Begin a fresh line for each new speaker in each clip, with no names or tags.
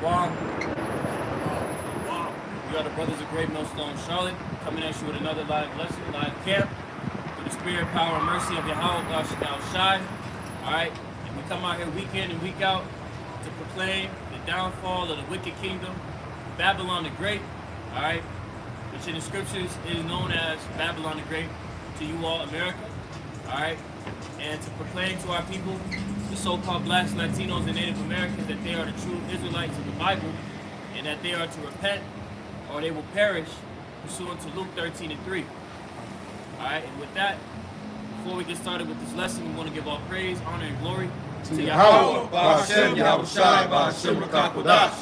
Wow. We are the Brothers of Great Millstone, Charlotte, coming at you with another live lesson, live camp, through the spirit, power, and mercy of Yahweh God Shai. Alright? And we come out here week in and week out to proclaim the downfall of the wicked kingdom, Babylon the Great, alright? Which in the scriptures is known as Babylon the Great to you all, America, alright? And to proclaim to our people, the so-called blacks, Latinos, and Native Americans, that they are the true Israelites of the Bible, and that they are to repent or they will perish, pursuant to Luke 13:3. Alright, and with that, before we get started with this lesson, we want to give all praise, honor, and glory to Yahweh,
Ba'ashem, Yahushai, Ba'ashem, Rakah Kodash.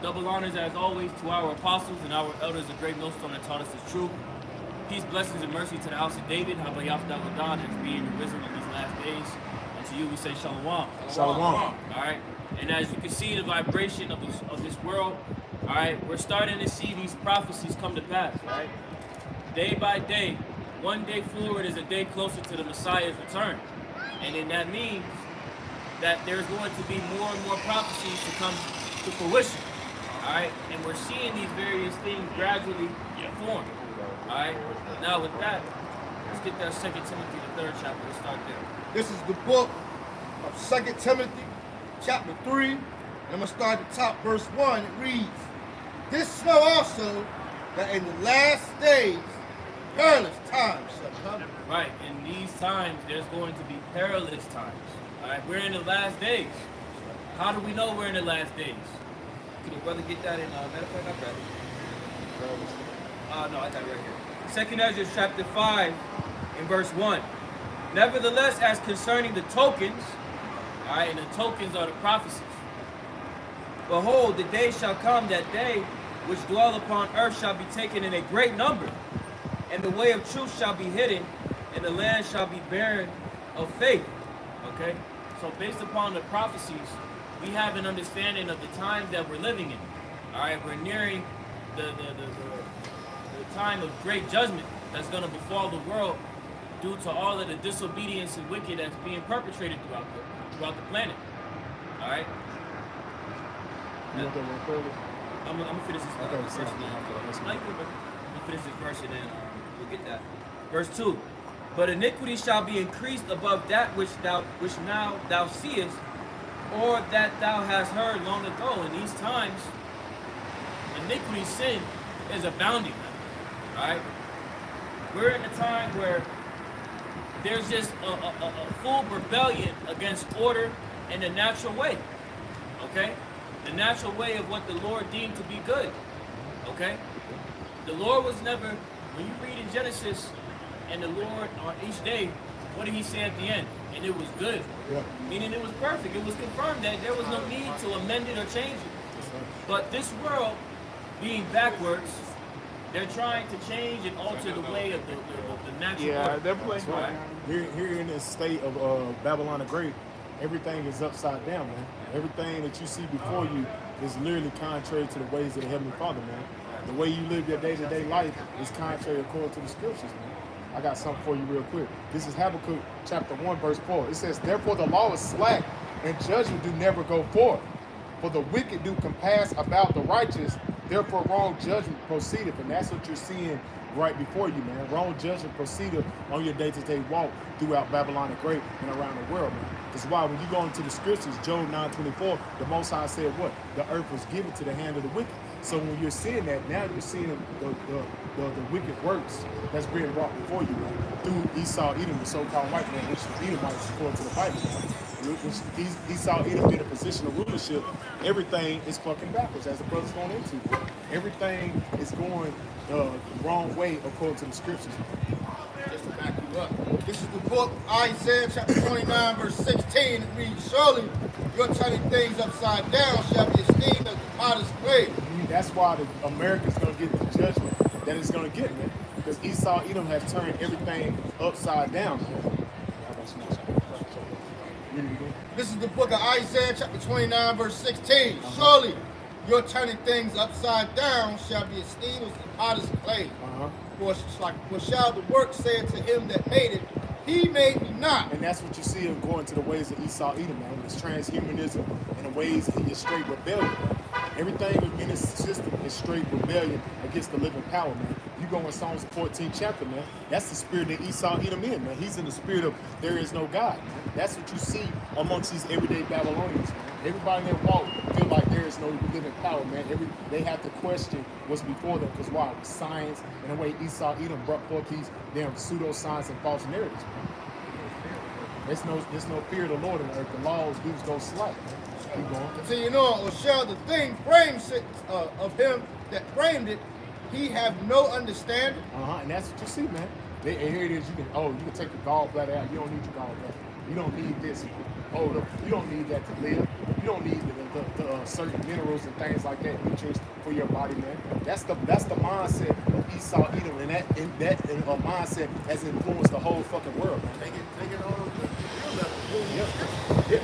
Double honors, as always, to our apostles and our elders of Great Millstone that taught us the truth. Peace, blessings, and mercy to the house of David, Habayaf Dawadan, as being risen in these last days. And to you we say Shalom.
Shalom.
Alright, and as you can see the vibration of this world, alright, we're starting to see these prophecies come to pass, right? Day by day, one day forward is a day closer to the Messiah's return. And then that means that there's going to be more and more prophecies to come to fruition. Alright, and we're seeing these various things gradually form. Alright, now with that, let's get that 2 Timothy, the 3rd chapter. Let's start there.
This is the book of 2 Timothy, chapter 3. And I'm going to start at the top, verse 1. It reads, "This know also that in the last days perilous times shall come."
Right, in these times, there's going to be perilous times. Alright, we're in the last days. How do we know we're in the last days? Can your brother get that in, matter of fact, I got it. No, I got it right here. 2nd Ezra chapter 5 and verse 1. "Nevertheless, as concerning the tokens," alright, and the tokens are the prophecies. "Behold, the day shall come that they which dwell upon earth shall be taken in a great number, and the way of truth shall be hidden, and the land shall be barren of faith." Okay? So based upon the prophecies, we have an understanding of the times that we're living in. Alright, we're nearing the time of great judgment that's going to befall the world due to all of the disobedience and wicked that's being perpetrated throughout the planet. Alright?
You want that one further?
I'm gonna finish this verse now. I'm gonna finish this verse and then we'll get that. Verse 2. "But iniquity shall be increased above that which now thou seest, or that thou hast heard long ago." In these times, iniquity, sin, is abounding. Alright? We're in a time where there's just a full rebellion against order and the natural way. Okay? The natural way of what the Lord deemed to be good. Okay? The Lord was never, when you read in Genesis, and the Lord on each day, what did he say at the end? And it was good.
Yeah.
Meaning it was perfect. It was confirmed that there was no need to amend it or change it. But this world, being backwards, they're trying to change and alter the way of the natural
Yeah,
order.
they're playing.
Right.
Here in this state of Babylon the Great, everything is upside down, man. Everything that you see before you is literally contrary to the ways of the Heavenly Father, man. The way you live your day-to-day life is contrary according to the scriptures, man. I got something for you real quick. This is Habakkuk chapter 1, verse 4. It says, "Therefore the law is slack, and judgment do never go forth. For the wicked do compass about the righteous, therefore wrong judgment proceedeth." And that's what you're seeing right before you, man. Wrong judgment proceedeth on your day-to-day walk throughout Babylon the Great and around the world, man. That's why when you go into the scriptures, Job 9:24, the Most High said what? The earth was given to the hand of the wicked. So when you're seeing that, now you're seeing the wicked works that's being brought before you, man, through Esau, Edom, the so-called white man, which is Edomites according to the Bible. Esau, Edom in a position of rulership, everything is fucking backwards, as the brother's going into. Everything is going the wrong way according to the scriptures.
Just to back you up. This is the book, Isaiah chapter 29, verse 16. It reads, "Surely your turning things upside down shall be esteemed as the potter's clay."
That's why America's going to get the judgment that it's going to get, man. Because Esau, Edom has turned everything upside down, man.
This is the book of Isaiah chapter 29, verse 16. "Surely your turning things upside down shall be esteemed as the potter's clay. For shall the work say to him that made it, he made me not."
And that's what you see him going to the ways of Esau, Edom, man. It's transhumanism and the ways of his straight rebellion. Everything in this system is straight rebellion against the living power, man. You go in Psalms 14th chapter, man. That's the spirit that Esau Edom in, man. He's in the spirit of there is no God, man. That's what you see amongst these everyday Babylonians, man. Everybody in their walk feel like there is no living power, man. They have to question what's before them, because why? Science and the way Esau Edom brought forth these damn pseudoscience and false narratives, man. There's no fear of the Lord in the earth. The laws do go slack, man. Keep going.
Continue on, or shall the thing framed of him that framed it, he have no understanding?
And that's what you see, man. And here it is. You can take the gallbladder out. You don't need your gallbladder. You don't need this. You don't need that to live. You don't need the certain minerals and things like that, nutrients for your body, man. That's the mindset of Esau Edom, and that mindset has influenced the whole fucking world, man.
Take it on the real level.
Yep.
They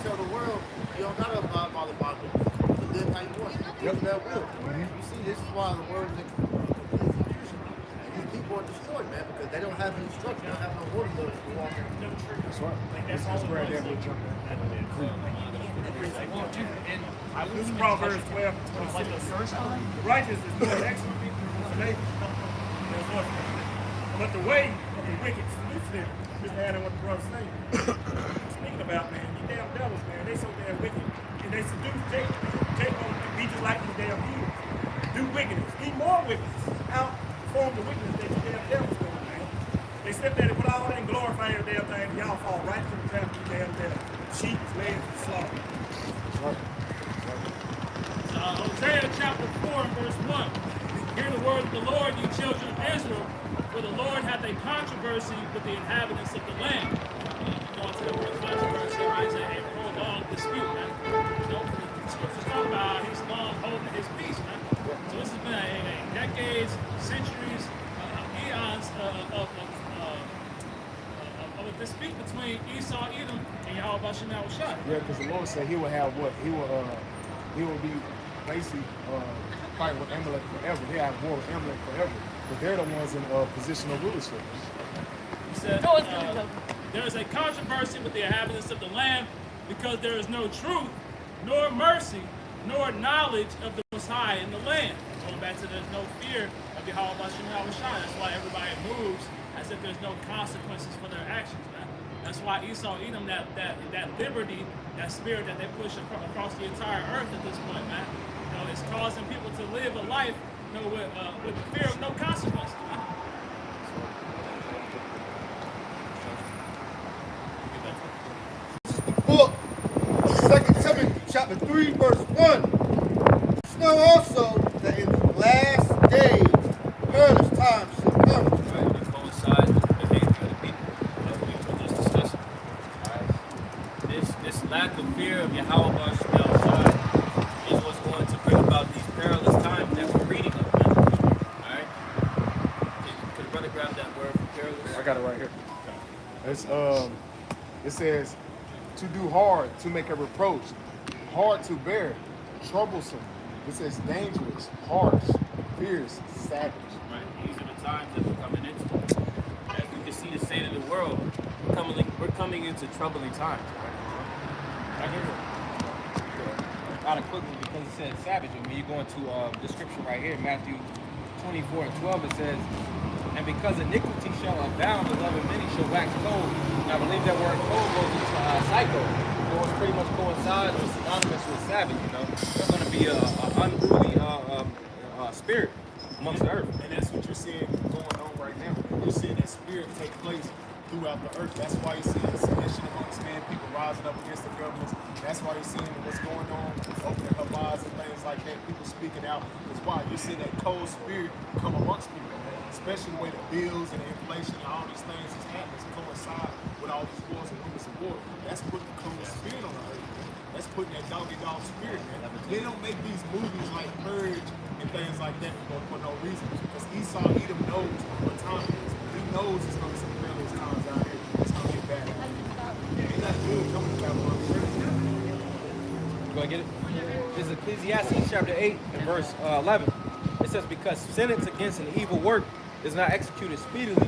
tell the world you don't gotta abide by the Bible to live how you want. You do that will. You see, this is why the world is in confusion. And these people are destroyed, man, because they don't have any structure, they don't have no order to walk in.
That's right. That's where I never jump
This is Proverbs 12.
Like the first time?
The righteous is more excellent than they. But the way of the wicked seduces them. Just adding what the brother's saying. Speaking about, man, you damn devils, man, they so damn wicked. And they seduce Jacob. Jacob will be just like these damn heathens. Do wickedness. Eat more wickedness. Outperform the wickedness that you damn devils doing, man. They stepped at it with all that and glorify every damn thing. Y'all fall right to the trap of you damn devils. Sheep, lambs, and slaughter.
Hosea chapter 4 and verse 1. Hear the word of the Lord, you children of Israel, for the Lord hath a controversy with the inhabitants of the land. Going to the word controversy, right? It's a prolonged dispute, man. The scriptures talk about he's long holding his peace, man. So this has been a decades, centuries, eons of a dispute between Esau Edom and Yahweh Shem Yahushua.
Yeah, because the Lord said he will have what? He will be basically fighting with Amalek forever. They have war with Amalek forever. But they're the ones in position of rulership.
He said, there is a controversy with the inhabitants of the land because there is no truth, nor mercy, nor knowledge of the Most High in the land. Going back to there's no fear of Yahweh Shem Yahushua. That's why everybody moves as if there's no consequences for their actions, man. That's why Esau Edom, that liberty, that spirit that they push across the entire earth at this point, man. You know, it's causing people to live a life, you know, with fear of no consequences, man.
Book of 2 Timothy chapter 3 verse 1. Know also that in the last days perilous times shall come.
Right, it coincides with the behavior of the people that we were just discussing. Alright. This lack of fear of Yahweh Shem Yahushua is what's going to bring about these perilous times that we're reading of. Alright? Could the brother grab that word for perilous?
I got it right here. It says, to do hard, to make a reproach, hard to bear, troublesome. It says dangerous, harsh, fierce, savage.
Right. These are the times that we're coming into. As you can see the state of the world, we're coming into troubling times.
I hear it. Out of quick one because it says savage. And when you go into the scripture right here, Matthew 24 and 12, it says, and because iniquity shall abound, the love of many shall wax cold. And I believe that word cold goes into psycho. So it's pretty much coincides or synonymous with savage, you know. There's going to be an unruly spirit amongst the earth.
And that's what you're seeing going on right now. You're seeing that spirit take place throughout the earth. That's why you're seeing submission amongst men, people rising up against the governments. That's why you're seeing what's going on over the Hamas and things like that, people speaking out. That's why you're seeing that cold spirit come amongst people, man. Especially the way the bills and the inflation and all these things is happening to coincide with all these wars and rumors of war. That's putting the cold spirit on the earth, man. That's putting that dog spirit, man. They don't make these movies like Purge and things like that for no reason. Because Esau Edom knows what time it is. He knows it's going to be some perilous times out here. It's going to get bad. Ain't nothing good coming to Babylon.
Go ahead, get it? This is Ecclesiastes chapter 8 and verse 11. It says, because sentence against an evil work is not executed speedily,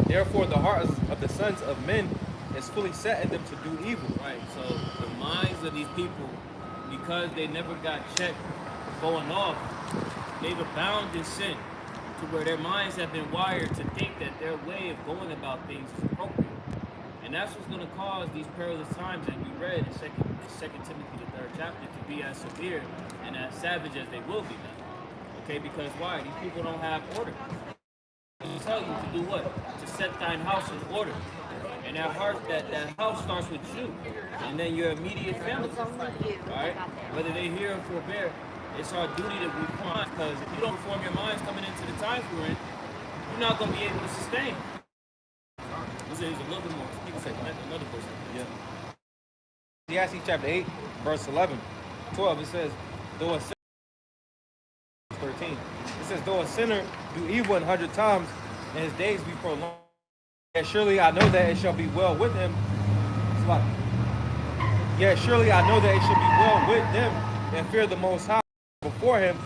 therefore the hearts of the sons of men is fully set in them to do evil.
Right. So the minds of these people, because they never got checked going off, they've abounded in sin to where their minds have been wired to think that their way of going about things is appropriate. And that's what's going to cause these perilous times that we read in 2 Timothy, the 3rd chapter, to be as severe and as savage as they will be now. Okay, because why? These people don't have order. They tell you to do what? To set thine house in order. And that house starts with you, and then your immediate family. Right? Whether they hear or forbear, it's our duty to reform. Because if you don't reform your minds coming into the times we're in, you're not going to be able to sustain. There's a little bit more. People say another verse.
Yeah. Ecclesiastes chapter 8, verse 11, 12. It says, though a sinner, 13. It says, though a sinner do evil 100 times, and his days be prolonged, yet surely I know that it shall be well with him. Yet surely I know that it shall be well with them and fear the Most High before him,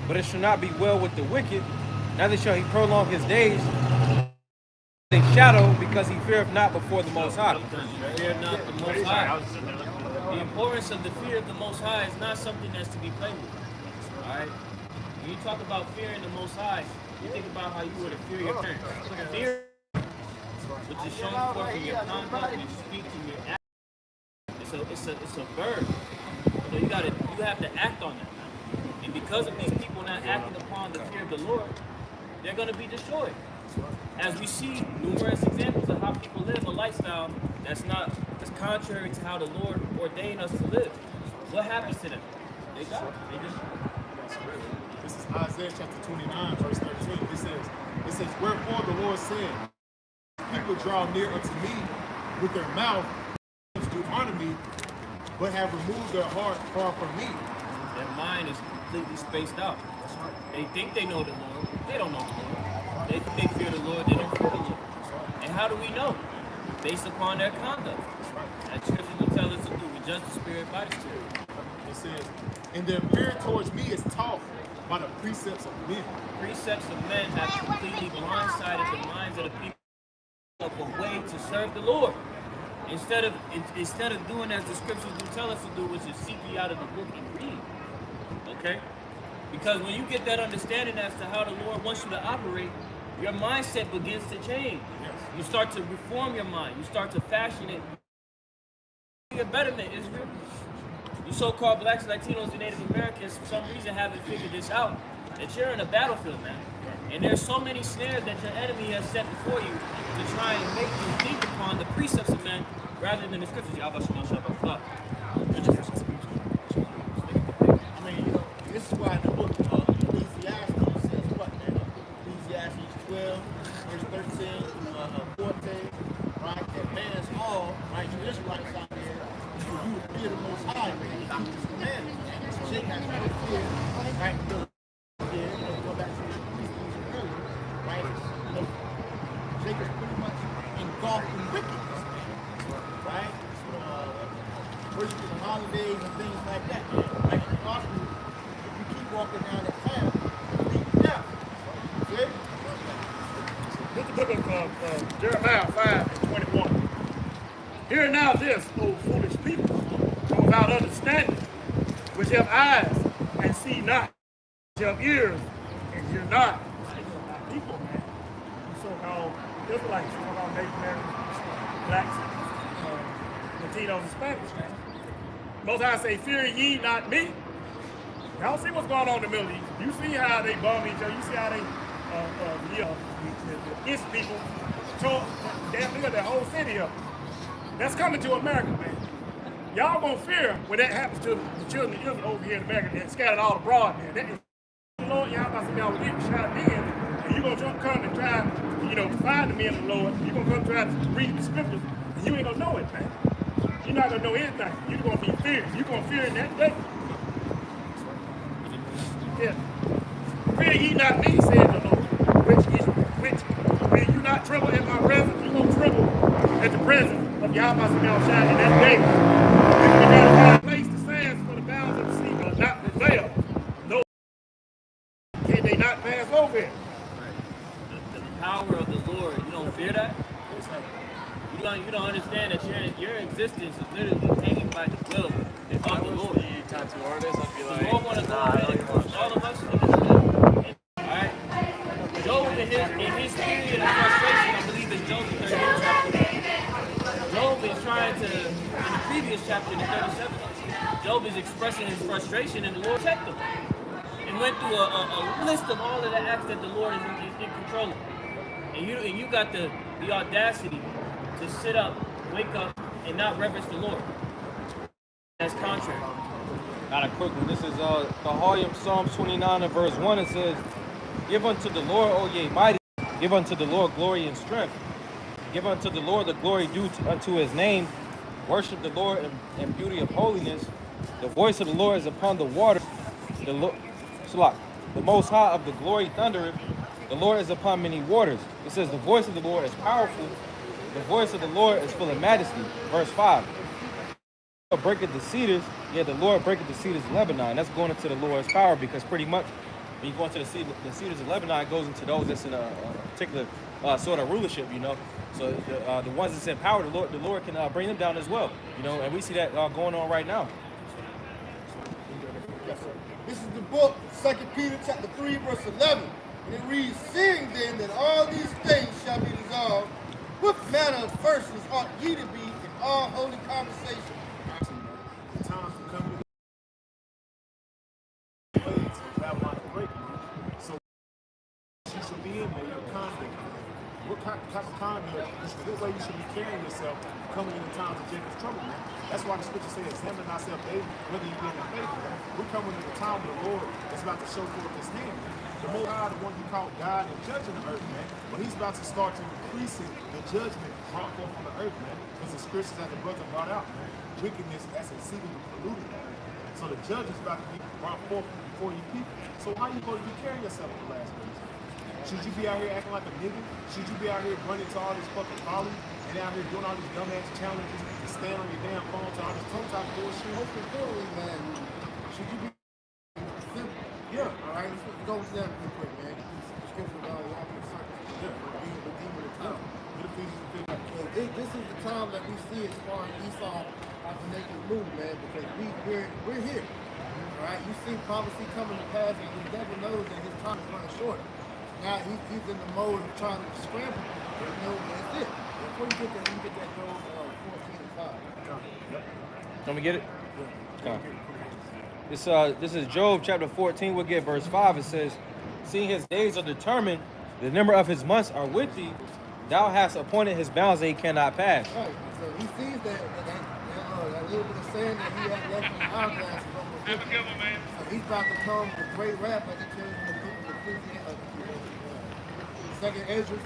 but it shall not be well with the wicked, neither shall he prolong his days in shadow, because he feareth not before the Most High.
Fear not the Most High. The importance of the fear of the Most High is not something that's to be played with. Alright? When you talk about fearing the Most High, you think about how you were to fear your parents. Fear, which is shown forth in your conduct, your speech, and your action. It's a verb. So you have to act on that. And because of these people not acting upon the fear of the Lord, they're going to be destroyed. As we see numerous examples of how people live a lifestyle that's contrary to how the Lord ordained us to live. What happens to them? They die. They just.
This is Isaiah chapter 29, verse 13. It says, wherefore the Lord said, people draw near unto me with their mouth to honor me, but have removed their heart far from me.
Their mind is completely spaced out. They think they know the Lord. They don't know the Lord. They fear the Lord. They don't fear the Lord. And how do we know? Based upon their conduct. That scripture will tell us to do. We judge the spirit by the spirit.
It says, and their fear towards me is taught by the precepts of men.
Precepts of men have completely blindsided the minds of the people of a way to serve the Lord. Instead of doing as the scriptures do tell us to do, which is seek ye out of the book and read. Okay? Because when you get that understanding as to how the Lord wants you to operate, your mindset begins to change.
Yes.
You start to reform your mind. You start to fashion it. Your betterment, Israel. You so-called blacks, Latinos, and Native Americans, for some reason, haven't figured this out. That you're in a battlefield, man. And there's so many snares that your enemy has set before you to try and make you think upon the precepts of men rather than the scriptures.
I mean, this is why the book of Ecclesiastes says what, man? Ecclesiastes 12, verse 13 through 14, right? That man's all, right? You Israelites out there, you fear the Most High, man. You keep His commandments, man. Shake has no fear, right? Go back to the earlier, right? Jake is pretty much engulfed in wickedness, right? Worshiping the holidays and things like that, man. Like in the gospel, if you keep walking down that path, you'll be down. See?
This is the book of Jeremiah 5 and 21. Hear now this, O foolish people, without understanding, which have eyes and see not, which have ears and hear not. People, man. So-called Israelites, so-called Native Americans, blacks, Latinos, and Spanish, man. Most High say, fear ye not me. Y'all see what's going on in the Middle East. You see how they bomb each other. You see how they, the East people tore damn near the whole city up. That's coming to America, man. Y'all gonna fear when that happens to the children of Israel over here in America and scattered all abroad, man. That is the Lord, y'all about to be able to get shot in, and you're gonna come and try, to find the men of the Lord. You're gonna come try to read the scriptures, and you ain't gonna know it, man. You're not gonna know anything. You're gonna be feared. You're gonna fear in that day. Yeah. Fear ye not me, said the Lord. Which will you not tremble in my presence? You're gonna tremble at the presence of Yahweh in that day. You gotta find a place to stand for the bounds of the sea, but not prevail. No, can they not pass over it?
The power of the Lord, you don't fear that? You don't understand that your existence is literally hanging by the will of the Lord.
Tattoo artist, I'd be
The
like,
Lord want to go ahead and trying to, in the previous chapter, in the 37th, Job is expressing his frustration, and the Lord checked him. And went through a list of all of the acts that the Lord is in control of. And you got the audacity to sit up, wake up, and not reverence the Lord. That's contrary.
Got a quick one. This is Bahayim, Psalms 29 and verse 1. It says, "Give unto the Lord, O ye mighty, give unto the Lord glory and strength. Give unto the Lord the glory due unto his name. Worship the Lord in beauty of holiness. The voice of the Lord is upon the water. The Most High of the glory thundereth. The Lord is upon many waters." It says, "The voice of the Lord is powerful. The voice of the Lord is full of majesty." Verse 5. Breaketh the cedars, yeah, the Lord breaketh the cedars of Lebanon. That's going into the Lord's power, because pretty much when you go into the cedars of Lebanon, it goes into those that's in a particular sort of rulership, you know. So the ones that's in power, the Lord can bring them down as well, you know. And we see that going on right now.
Yes, sir. This is the book, 2 Peter chapter 3, verse 11. And it reads, "Seeing then that all these things shall be dissolved, what manner of persons ought ye to be in all holy conversation?"
The times are coming ways of Babylon the Great, man. So you should be in there, your conduct. What type of conduct, what way you should be carrying yourself coming in the times of Jacob's trouble, man. That's why the scripture says, "Examine thyself daily, whether you be in the faith." We're coming to the time where the Lord is about to show forth his hand, man. The Most High, the one you call God and judging the earth, man. But he's about to start to increasing the judgment brought forth on the earth, man. Because the scriptures that the brother brought out, man. Wickedness that's exceedingly polluted, man. So the judge is about to be brought forth before you people. So how you going to be carrying yourself in the last days? Should you be out here acting like a nigga? Should you be out here running to all this fucking folly and out here doing all these dumbass challenges to stand on your damn phone to all this tongue type bullshit?
Most importantly, man, should you be simple?
Yeah.
All right, let's go with that real quick, man. The scripture about y'all can circle.
Yeah.
Redeeming the time.
Get Ephesians 50.
So this is the time that we see as far as Esau have to make his move, man, because we're here. All right, you see prophecy coming to pass, and the devil knows that his time is running short. Now he's in the mode of trying to scramble. But you know, that's it. Before you get that, Job 14 and 5.
Can we get it? Come. This is Job chapter 14. We'll get verse 5. It says, "Seeing his days are determined, the number of his months are with thee. Thou hast appointed his bounds that he cannot pass."
Right. So he sees that little bit of sand that he had left in the hourglass is almost
Have a good one, man.
So he's about to come with great wrath, like he tells in the book of Second Ezra,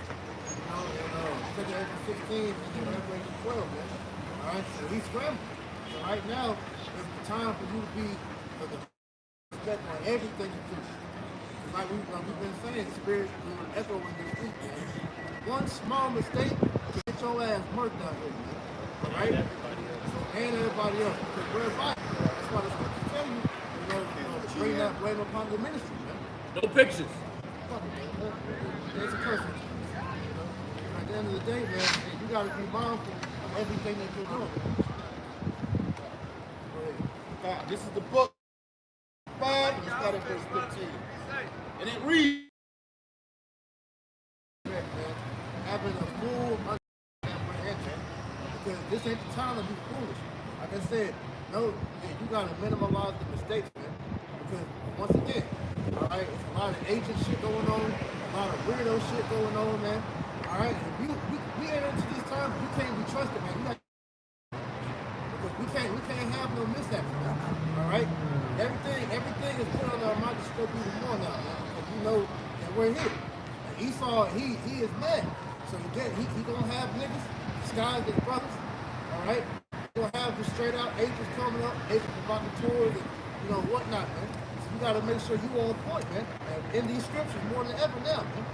Second Ezra 16, and Revelation 12, man. All right, so he's scrambling. So right now, it's the time for you to be respect on everything you do. Like we've been saying, Spirit will echo in this week, man. One small mistake can get your ass murked out here, man. All right? So, and everybody else, because we're fighting. That's why the scripture tell you, to bring that blame upon the ministry, man.
No pictures.
Fuck it, man. There's a curse. At the end of the day, man, you got to be mindful of everything that you're doing. Go ahead. This is the book 5, and it's got at verse 15. And it reads, man, having a full apprehension, because this ain't the time to be foolish. Like I said, no, you got to minimize the mistakes, man. Because once again, all right, it's a lot of agent shit going on, a lot of weirdo shit going on, man. All right, if we enter into these times, you can't be trusted, man. You got, because we can't have no mishaps, man. All right, everything is put on our microscope even more now, man. Because we know that we're here. And Esau, he is mad, so he gonna have niggas disguised as brothers. All right, he gonna have the straight out agents coming up, agent provocateurs, and whatnot, man. You got to make sure you on point, man. And in these scriptures, more than ever now, man.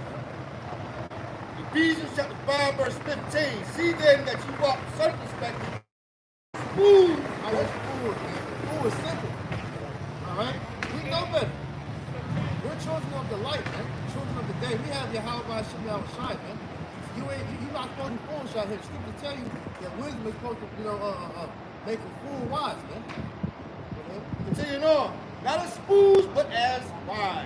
Ephesians chapter 5, verse 15. See then that you walk circumspectly. Fool. I like fool, man. Fool is simple. All right? We know better. We're children of the light, man. Children of the day. We have Yahweh Shem Shai, man. You're not supposed to be foolish out here. The scripture tell you that wisdom is supposed to, make a fool wise, man. Continuing on. Not as fools, but as wise.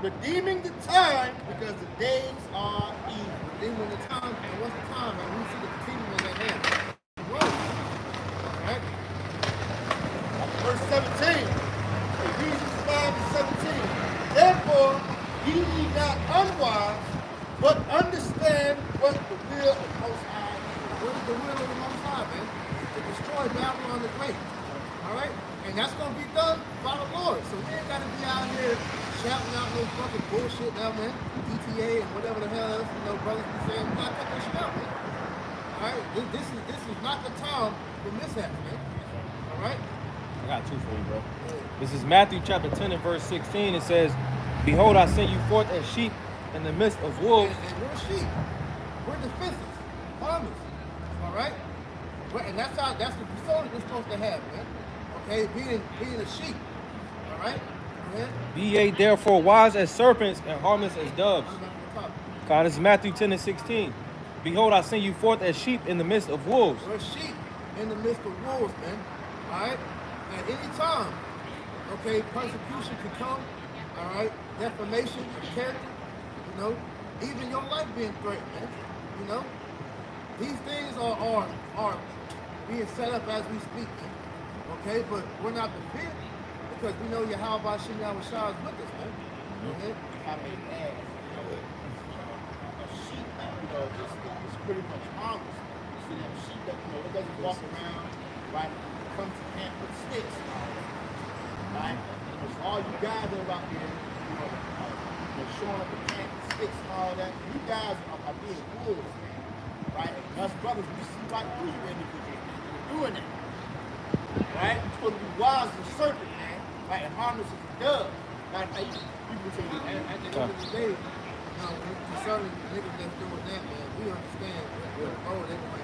Redeeming the time because the days are evil. Redeeming the time, and what's the time? Man? We see the kingdom in that hand. Right. 17. Ephesians 5 and 17. Therefore, ye be not unwise, but understand what the will of the Most High is. What is the will of the Most High, man? To destroy Babylon the Great. All right? And that's going to be done by the Lord. So we ain't got to be out here shouting out no fucking bullshit now, man. DTA and whatever the hell else, brothers be saying. We got to cut that shit out, man. All right? This is not the time for mishaps, man. All right?
I got two for you, bro. This is Matthew chapter 10 and verse 16. It says, behold, I send you forth as sheep in the midst of wolves.
And we're sheep. We're defenseless. Harmless. All right? And that's the persona we're supposed to have, man. Okay? Being a sheep. All right? Go ahead.
Be ye therefore wise as serpents and harmless as doves.
I'm not gonna talk.
God, this is Matthew 10 and 16. Behold, I send you forth as sheep in the midst of wolves.
We're sheep in the midst of wolves, man. All right? At any time, okay, persecution can come. All right? Defamation of character. Even your life being threatened, man. These things are being set up as we speak, man. Okay? But we're not to fear because we know Yahweh Shem Yahushua is with us, man. Okay? If I may add, a sheep, it's pretty much harmless. You see that sheep that, it doesn't walk around, right? Come to camp with sticks, right? So all you guys that are out here, showing up the camp with sticks and all that, you guys are being wolves, man. Right? And us brothers, we see right through you individuals doing that. Right? You're supposed to be wise as a serpent, man. Right? And harmless as a dove. Right? People say, at the end of the day, concerning niggas that's doing that, man, we understand what role they play.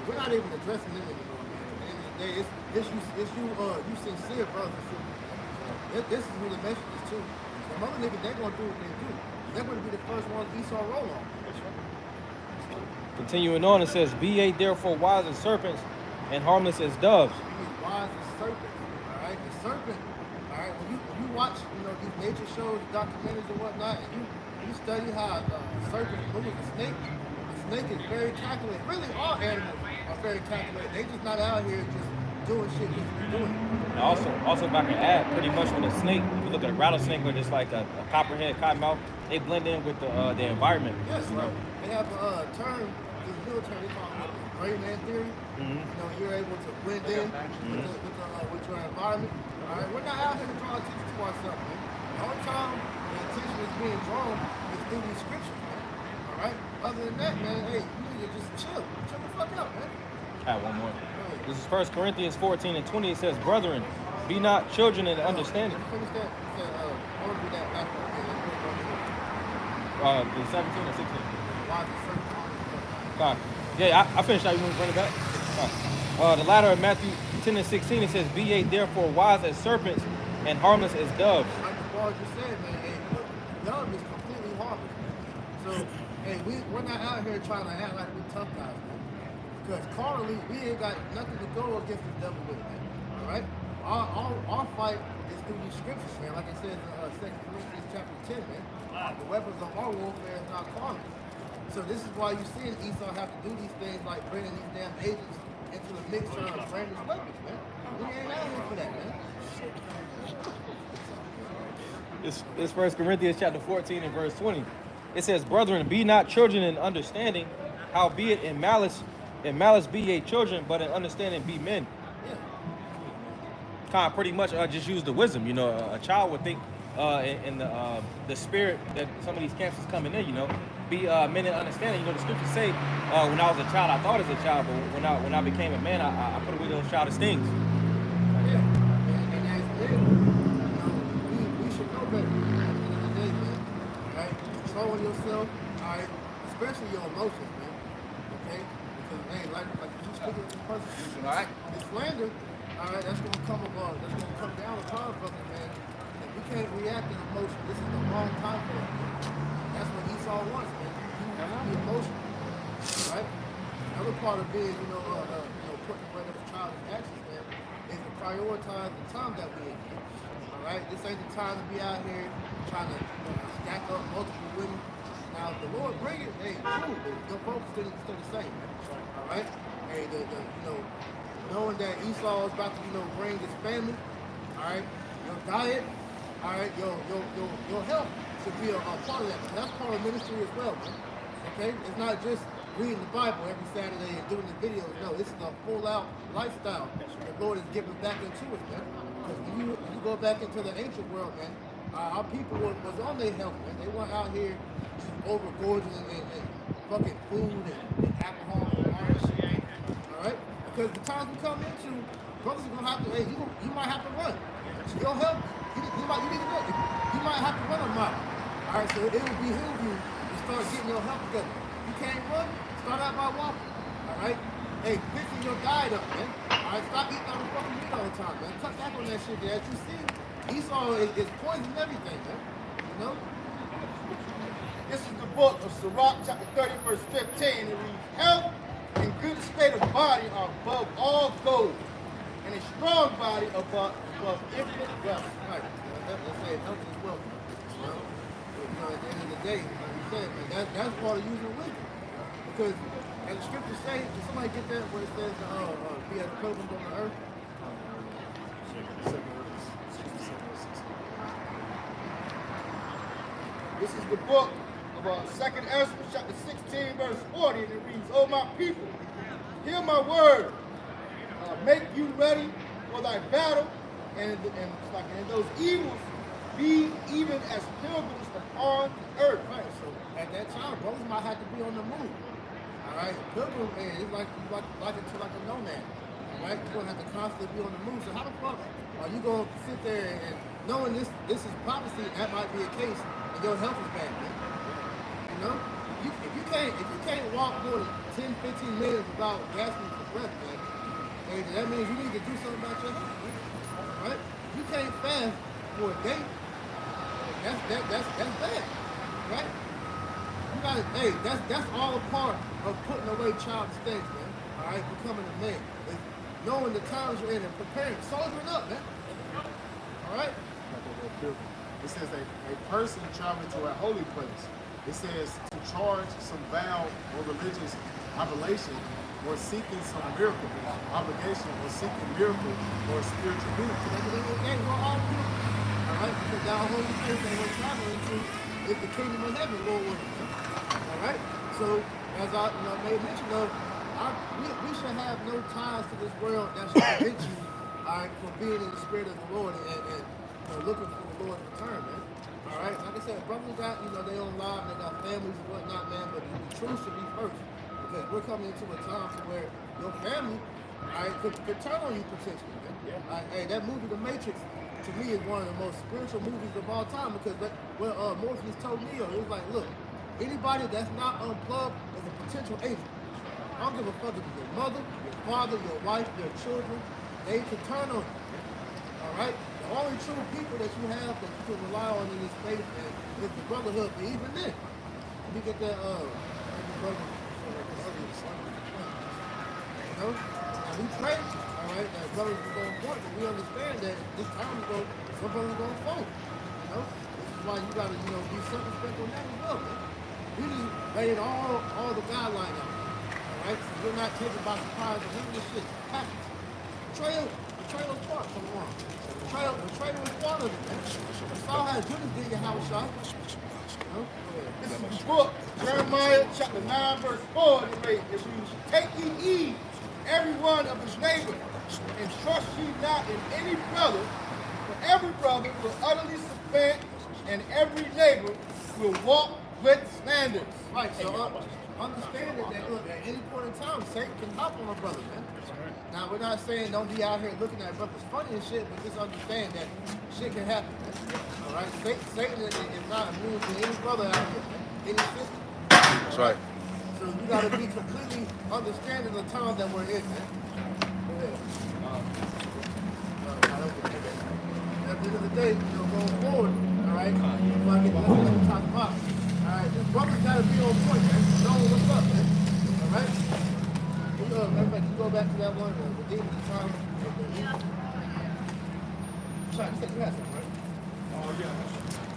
We're not even addressing them anymore, man. At the end of the day, it's you sincere brothers and sisters. This is who the message is to. Some other niggas, they're gonna do what they do. They're gonna be the first ones Esau roll on.
Continuing on, it says, be ye therefore wise as serpents and harmless as doves.
You be wise as serpents, all right? The serpent, all right, when you watch, these nature shows, documentaries and whatnot, and you study how a serpent moves a snake is very calculated. Really, all animals are very calculated. They just not out here just doing shit just to be doing it.
And also, if I can add, pretty much with a snake, if you look at a rattlesnake or just like a copperhead, cottonmouth, they blend in with the environment.
Yes, right. They have a term, this military, they call it the gray man theory. You're able to blend in with your environment. All right, we're not out here to draw attention to ourselves, man. The only time the attention is being drawn is through these scriptures, man. All right. Other than that, man, hey, you need to just chill the fuck out, man.
I have one more. This is 1 Corinthians 14 and 20. It says, brethren, be not children in understanding.
Finish that. I want to do that back
The 17 and 16.
Why the certain
God. Yeah, I finished out. You want to bring it back? The latter of Matthew 10 and 16, it says, be ye therefore wise as serpents and harmless as doves.
Like the bar just said, man, hey, dove is completely harmless. So, hey, we're not out here trying to act like we tough guys, man. Because carnally, we ain't got nothing to go against the devil with, man. All right? Our fight is through these scriptures, man. Like it says in 2 Corinthians chapter 10, man. The weapons of our warfare is not carnal. So this is why you see Esau have to do these things like bringing these damn agents into the mixture of branded weapons, man. We ain't out here for that, man.
It's 1 Corinthians chapter 14 and verse 20. It says, brethren, be not children in understanding, howbeit in malice be ye children, but in understanding be men.
Yeah.
Kind of pretty much just use the wisdom. A child would think in the spirit that some of these camps is coming in, be men in understanding. The scriptures say, when I was a child, I thought as a child, but when I became a man, I put away those childish things.
Yeah. And as men, we should know better at the end of the day, man. Right? Controlling yourself, all right, especially your emotions, man. Okay? Because, man, like you speaking to persecution, all right? This slander, all right, that's gonna come down upon brothers, man. And we can't react in emotion. This is the wrong time for it. That's what Esau wants, man. Be emotional. Right? Another part of being, putting away those childish actions, man, is to prioritize the time that we're in. All right? This ain't the time to be out here trying to stack up multiple women. Now, if the Lord bring it, hey, cool, but your focus still the same, man. All right? Hey, knowing that Esau is about to, bring his family, all right? Your diet, all right, your health should be a part of that. That's part of ministry as well, man. Okay? It's not just reading the Bible every Saturday and doing the videos. No, this is a full-out lifestyle the Lord is giving back into us, man. Because when you go back into the ancient world, man, our people was on their health, man. They weren't out here just overgorging and fucking food and alcohol and all that shit. All right? Because the times we come into, brothers are gonna have to. Hey, you might have to run. Your health, you need to run. You might have to run a mile. All right, so it will behoove you to start getting your health together. You can't run. Start out by walking. All right. Hey, fixing your diet up, man. All right, stop eating all the fucking meat all the time, man. Cut back on that shit. As you see, Esau is poisoning everything, man. You know. This is the book of Sirach, chapter 30, verse 15. It reads, health and good state of body are above all gold, and a strong body above infinite wealth. Right. Let's say health is wealth. You know, at the end of the day, like you said, man, that's part of using wisdom. Because as the scriptures say, can somebody get that where it says, be as pilgrims on the earth? This is the book of 2nd Ezra, chapter 16, verse 40, and it reads, O my people, hear my word, make you ready for thy battle, and those evils be even as pilgrims upon the earth. Right, so at that time, brothers might have to be on the move. All right, pilgrim, man, it's like a nomad. All right, you're gonna have to constantly be on the move. So how the fuck are you gonna sit there and knowing this is prophecy, that might be a case, and your health is bad, man? You know, if you can't walk more than 10, 15 minutes without gasping for breath, man, hey, that means you need to do something about your health, man. Right? You can't fast for a day. That's bad, right? You gotta, hey, that's all a part of putting away childish things, man. All right, becoming a man, it's knowing the times you're in and preparing, soldiering up, man. All right.
It says a person traveling to a holy place. It says to charge some vow or religious oblation or seeking some miracle, obligation or seeking miracle or spiritual benefit.
Okay, we're all people. All right, because that holy place that we're traveling to is the kingdom of heaven, Lord willing. All right. So as I made mention of, we should have no ties to this world that should prevent you, all right, from being in the spirit of the Lord and looking for the Lord's return, man. All right, like I said, brothers got their own lives, they got families and whatnot, man. But the truth should be first, because we're coming into a time to where your family, all right, could turn on you potentially, man. Yeah. All right, hey, that movie, The Matrix, to me is one of the most spiritual movies of all time, because what Morpheus told Neo, it was like, look, anybody that's not unplugged is a potential agent. I don't give a fuck if it's your mother, your father, your wife, your children, they can turn on you. All right? The only true people that you have that you can rely on in this faith is the brotherhood. But even then, let me get that brother. You know? And we pray, all right, that brothers are going to point, but we understand that this time ago, some brothers are going to fold. You know? This is why you got to, be circumspect on that as well, man. We just laying all the guidelines out. All right? So we're not taken by surprise and none of this shit happens. Betrayal is part of the wrong. Betrayal is part of it, man. You saw how Judas did your house shot. This is the book, Jeremiah chapter 9, verse 4. It reads, take ye heed, every one of his neighbor, and trust ye not in any brother, for every brother will utterly supplant, and every neighbor will walk with slanders. Right, so understand that look, at any point in time, Satan can hop on a brother, man. Now, we're not saying don't be out here looking at brothers funny and shit, but just understand that shit can happen, man. All right? Satan is not immune to any brother out here, man. Any sister.
That's right.
So you got to be completely understanding the time that we're in, man. Go ahead. At the end of the day, going forward, all right? Fucking, let's get to talk about. All right, this brother's got to be on point, man. Knowing what's up, man. All right? Matter of fact, you go back to that one, the demon of time. Sean, you said you had something, right?
Oh, yeah.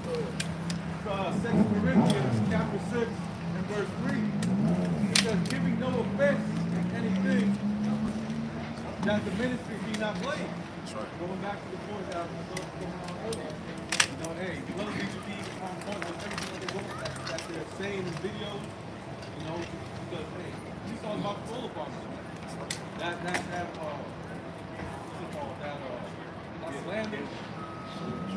Go ahead.
2 Corinthians chapter 6 and verse 3. It says, giving no offense in anything, that the ministry be not blamed.
That's right.
Going back to the point that I was going on earlier. You know, hey, brothers need to be on point with everything that they're doing, that they're saying in videos. You know, because hey, we talking about the solar farmers. That what's it called? That slander,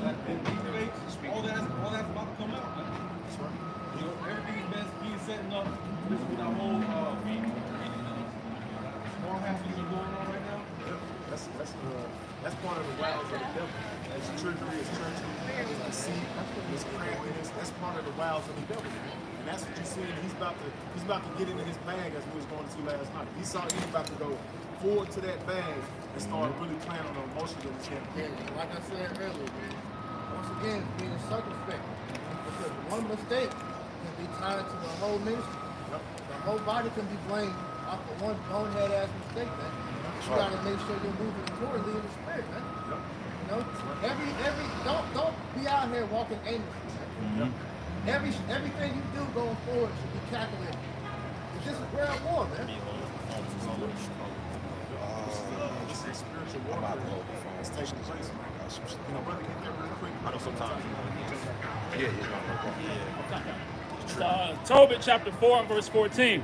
that debates, all that's about to come out. Man.
That's right.
You know, everything is being setting up with our whole small happenings are going on right now.
That's part of the wiles of the devil. As trickery, as treachery, as deceit, as craftiness. That's part of the wiles of the devil. And that's what you're seeing. He's about to get into his bag, as we was going to see last night. He saw he's about to go forward to that bag and start really playing on the emotions of his head.
Again, like I said earlier, man, once again, being circumspect. Because one mistake can be tied to the whole ministry. The whole body can be blamed off of one bonehead ass mistake, man. You gotta make sure you're moving accordingly in the spirit, man. You know, don't be out here walking aimlessly, man. Everything you do going forward should be calculated. It's just a prayer of war, man.
This is spiritual warfare that's taking place. You know, brother, get there real quick. I know sometimes.
Tobit chapter 4 and verse 14.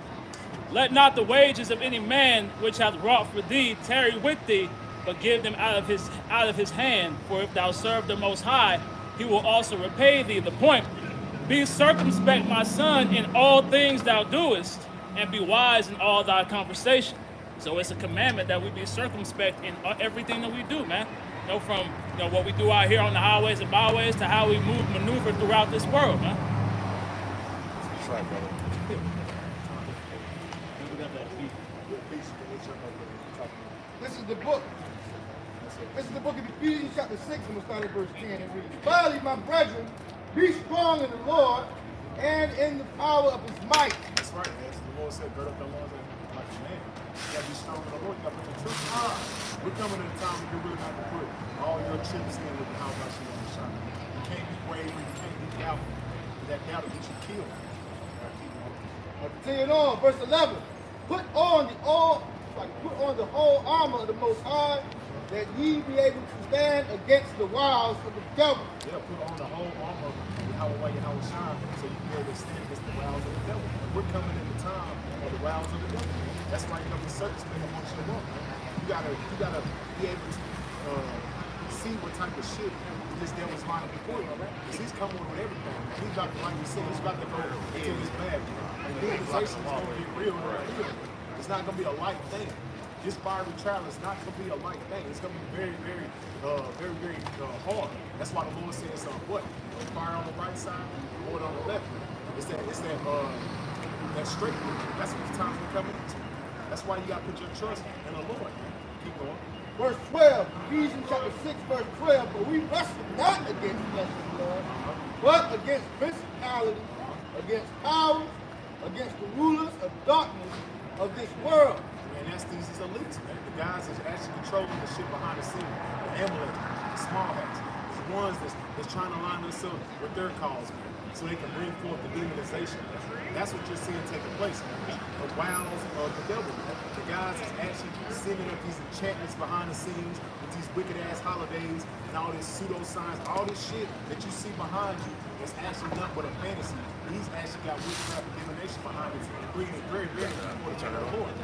Let not the wages of any man which hath wrought for thee tarry with thee, but give them out of his hand. For if thou serve the Most High, he will also repay thee. The point: be circumspect, my son, in all things thou doest, and be wise in all thy conversation. So it's a commandment that we be circumspect in everything that we do, man. You know, from what we do out here on the highways and byways to how we maneuver throughout this world, man.
That's right, brother.
This is the book. This is the book of Ephesians chapter 6, and we'll start at verse 10 and read. Finally, my brethren, be strong in the Lord and in the power of his might.
That's right. As the Lord said, gird up the loins like a man. You gotta be strong in the Lord. You gotta put your trust in God. We're coming at a time when you really have to put all your chips in with the house I see on the shot. You can't be wavering. You can't be doubting. That doubt will get you killed. All right, keep going.
Continuing on, verse 11. Put on the whole armor of the Most High, that ye be able to stand against the wiles of the devil.
Yeah, put on the whole armor of Yahweh Shine, so you can be able to stand against the wiles of the devil. We're coming in the time of the wiles of the devil. That's why you have to circumspect amongst your walk. You gotta be able to see what type of shit this devil's lining before you. Because he's coming with everything. He's about to, like we said, he's about to go into his bag. And demonization is going to be real. It's not going to be a light thing. This fiery trial is not going to be a light thing. It's going to be very, very hard. That's why the Lord says, what? Fire on the right side, or on the left. It's that straight. That's what the times we're coming into. That's why you got to put your trust in the Lord. Keep going.
Verse 12, Ephesians chapter 6, verse 12. But we wrestle not against flesh and blood, but against principalities, against powers, against the rulers of darkness of this world.
And that's these elites, man. The guys that's actually controlling the shit behind the scenes. The Amalek, the small hats, the ones that's trying to line themselves with their cause, man, so they can bring forth the demonization. That's what you're seeing taking place, man. The wiles of the devil, man. The guys that's actually sending up these enchantments behind the scenes with these wicked ass holidays and all this pseudo signs, all this shit that you see behind you is actually nothing but a fantasy. He's actually got witchcraft and divination behind it, bringing it very, very important to the Lord.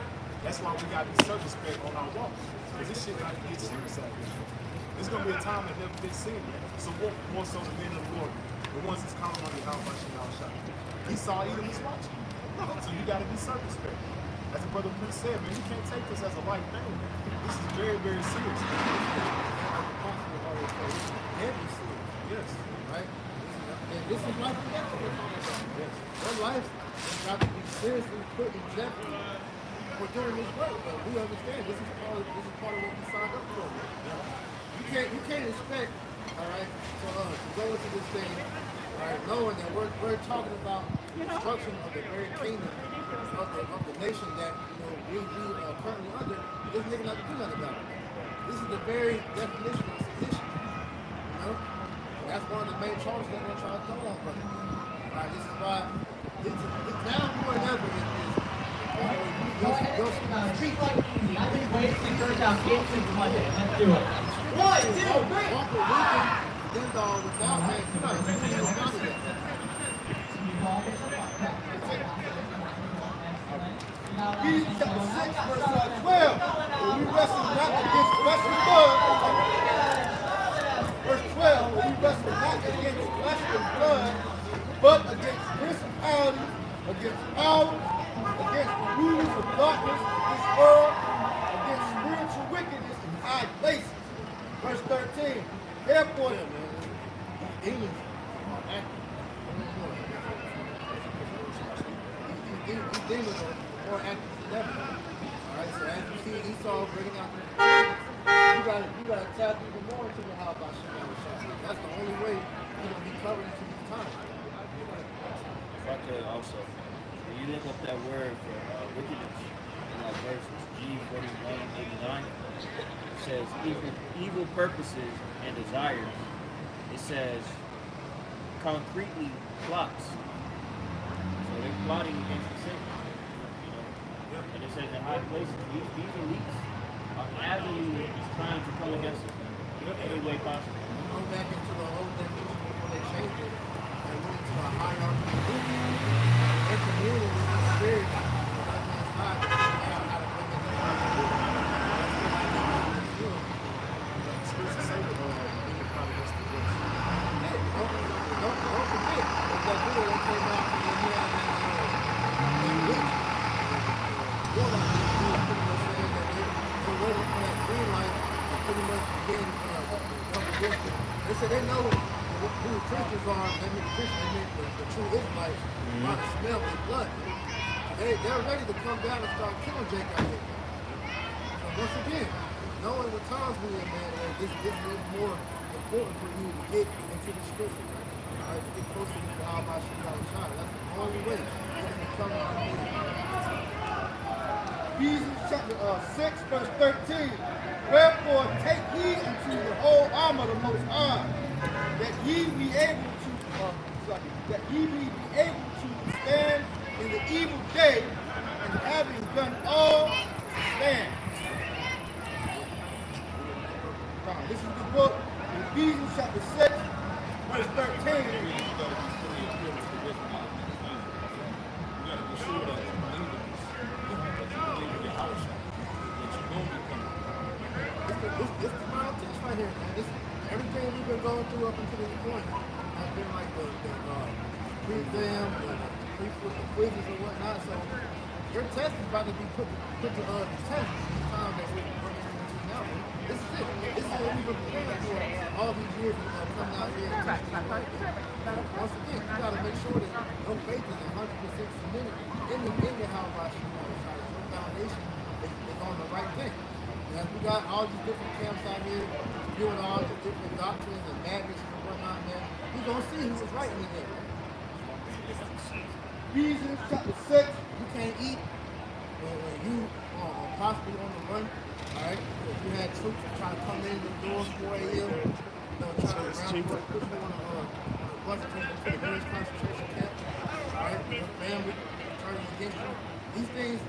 That's why we got to be circumspect on our walk. Because this shit got to get serious out here. There's going to be a time that never been seen. So what more so the men of the Lord, the ones that's calling on the house by Shah. He saw Edom, he's watching. So you got to be circumspect. As the brother Prince said, man, you can't take this as a light thing. This is very, very serious.
Every sin.
Yes.
Right? And this is life and death. Yes. Your life has got to be seriously put in jeopardy for doing this work. But we understand this is part of what we signed up for. You can't expect, all right, to go into this thing, all right, knowing that we're talking about the destruction of the very kingdom of the nation that we are currently under. This nigga not to do nothing about it. This is the very definition of sedition. That's one of the main charges they're going to try to throw on brother. All right, this is why now more than ever is
Street fight easy. I think Wade can turn down game 6 Monday. Let's do it. 1, 2, 3.
Walker Weekend, Dindal without man. You gotta see him out of that. Ephesians chapter 6, verse 12. When we wrestle not against flesh and blood. Verse 12. When we wrestle not against flesh and blood, but against principalities, against powers, against the rulers of darkness of this world, against spiritual wickedness in high places. Verse 13. Therefore, demons are active. These demons are more active than ever. Alright, so as you see Esau bringing out the you gotta tap even more into the how about Shema. That's the only way you're gonna be covered into these times.
If I could also, when you look up that word for wickedness in that verse, it's G4189, it says evil purposes and desires. It says concretely plots. So they're plotting against the sin. You know? And it says in high places, these elites are avidly trying to come against us in any way possible.
Go back into the whole definition before they changed it and went into a hierarchy of movement. They're communing with the spirit. That's not how to bring it down.
Spirits are saved, any part of this divorce.
Don't forget that video that came out from the year in which pretty much saying that they're waiting for that green light to pretty much begin they said they know who the Christians are, they mean the Christians, they mean the true Israelites by the smell of their blood. They're ready to come down and start killing Jake out here. So once again, knowing the times we in, man, this is more important for you to get into the scripture. Alright, to get closer to the Al Bashir Shine. That's the only way you're going to come out here. Ephesians chapter 6, verse 13. Wherefore take heed unto the whole armor of the Most High, that ye be able to stand in the evil day, and having done all to stand. This is the book, Ephesians chapter 6, verse 13. This is my text right here, man. Everything we've been going through up until this point has been like the pre-exam, the quizzes and whatnot. So your test is about to be put to the test this time that we're bringing into now. This is it. This is what we've been preparing for all these years of coming out here and teaching. Once again, you got to make sure that your faith is 100% cemented in the how about you know, your foundation is on the right thing. And we got all these different camps out here doing all the different doctrines and madness and whatnot, man. We're going to see who was right in the end. Ephesians chapter 6, you can't eat when you are possibly on the run. Alright? If you had troops trying to come in the doors 4 a.m., you know, trying to put you on a bus to the nearest concentration camp. Alright? Your family turning against you. These things,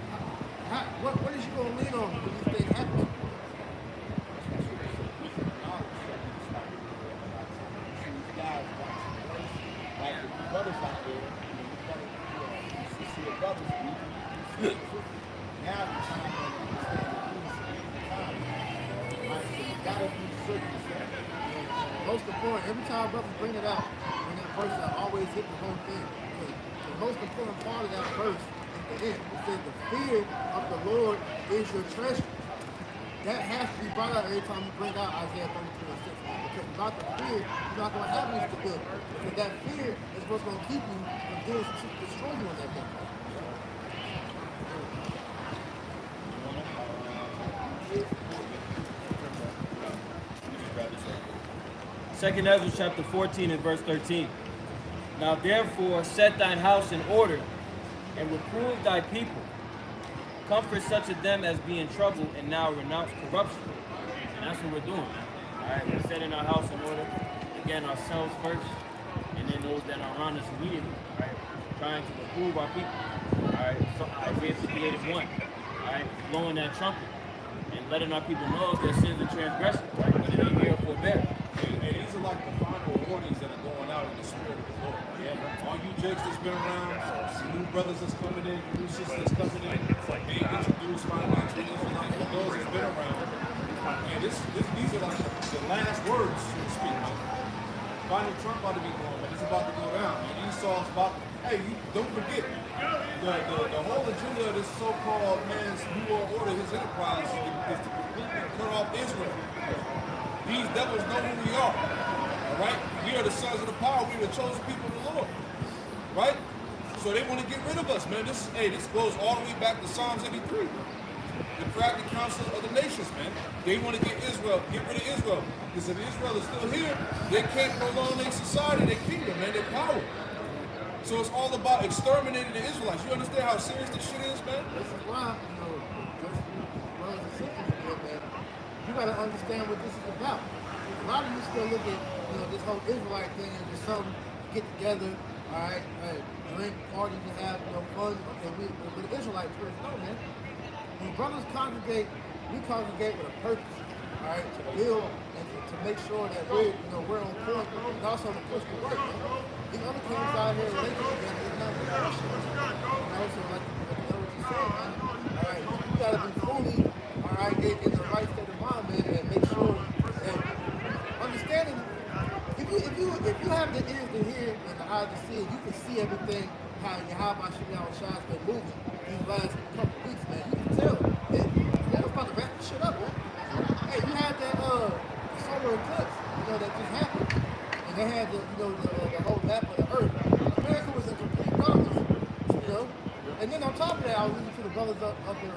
what is you going to lean on when these things happen? Brothers out there, you see the brothers, now the time so you gotta be circumcised. Most important, every time brothers bring it out, in that verse, I always hit the whole thing. The most important part of that verse is the end. It says the fear of the Lord is your treasure. That has to be brought out every time you bring out Isaiah 33:6. Because without the fear, you're not going to have any stability. Because that fear is what's going to keep you from doing to destroy you on that day.
Second Ezra chapter 14 and verse 13. Now therefore set thine house in order, and reprove thy people. Comfort such of them as be in trouble, and now renounce corruption. And that's what we're doing. Alright, we're setting our house in order. Again, ourselves first, and then those that are around us immediately. Alright, trying to reprove our people. Alright. right, so Isaiah 58 and 1. All right, blowing that trumpet and letting our people know their sins and transgressions, right? Whether they hear or forbear.
And these are like the final warnings that are going out in the spirit of the Lord. Yeah. All you jakes that's been around, some new brothers that's coming in, new sisters that's coming in, being introduced by natural Israelites, for those that's been around. And these are like the last words, so to speak. Final Trump about to be going, man. It's about to go down. And Esau's about, hey, you don't forget, the whole agenda of this so-called man's New World Order, his enterprise, is to completely cut off Israel. These devils know who we are. All right? We are the sons of the power. We are the chosen people of the Lord. Right? So they want to get rid of us, man. This goes all the way back to Psalms 83. The crafty council of the nations, man. They want to get rid of Israel. Because if Israel is still here, they can't prolong their society, their kingdom, man, their power. So it's all about exterminating the Israelites. You understand how serious this shit is, man?
This is why, just brothers and sisters again, man, you gotta understand what this is about. A lot of you still look at, this whole Israelite thing as just something to get together, all right, drink, party, to have, fun. Okay, we're the Israelites first. No, man. When brothers congregate, we congregate with a purpose, all right, to build and to make sure that we're on point, and also to push the work. Man. These other kings out here, when they get together, it's not the so like what you said, man. All right, you gotta be fully, all right, in the right state of mind, man, and make sure that understanding. If you have the ears to hear and the eyes to see, you can see everything how Yahweh Shai's been moving these last couple of weeks, man. You can tell that they're about to wrap this shit up, man. Hey, you had that solar eclipse, that just happened, and they had the whole map of the earth. America was in complete darkness, And then on top of that, I was listening to the brothers up in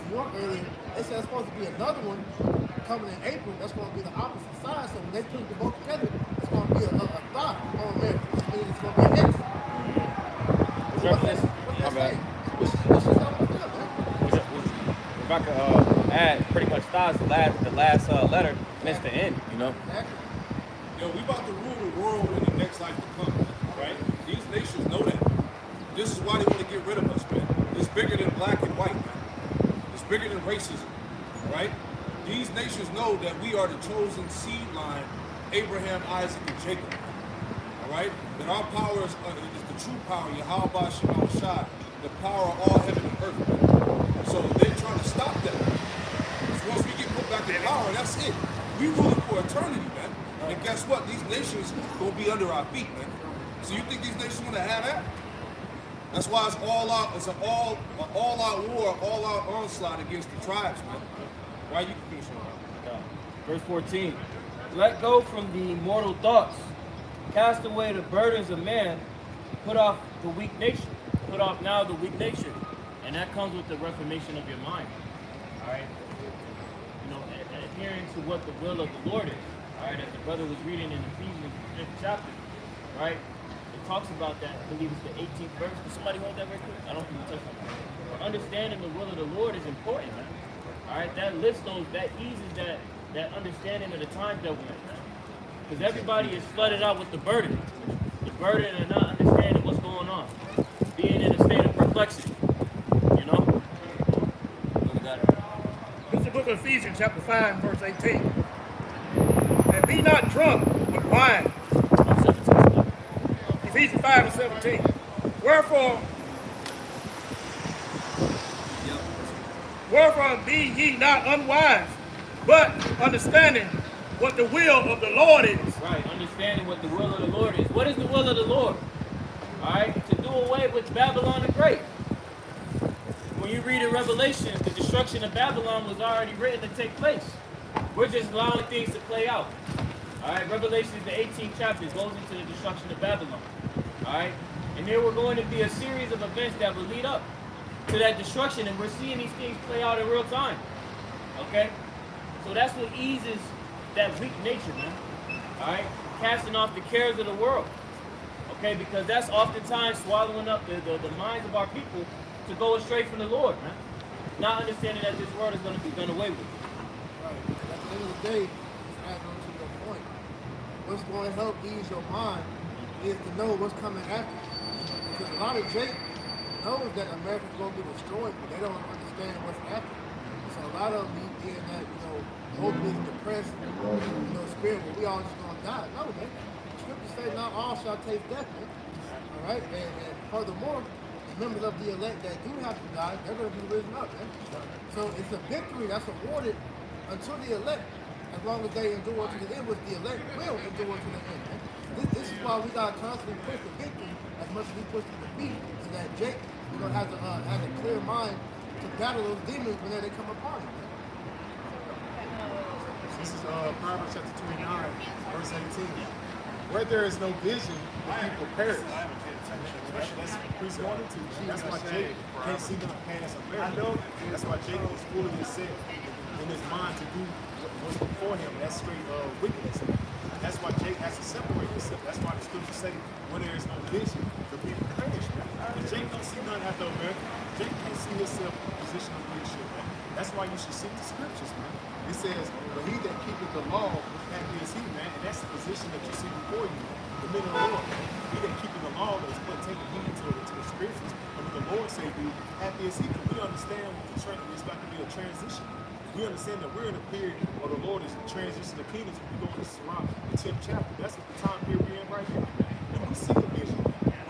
New York earlier. They said it's supposed to be another one coming in April. That's going to be the opposite side. So when they put them both together, it's going to be a thought on America. I mean, it's going to be an X. What's that saying? What's just understood, man?
If I could add, pretty much Thas, the last letter, and it's the end,
Exactly.
We about to rule the world in the next life to come, right? These nations know that. This is why they want to get rid of us, man. It's bigger than black and white, man. It's bigger than racism, right? These nations know that we are the chosen seed line, Abraham, Isaac, and Jacob, all right? That our power is the true power, Yahweh Shai, the power of all heaven and earth, man. So they're trying to stop that. So once we get put back in power, that's it. We ruling for eternity, man. And guess what? These nations will be under our feet, man. So you think these nations want to have that? That's why it's all out. It's an all-out war, all-out onslaught against the tribes, man. Right? You can finish on
Verse 14. Let go from the mortal thoughts. Cast away the burdens of man. Put off the weak nature. Put off now the weak nature. And that comes with the reformation of your mind. All right? Adhering to what the will of the Lord is. All right? As the brother was reading in Ephesians 5th chapter. Right? It talks about that. I believe it's the 18th verse. Can somebody hold that right quick? I don't think we touched on that. But understanding the will of the Lord is important, man. All right? That lifts that eases that understanding of the times that we're in, man. Because everybody is flooded out with the burden. The burden of not understanding what's going on. Being in a state of perplexity. Look at that.
This is the book of Ephesians, chapter 5, verse 18. And be not drunk with wine. Ephesians 5 and 17. Wherefore be ye not unwise, but understanding what the will of the Lord is.
Right, understanding what the will of the Lord is. What is the will of the Lord? All right, to do away with Babylon the Great. When you read in Revelation, the destruction of Babylon was already written to take place. We're just allowing things to play out. All right, Revelation, the 18th chapter, goes into the destruction of Babylon. All right, and there were going to be a series of events that would lead up to that destruction, and we're seeing these things play out in real time. Okay, so that's what eases that weak nature, man. All right, casting off the cares of the world. Okay, because that's oftentimes swallowing up the minds of our people to go astray from the Lord, man. Not understanding that this world is going to be done away with.
Right. At the end of the day, just adding on to your point, what's going to help ease your mind is to know what's coming after you. Because a lot of Jake knows that America's going to be destroyed, but they don't understand what's happening. So a lot of them be in that, hopeless, depressed, spirit where we all just going to die. No, man. The scriptures say not all shall taste death, man. All right? And furthermore, the members of the elect that do have to die, they're going to be risen up, man. So it's a victory that's awarded unto the elect as long as they endure to the end, which the elect will endure to the end, man. This is why we got to constantly push the victory as much as we push the defeat, so that Jake, has a clear mind to battle those demons whenever they come upon him.
This is Proverbs chapter 29, verse 18. Where there is no vision, the people perish. That's priest 1 and 2. That's why Jacob can't see nothing past America. That's why Jacob is full of himself in his mind to do what's before him. That's straight wickedness. That's why Jake has to separate himself. That's why the scriptures say, where there is no vision, the people perish. And Jake don't see nothing after America. Jake can't see himself in a position of leadership, man. That's why you should seek the scriptures, man. It says, but he that keepeth the law, happy is he, man. And that's the position that you see before you, the men of the Lord. He that keepeth the law is but taking heed to the scriptures. And what the Lord say, be happy is he. Because we understand it's about to be a transition. We understand that we're in a period where the Lord is transitioning the kingdoms. We go into around the 10th chapter. That's what the time period we're in right here. And we see the vision.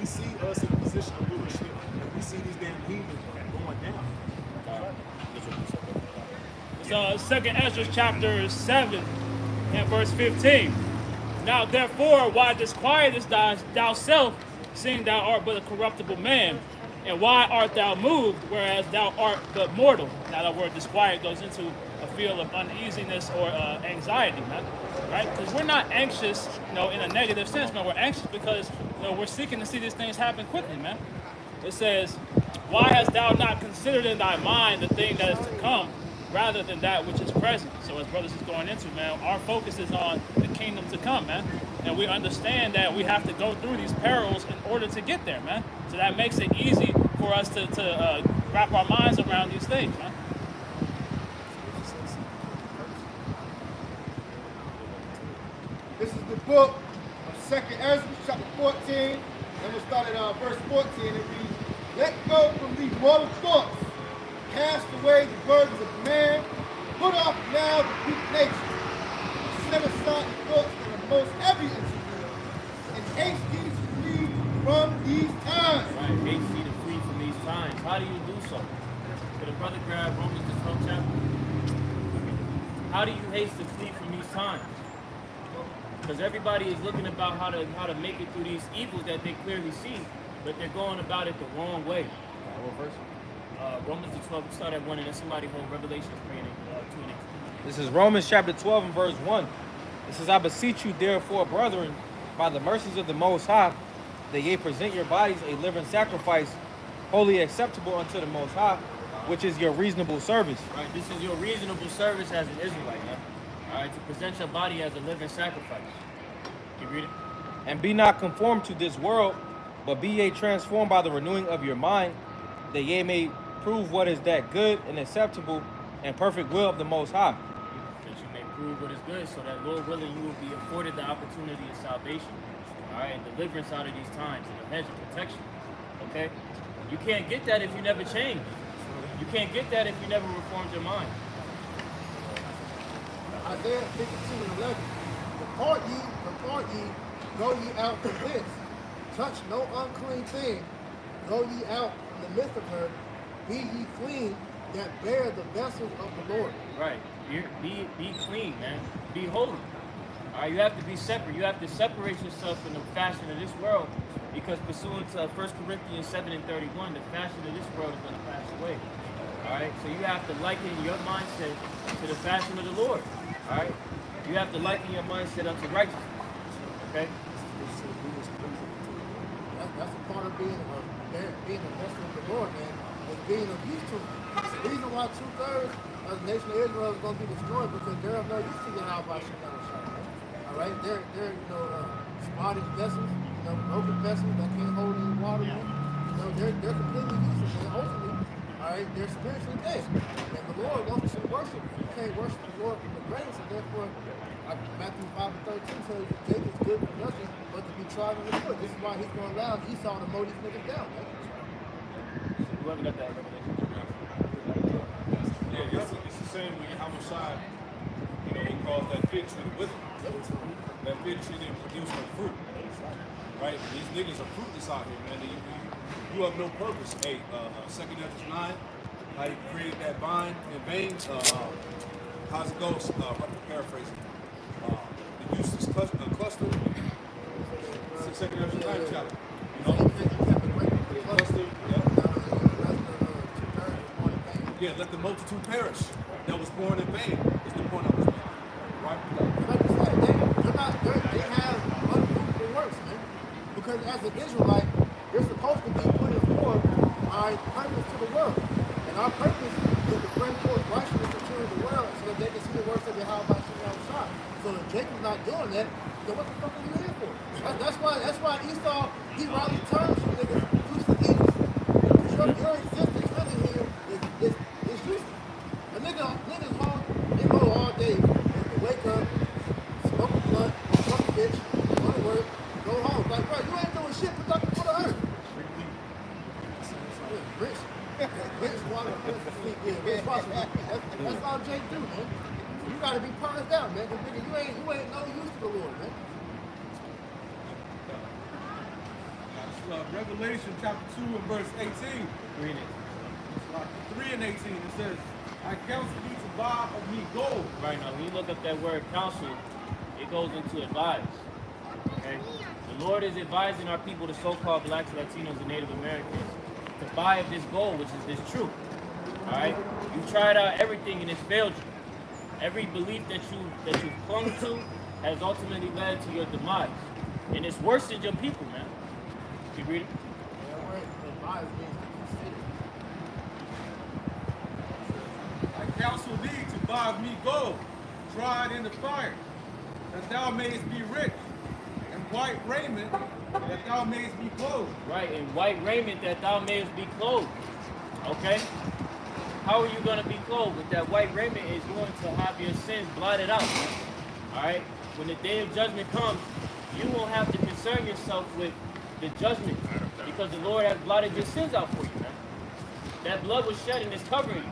We see us in a position of leadership. And we see these damn heathens going down.
So 2 Ezra chapter 7 and verse 15. Now therefore, why disquietest thou self, seeing thou art but a corruptible man? And why art thou moved, whereas thou art but mortal? Now that word disquiet goes into a feel of uneasiness or anxiety, man. Right? Because we're not anxious, in a negative sense, man. We're anxious because, we're seeking to see these things happen quickly, man. It says, why hast thou not considered in thy mind the thing that is to come, rather than that which is present? So as brothers is going into, man, our focus is on the kingdom to come, man. And we understand that we have to go through these perils in order to get there, man. So that makes it easy for us to wrap our minds around these things, man.
This is the book of 2nd Ezra, chapter 14, and we'll start at verse 14. It reads, let go from these mortal thoughts, cast away the burdens of man, put off now the weak nature, set aside the thoughts that are most heavy into you, and haste ye to flee from these times.
Right, haste ye to flee from these times. How do you do so? Could a brother grab Romans the 12th chapter? How do you haste to flee from these times? Because everybody is looking about how to make it through these evils that they clearly see, but they're going about it the wrong way.
What verse?
Romans the 12th, start at 1, and then somebody hold Revelations 3 and 2 and 8.
This is Romans chapter 12 and verse 1. It says, I beseech you, therefore, brethren, by the mercies of the Most High, that ye present your bodies a living sacrifice, wholly acceptable unto the Most High, which is your reasonable service.
Right, this is your reasonable service as an Israelite, man. All right, to present your body as a living sacrifice. Can you read it?
And be not conformed to this world, but be ye transformed by the renewing of your mind, that ye may prove what is that good and acceptable and perfect will of the Most High.
That you may prove what is good, so that, Lord willing, you will be afforded the opportunity of salvation. All right, and deliverance out of these times, and a hedge of protection. Okay? You can't get that if you never change. You can't get that if you never reformed your mind.
Isaiah 52 and 11. Depart ye, go ye out from this. Touch no unclean thing. Go ye out from the midst of her. Be ye clean that bear the vessels of the Lord.
Right. Be clean, man. Be holy. All right, you have to be separate. You have to separate yourself from the fashion of this world, because pursuant to 1 Corinthians 7 and 31, the fashion of this world is going to pass away. All right, so you have to liken your mindset to the fashion of the Lord. All right, you have to liken your mindset unto righteousness. Okay.
That's a part of being a vessel of the Lord, man. Is being of use to him. It's the reason why 2/3 of the nation of Israel is going to be destroyed, because they're of no use to Yahweh Shemel Shai. All right, they're spotted vessels, broken vessels that can't hold any water. They're completely useless, and ultimately, all right, they're spiritually dead. And the Lord wants to worship. You can't worship the Lord from the grace, and therefore, like Matthew 5 and 13 tells you, Jacob's good for nothing but to be tried in the foot. This is why he's going to allow Esau to mow these niggas down, man.
Whoever got that revelation.
Yeah, it's the same when Hamashai, he calls that fig tree the wither. That fig tree didn't produce no fruit. Right? These niggas are fruitless out here, man. You have no purpose. Hey, 2 Ezra 9, how you created that vine in vain. How's it go? Paraphrasing. The useless cluster. 2 Ezra 9 chapter. Cluster, yeah, let the multitude perish that was born in vain is the point I was making. Right?
They have unfruitful works, man. Because as an Israelite, they're supposed to be putting forth our purpose to the world. And our purpose is to bring forth righteousness into the world so that they can see the works of Yahweh by Shah. So if Jacob's not doing that, then what the fuck are you here for? That's why Esau, he rather turns from niggas used to eat. Your existence really here is useless. A niggas home, they go all day, they wake up, smoke a blunt, fuck a bitch, go to work, go home. Like, bro, you ain't doing shit productive for the earth. Rich. Rich water, rich water. That's all Jake do, man. You gotta be purged out, man. Cause nigga, you ain't no use to the Lord, man.
Revelation chapter 2 and verse 18.
3 and
3 and 18, it says, I counsel thee to buy of me gold.
Right now, when you look up that word counsel, it goes into advise. Okay? The Lord is advising our people, the so-called blacks, Latinos, and Native Americans, to buy of this gold, which is this truth. Alright? You tried out everything and it's failed you. Every belief that you've clung to has ultimately led to your demise. And it's worse than your people, man. Keep reading.
That word advise means to consider.
I counsel thee to buy of me gold, tried in the fire, that thou mayest be rich, and white raiment, that thou mayest be clothed.
Right, and white raiment that thou mayest be clothed. Okay? How are you going to be clothed? With that white raiment is going to have your sins blotted out. Alright? When the day of judgment comes, you won't have to concern yourself with the judgment because the Lord has blotted your sins out for you, man. That blood was shed and it's covering you.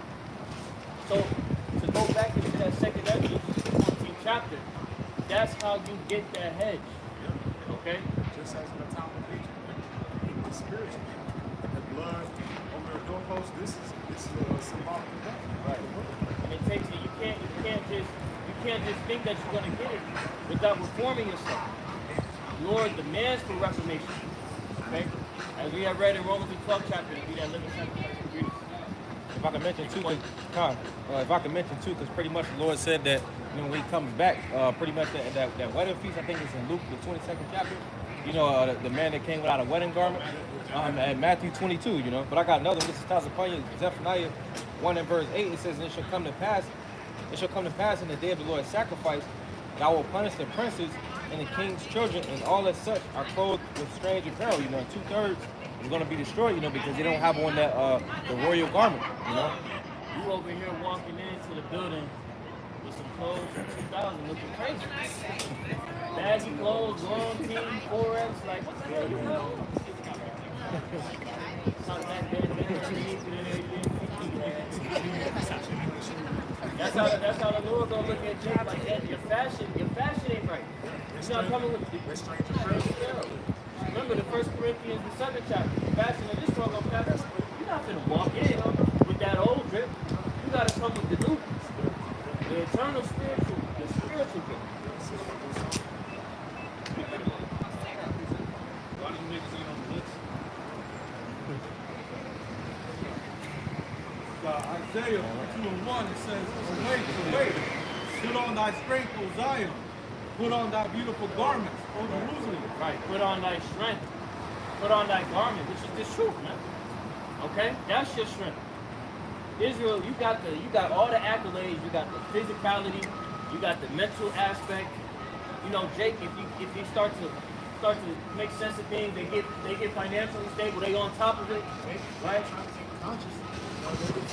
So, to go back into that 2 Ezra 14th chapter, that's how you get that hedge. Okay?
Just as in the time of Egypt, it's spiritual. The blood over the doorpost, this is symbolic of that.
Right. And it takes you. You can't just think that you're going to get it without reforming yourself. Lord demands for reformation. Okay? As we have read in Romans 12 chapter, read that living sacrifice.
If I can mention too, because pretty much the Lord said that when he comes back, pretty much that wedding feast, I think it's in Luke, the 22nd chapter. The man that came without a wedding garment, at Matthew 22, But I got another one. This is Tazapanya, Zephaniah 1 and verse 8. It says, it shall come to pass in the day of the Lord's sacrifice, that I will punish the princes and the king's children, and all as such are clothed with strange apparel. 2/3 is going to be destroyed, because they don't have on that the royal garment.
You over here walking into the building with some clothes from 2000 looking crazy. Baggy clothes, long tee, 4X, like, what the hell you know? That's how the Lord gonna look at Jake like that. Your fashion ain't right. You're not coming with remember the 1 Corinthians, the 7th chapter. The fashion of this world gonna pass. You're not gonna walk in with that old drip. You gotta come with the new, the eternal spiritual, the spiritual drip.
Isaiah 2 and 1, it says, awake, put on thy strength, O Zion, put on thy beautiful garments, O Jerusalem.
Right, put on thy strength, put on thy garment, which is the truth, man. Okay, that's your strength. Israel, you got all the accolades, you got the physicality, you got the mental aspect. Jake, if you start to make sense of things, they get financially stable, they on top of it, right?
Conscious.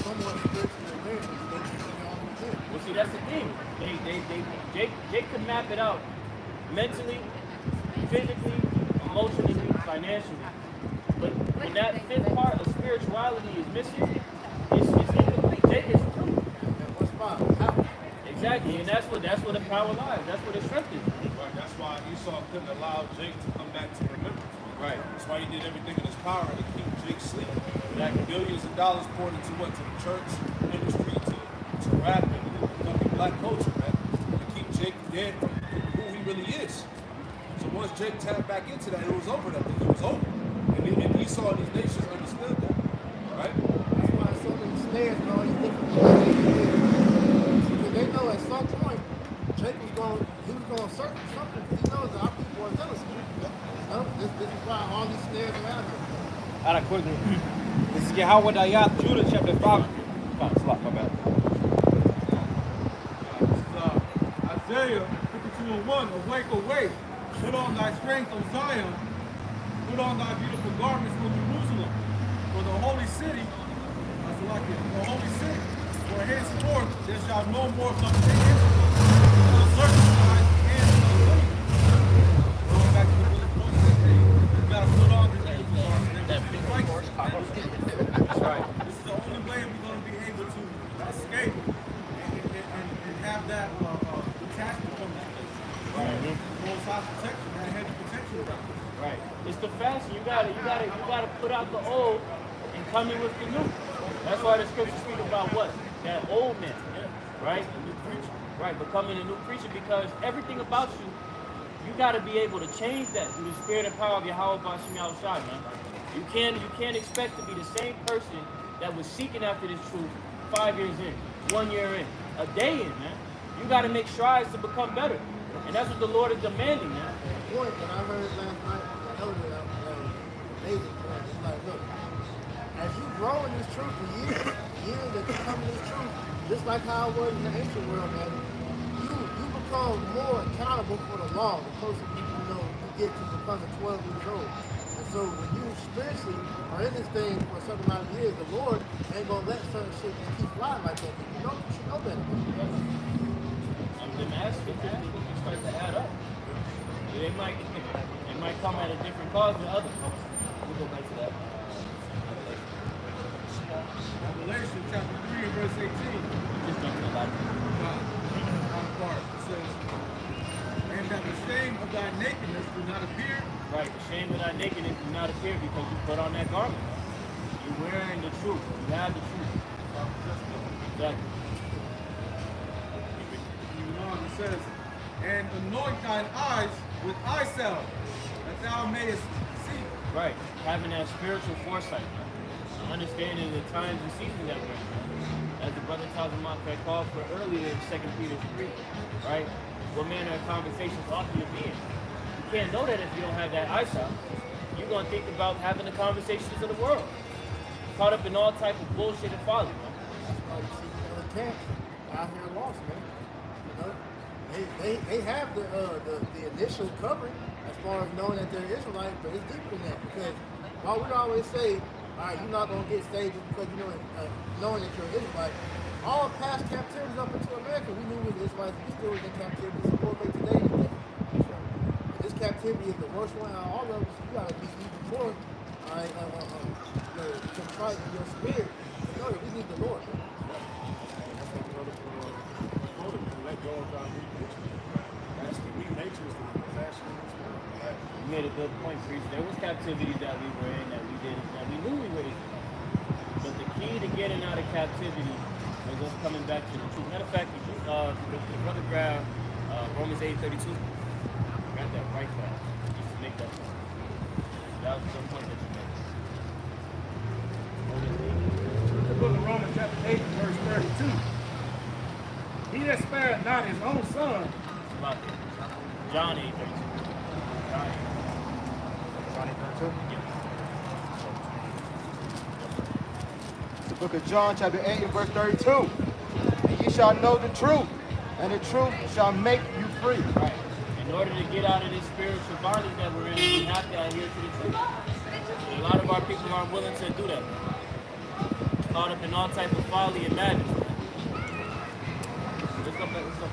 Somewhat spiritually aware, but they
Well, see, that's the thing. Jake can map it out mentally, physically, emotionally, financially. But when that fifth part of spirituality is missing, it's incomplete. Jake is true.
What's fine?
Exactly, and that's where the power lies. That's where the strength is.
Right, that's why Esau couldn't allow Jake to come back to remembrance.
Right.
That's why he did everything in his power to keep Jake sleeping.
Exactly.
Billions of dollars poured into what? To the church industry, to rap and fucking black culture, man. To keep Jake dead from who he really is. So once Jake tapped back into that, it was over. That thing. It was over. And Esau and these nations understood that. Right?
That's why so many snares and all these different things. Because they know at some point, Jake was going to search for something because he knows that our people are jealous. You know? This is why all these snares are out here.
All right, quickly. This is Yahweh Dayat, Judah chapter 5. Slap, my bad.
This is Isaiah 52:1. Awake, awake. Put on thy strength, O Zion. Put on thy beautiful garments, O Jerusalem. For the holy city, the holy city. For henceforth there shall no more come to the circumcised and the unclean. Going back to the book of Moses, you gotta put on this beautiful garment.
That's right.
This is the only way we're going to be able to escape and have that detachment from that place.
Right.
Most high protection, that heavy protection around us.
Right. It's the fasting. You gotta put out the old and come in with the new. That's why the scriptures speak about what? That old man. Right? The new preacher. Right, becoming a new preacher because everything about you, you gotta be able to change that through the spirit and power of Yahweh Bashim Yahushai, man. You can't expect to be the same person that was seeking after this truth 5 years in, 1 year in, a day in, man. You gotta make strides to become better. And that's what the Lord is demanding, man.
The point that I heard last night, the elder, that was amazing point. It's like, look, as you grow in this truth for years that you come to this truth, just like how it was in the ancient world, man, you become more accountable for the law the closer you get to becoming 12 years old. And so when you spiritually are in this thing for a certain amount of years, the Lord ain't gonna let certain shit just keep flying like that. You should know better.
The mass start to add up. It might come at a different cause than others. We'll go back to that.
Revelation chapter 3 and verse 18.
Just don't feel like
It says, and that the shame of thy nakedness do not appear.
right, the shame of thy nakedness do not appear because you put on that garment. You're wearing the truth. You have the truth. Exactly.
It says, and anoint thine eyes with eye salve, that thou mayest see.
Right, having that spiritual foresight, man. Understanding the times and seasons that we're in, man. As the brother Tazamak had called for earlier in 2 Peter 3, right? What manner of conversations ought you to be in? You can't know that if you don't have that eyesight. You're going to think about having the conversations of the world. Caught up in all type of bullshit and folly, man.
That's why you see the camps out here lost, man. You know, they have the initial covering as far as knowing that they're Israelite, but it's deeper than that because while we always say, all right, you're not gonna get saved just because you know knowing that you're an Israelite. All past captivities up into America, we knew we was Israelites. We still was in captivity. So what make today is different. But this captivity is the worst one out of all of us. You gotta be even more, all right, contrite in your spirit to know that we need the Lord.
Let go of our weak natures and fashion.
You made a good point, Priest. There was captivity that we were in that we didn't, that we knew we were in. But the key to getting out of captivity was us coming back to the truth. Matter of fact, the brother grabbed Romans 8:32. Got that right fast. Just to make that point. That was a good point that you made.
The book of Romans chapter 8 verse 32. He that spared not his own son.
It's about John 8:32. John 8.
The book of John, chapter 8, and verse 32. And ye shall know the truth, and the truth shall make you free.
Right. In order to get out of this spiritual bondage that we're in, we have to adhere to the truth. And a lot of our people aren't willing to do that. Caught up in all type of folly and madness. Let's go back to that.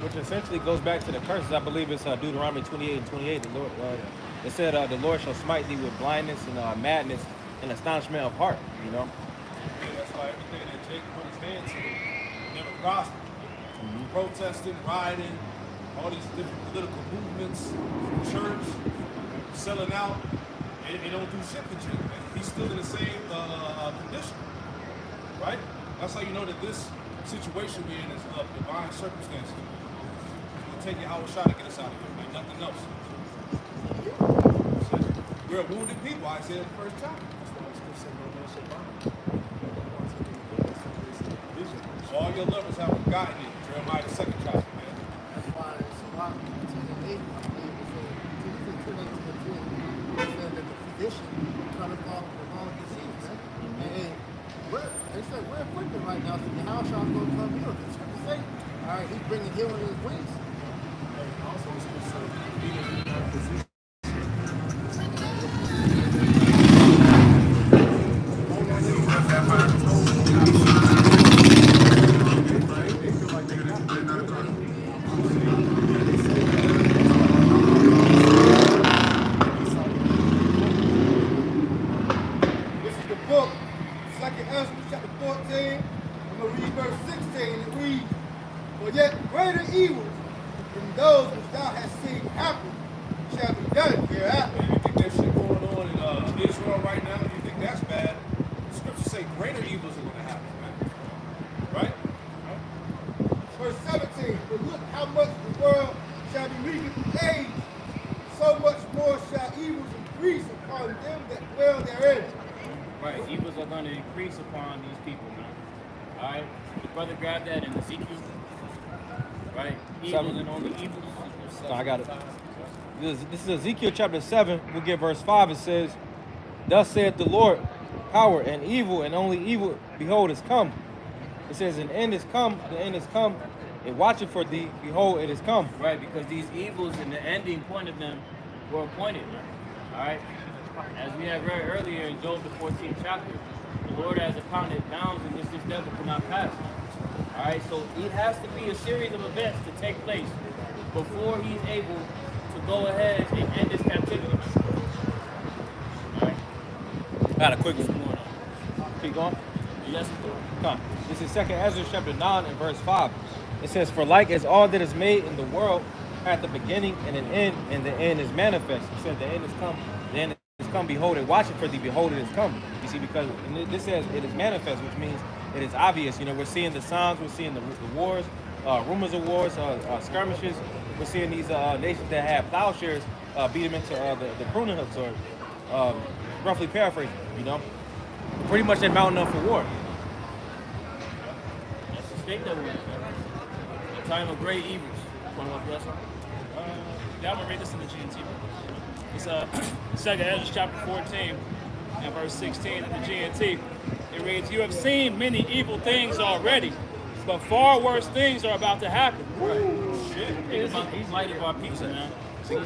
Which essentially goes back to the curses. I believe it's Deuteronomy 28 and 28. The Lord, it said, the Lord shall smite thee with blindness and madness an astonishment of heart, you know.
Yeah, that's why everything that Jake put his hand to never prospered. Protesting, rioting, all these different political movements, church, selling out, and they don't do shit for Jake. He's still in the same condition, right? That's how you know that this situation we're in is of divine circumstances. We'll take your shot to get us out of here, man. Nothing else. We're a wounded people, I said the first time. All your lovers have forgotten it. Jeremiah the 2nd chapter, man.
That's why it's why 10 and 8, I believe it said that the physician trying to follow the wrong disease, man. And hey, they said we're afflicted right now, so the house shall go come heal. The scripture say, all right, he's bringing healing in his wings.
Also, it's considered being in a position.
This is the book, 2nd Ezra, chapter 14. I'm going to read verse 16. It reads, for yet greater evils than those which thou hast seen happen shall be done hereafter.
Man, you think that shit going on in Israel right now, you think that's bad? The scriptures say greater evils are going to happen, man. Right?
Verse 17, but look how much the world shall be weakened with age, so much more shall evils increase upon them that dwell therein.
Right, evils are going to increase upon these people, man. All right, the brother grabbed that in Ezekiel. Right, evils and only evils.
So I got it. This is Ezekiel chapter 7. We'll get verse 5. It says, thus saith the Lord, power and evil and only evil, behold, is come. It says, an end is come, the end is come. It watcheth for thee, behold, it is come.
Right, because these evils and the ending point of them were appointed. All right, as we have read earlier in Job the 14th chapter, the Lord has appointed bounds in which this devil cannot pass. All right, so it has to be a series of events to take place before he's able to go ahead and end his captivity. All right,
Got a quick
what's
one.
going on?
Keep going.
Yes,
Come. This is 2nd Ezra chapter 9 and verse 5. It says, for like as all that is made in the world hath the beginning and an end, and the end is manifest. It said, the end is come, the end is come, behold, it watcheth for thee, behold, it is come. You see, because this says it is manifest, which means it is obvious. You know, we're seeing the signs, we're seeing the wars, rumors of wars, skirmishes. We're seeing these nations that have plowshares beat them into the pruning hooks, or roughly paraphrasing, you know. Pretty much they're mounting up for war.
that's the state that we're in. A time of great evils. Want to bless her?
Yeah, I'm gonna read this in the GNT. It's 2nd Ezra chapter 14 and verse 16 in the GNT. It reads, you have seen many evil things already, but far worse things are about to happen.
Think about these might of our people, man.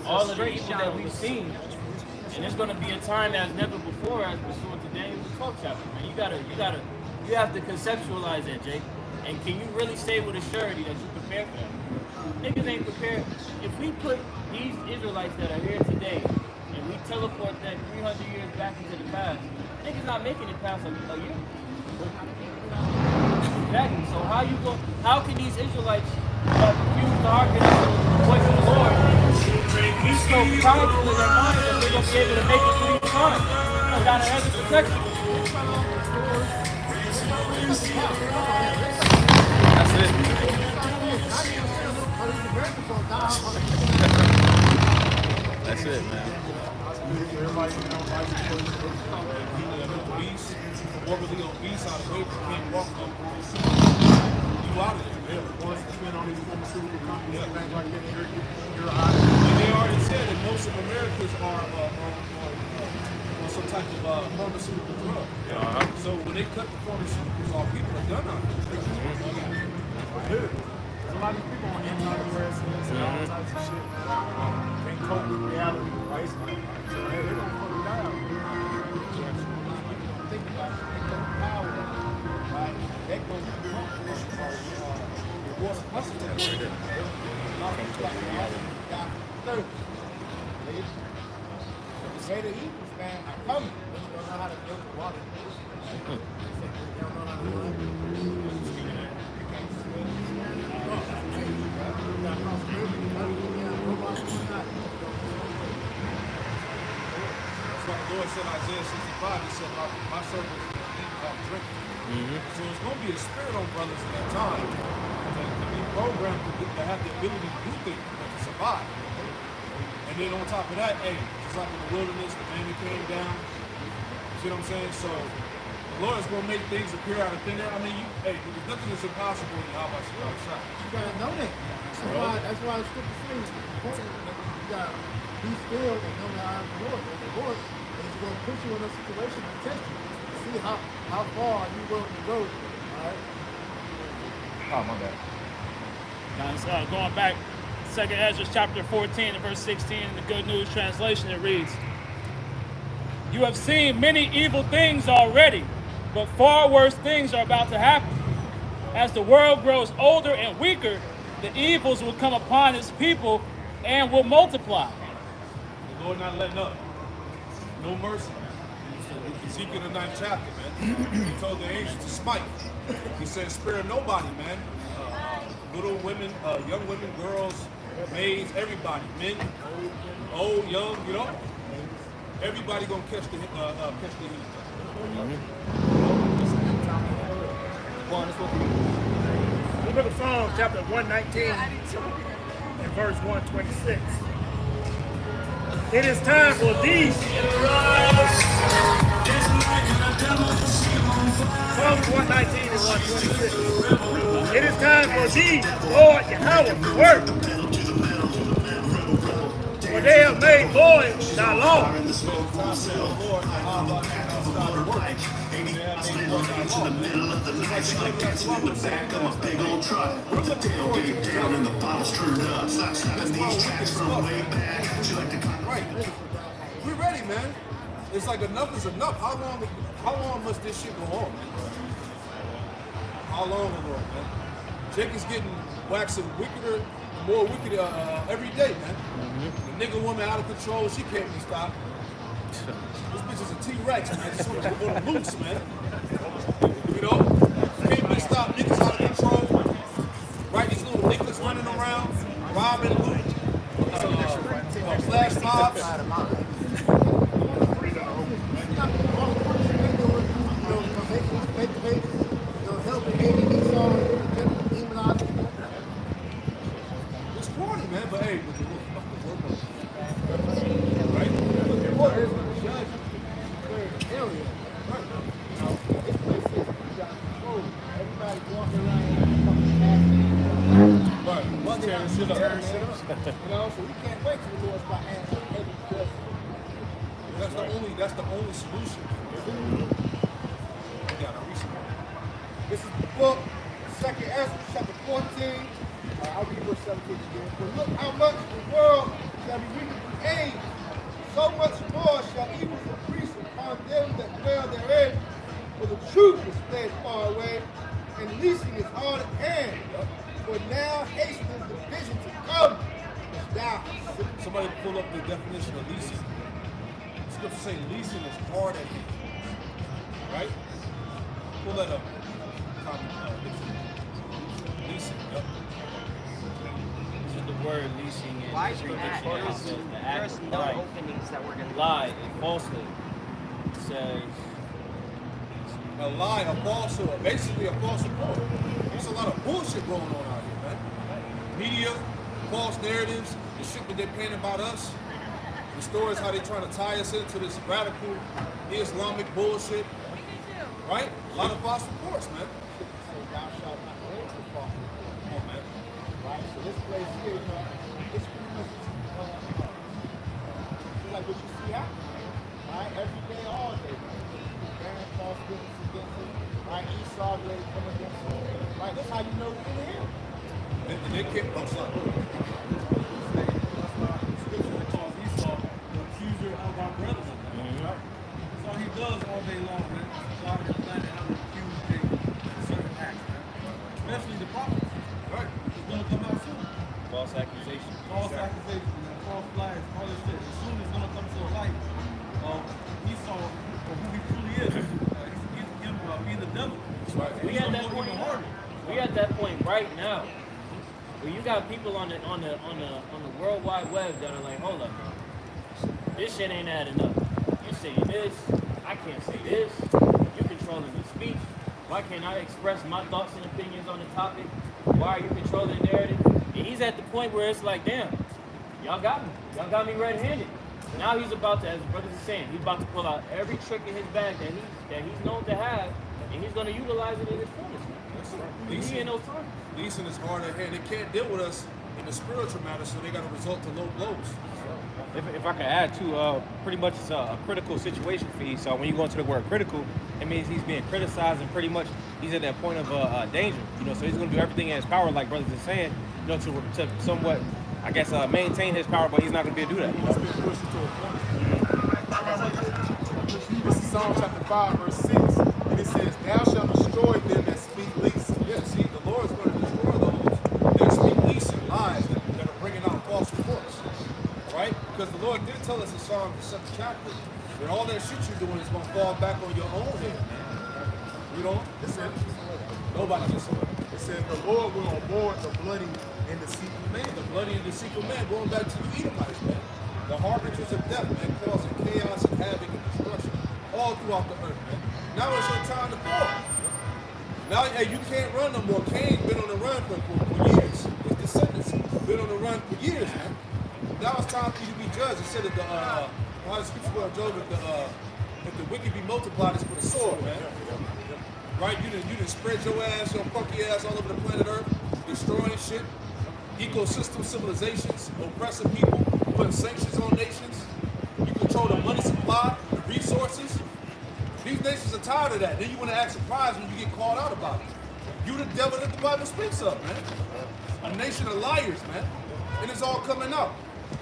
All of the evil that we've seen. And it's gonna be a time as never before as pursuant to Daniel the 12th chapter, man. You have to conceptualize that, Jake. And can you really say with a surety that you prepared for that? Niggas ain't prepared. If we put these Israelites that are here today and we teleport them 300 years back into the past, niggas not making it past a year. Exactly. So how can these Israelites that refuse to hearken to the voice of the Lord be so powerful in their minds that they're gonna be able to make it through these times without a hedge of protection?
That's it. That's it, man.
Everybody
Obese, morbidly obese, out of weight, can't walk no more. You out of there.
once you spend on these pharmaceutical companies
Yeah.
and things like that, you're out.
And they already said that most of Americans are on some type of pharmaceutical drug. So when they cut the pharmaceuticals off, people are done out here.
A lot of people on antidepressants and all types of shit. Can't cope with reality, right? So they're gonna fucking die out here.
Think about the power, right? That goes to
What's that right there?
Greater evils, man, are coming. They don't know how to build the water. They don't know how to do it.
That's what the Lord said in Isaiah 65. He said, my servants will eat without drinking. So it's going to be a spirit on brothers in that time to be programmed to have the ability to do things, to survive. And then on top of that, hey, just like in the wilderness, the man that came down. You see what I'm saying? So the Lord is going to make things appear out of thin air. I mean, nothing is impossible in the How About You Shot.
You gotta know that. That's why the scripture says you gotta be still and know that I am the Lord. And the Lord is going to put you in a situation and test you to see how far you willing to go. All right.
Oh, my bad.
Now, it's, going back, 2 Ezra chapter 14 and verse 16 in the Good News translation, it reads, "You have seen many evil things already, but far worse things are about to happen. As the world grows older and weaker, the evils will come upon its people and will multiply."
The Lord not letting up. No mercy. Ezekiel the 9th chapter, man. He told the angels to smite. He said, spare nobody, man. Little women, young women, girls, maids, everybody, men, old, young, you know. Everybody gonna catch the heat.
The book of Psalms, chapter 119, and verse 126. It is time for these. Psalms 119 and 126. It is time for these, Lord Yahweh, to work. For they have made void thy law.
To the middle of the night, so I dancing in the back of a big old truck. With the tailgate down and the bottles turned up. Slapping these tracks from way back. She like to cut
right. We're ready, man. It's like enough is enough. How long must this shit go on, man? How long, Lord, man? Jake is getting waxing wickeder, more wicked every day, man. The nigga woman out of control, she can't be stopped. This bitch is a T-Rex, man. Just want to go loose, man. You know? Can't be stopped. Niggas out of control. Right? These little niggas running around, robbing, looting. Flash mobs. It's corny, man, but hey,
You know, so we can't wait till the Lord's by answer every question.
That's the only solution.
This is the book, 2 Ezra, chapter 14. I'll read verse 17 again. For look how much the world shall be weakened through age. So much more shall evil increase upon them that dwell therein. For the truth is fled far away, and leasing is hard at hand. For now hastens the vision to come.
Somebody pull up the definition of leasing. The scripture say leasing is hard at hand. Right? Pull that up. Leasing, yep.
This is the word leasing in
Why
the
is
Greek
that?
dictionary. It says the act
There's
of
no
lie,
openings that we're gonna
lie, a falsehood. It says
A lie, a falsehood, basically a false report. There's a lot of bullshit going on out here, man. Media, false narratives, the shit that they're painting about us, the stories how they're trying to tie us into this radical Islamic bullshit, right? A lot of false reports, man.
Thou shalt not raise the false.
Come on, man.
Right? So this place here, you know, it's pretty much like what you see out. Right? Every day, all day. Bearing false witness against him. Right? Esau ready to come against him. Right? That's how you know we're in here.
And they kept on something. Scripture calls Esau the accuser of our brethren. That's all he does all day long, man. God is planning how to accuse certain acts, man. Especially the prophets. Right. It's gonna come out soon.
false accusation. right now, where you got people on the World Wide Web that are like, hold up, man. This shit ain't adding up. You say this, I can't say this. You controlling the speech. Why can't I express my thoughts and opinions on the topic? Why are you controlling the narrative? And he's at the point where it's like, damn, y'all got me. Y'all got me red-handed. Now he's about to, as the brothers are saying, he's about to pull out every trick in his bag that he's known to have, and he's going to utilize it in his fullness. He ain't no time.
Leeson is hard at hand. They can't deal with us in the spiritual matter, so they got to resort to low blows.
If I could add to, pretty much it's a critical situation for you. So when you go into the word critical, it means he's being criticized and pretty much he's at that point of danger. You know, so he's going to do everything in his power, like brothers are saying, you know, to somewhat, I guess, maintain his power, but he's not going to be able to do that. You know?
This is Psalm chapter 5, verse 6, and it says, "Thou shalt destroy them that speak least."
Yeah, see, the Lord's going to destroy those that speak leasing lies that are bringing out false reports. Right? Because the Lord did tell us in Psalm the 7th chapter that all that shit you're doing is going to fall back on your own head. You know?
It says,
Nobody gets away.
it says, "The Lord will avoid the bloody and deceitful man."
The bloody and deceitful man, going back to the Edomites, man. The harbingers of death, man, causing chaos and havoc and destruction all throughout the earth, man. Now it's your time to fall. Now, hey, you can't run no more. Cain been on the run for years. His descendants been on the run for years, man. Now it's time for you to be judged. It said that how the scripture was, Job, if the wicked be multiplied, it's with a sword, man. Right? You done spread your ass, your funky ass all over the planet Earth, destroying shit, ecosystem, civilizations, oppressing people, putting sanctions on nations. You control the money supply, the resources. These nations are tired of that. Then you want to act surprised when you get called out about it. You the devil that the Bible speaks of, man. A nation of liars, man. And it's all coming out.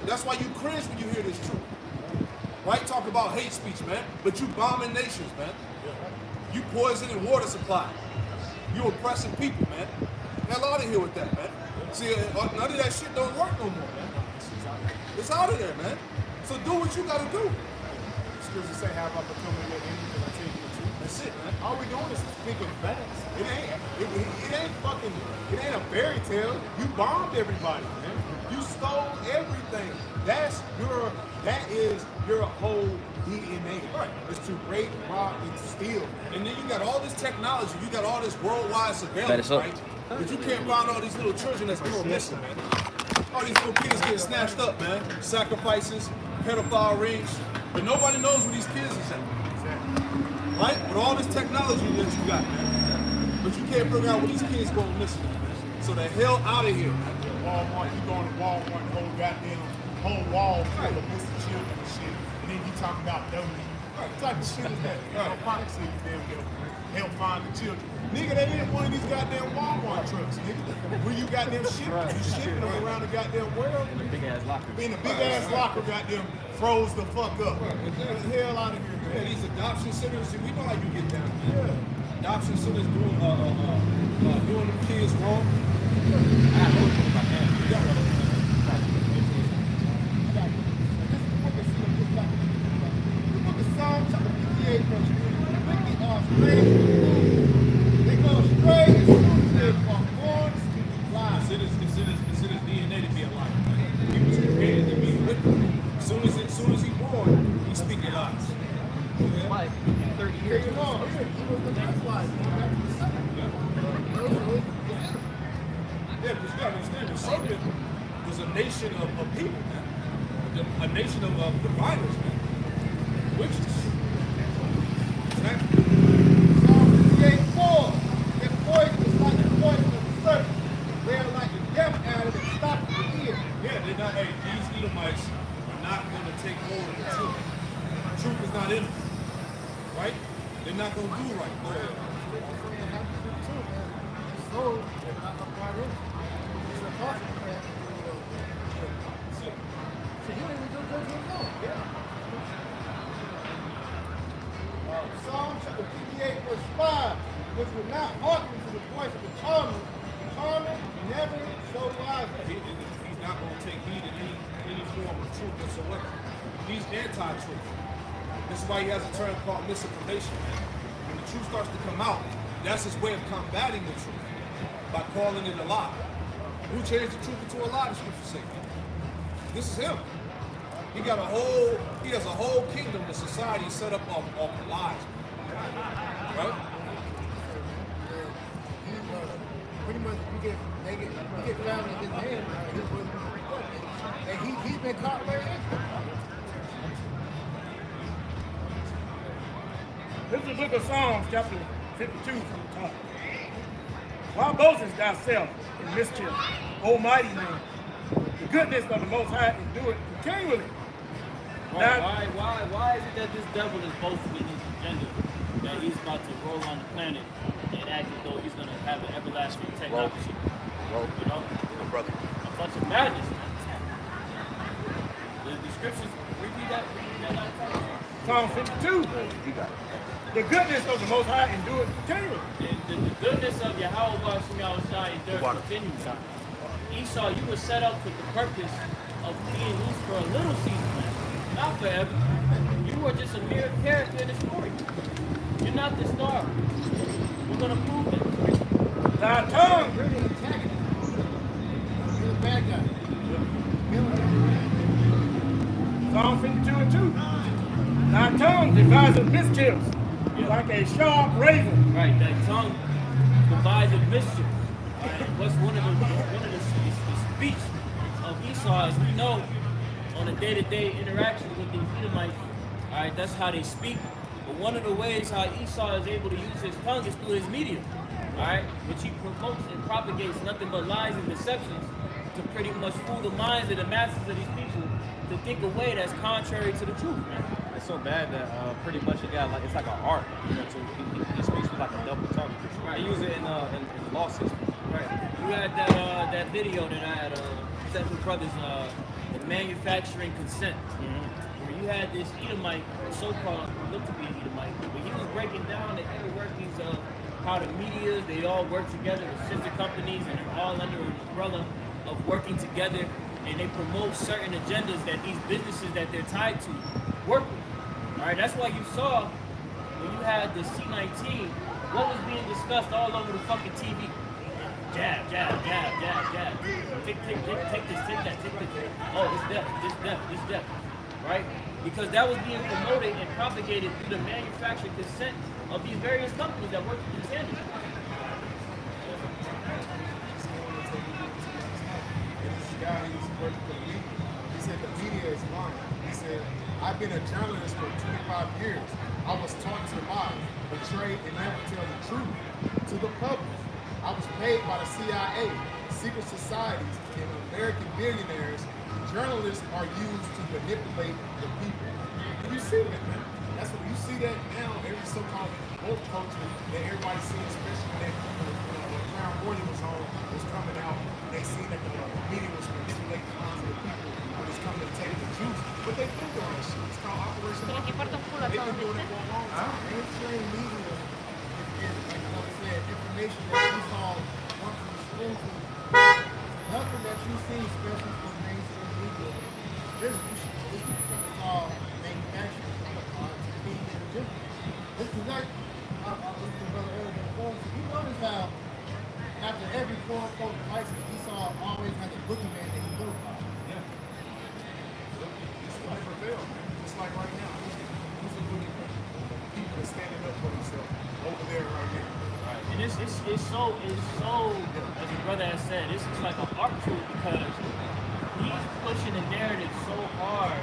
That's why you cringe when you hear this truth. Right? Talk about hate speech, man. But you bombing nations, man. You poisoning water supply. You oppressing people, man. Hell out of here with that, man. See, none of that shit don't work no more, man. It's out of there, man. So do what you gotta do.
Scripture say, "Have I become your enemy and I tell you the truth?"
That's it, man.
All we doing is speaking facts. It ain't a fairy tale. You bombed everybody, man. You stole everything. That is your whole DNA.
Right.
It's to rape, rob, and steal.
And then you got all this technology, you got all this worldwide surveillance, right? But you can't find all these little children that's going missing, man. All these little kids getting snatched up, man. Sacrifices, pedophile rings, but nobody knows where these kids is at. Right? With all this technology that you got, man. But you can't figure out where these kids going missing. So the hell out of here, man.
Walmart, you going to Walmart, whole wall full of missing children and shit, and then you talking about donating. What type of shit is that? Pop said you damn help find the children. Nigga, that ain't one of these goddamn Walmart trucks, nigga. Where you goddamn shipping, you shipping them around the goddamn world.
In a big ass locker.
In a big ass locker, goddamn froze the fuck up. Get the hell out of here,
Yeah,
man.
these adoption centers, see, we know how you get down.
Yeah.
Adoption centers doing them kids wrong.
I have no clue about that.
Look at Psalm chapter 58, verse 3. The wicked are straight. They go straight as soon as they are born speaking lies.
It's in his DNA to be a liar. He was created to be wicked. As soon as he born, he's speaking lies.
Like, 30 years.
He was the next life.
Yeah, because you gotta understand, the serpent was a nation of people, man. A nation of diviners, man. Witches. Exactly.
Psalm 58:4. Their voice was like the voice of the serpent. They are like the deaf adder that stops the ear.
Yeah, they're not, hey, these Edomites are not going to take hold of the truth. The truth is not in them. Right? They're not going to do right. Go ahead.
So, they're not apart in. It's a thought.
That's it.
So you ain't even do judgment alone. Psalm chapter 58, verse 5, which will not hearken to the voice of the charmer. The charmer never so wise.
He's not going to take heed in any form of truth whatsoever. He's anti-truth. This is why he has a term called misinformation. When the truth starts to come out, that's his way of combating the truth. by calling it a lie. Who changed the truth into a lie, the scripture say? This is him. He has a whole kingdom, the society set up off lies. Right?
Pretty much, you get found in his hand. And he's been caught right.
This is the book of Psalms, chapter 52 from the top. Why boastest thyself in mischief, Almighty man? The goodness of the Most High endure it continually.
Why is it that this devil is boasting in his agenda that he's about to roll on the planet and act as though he's going to have an everlasting technology? You know?
Brother.
A bunch of madness. The scriptures, repeat that last time.
Psalm 52.
You got it.
The goodness of the Most High endure it continually.
The goodness of Yahweh Hashem Yahushua endures continually. Esau, you were set up for the purpose of being loose for a little season, man. Not forever. You are just a mere character in the story. You're not the star. We're gonna prove it.
Thy tongue.
You're the antagonist. You're the bad guy.
Psalm 52 and 2. Thy tongue deviseth mischiefs, like a sharp razor.
Right, that tongue deviseth mischief. Right? What's one of the speech of Esau, as we know, on a day-to-day interaction with these Edomites. All right, that's how they speak. But one of the ways how Esau is able to use his tongue is through his media. All right, which he promotes and propagates nothing but lies and deceptions to pretty much fool the minds of the masses of these people to think a way that's contrary to the truth, man.
It's so bad that pretty much it got like it's like an art. You know, so he speaks with like a double tongue. They use it in the law system.
Right. You had that video that I had sent to brothers, the manufacturing consent, where you had this Edomite, so-called looked to be an Edomite, but he was breaking down the inner workings of how the medias, they all work together with sister companies and they're all under an umbrella of working together, and they promote certain agendas that these businesses that they're tied to work with. All right, that's why you saw when you had the C-19, what was being discussed all over the fucking TV. Jab, jab, jab, jab, jab. Take this, take that, take this. Oh, this death, right? Because that was being promoted and propagated through the manufacturing consent of these various companies that work in this industry.
This guy, he's working for the media. He said the media is lying. He said, I've been a journalist for 25 years. I was taught to lie, betray, and never tell the truth to the public. I was paid by the CIA, secret societies, and American billionaires. Journalists are used to manipulate the people. And you see that, man. That's what you see that now. Every so-called woke culture that everybody sees, especially when Crown Royal was coming out. They see that the media was manipulating the minds of the people when it's coming to take the juice. But they've been doing that shit. It's called Operation. They've been doing it for a long time.
Mainstream media is, like I said, information that you saw once from school to nothing that you see, especially from mainstream media. This is all manufacturing TV and just this is like I listened to Brother Eric on the phone. You notice how after every quote unquote crisis, Esau always has a boogeyman that he knows about.
Yeah. It's never failed, man. Just like right now. Who's the boogeyman? People are standing up for themselves over there right now.
And it's so, as the brother has said, it's like an art tool because he's pushing the narrative so hard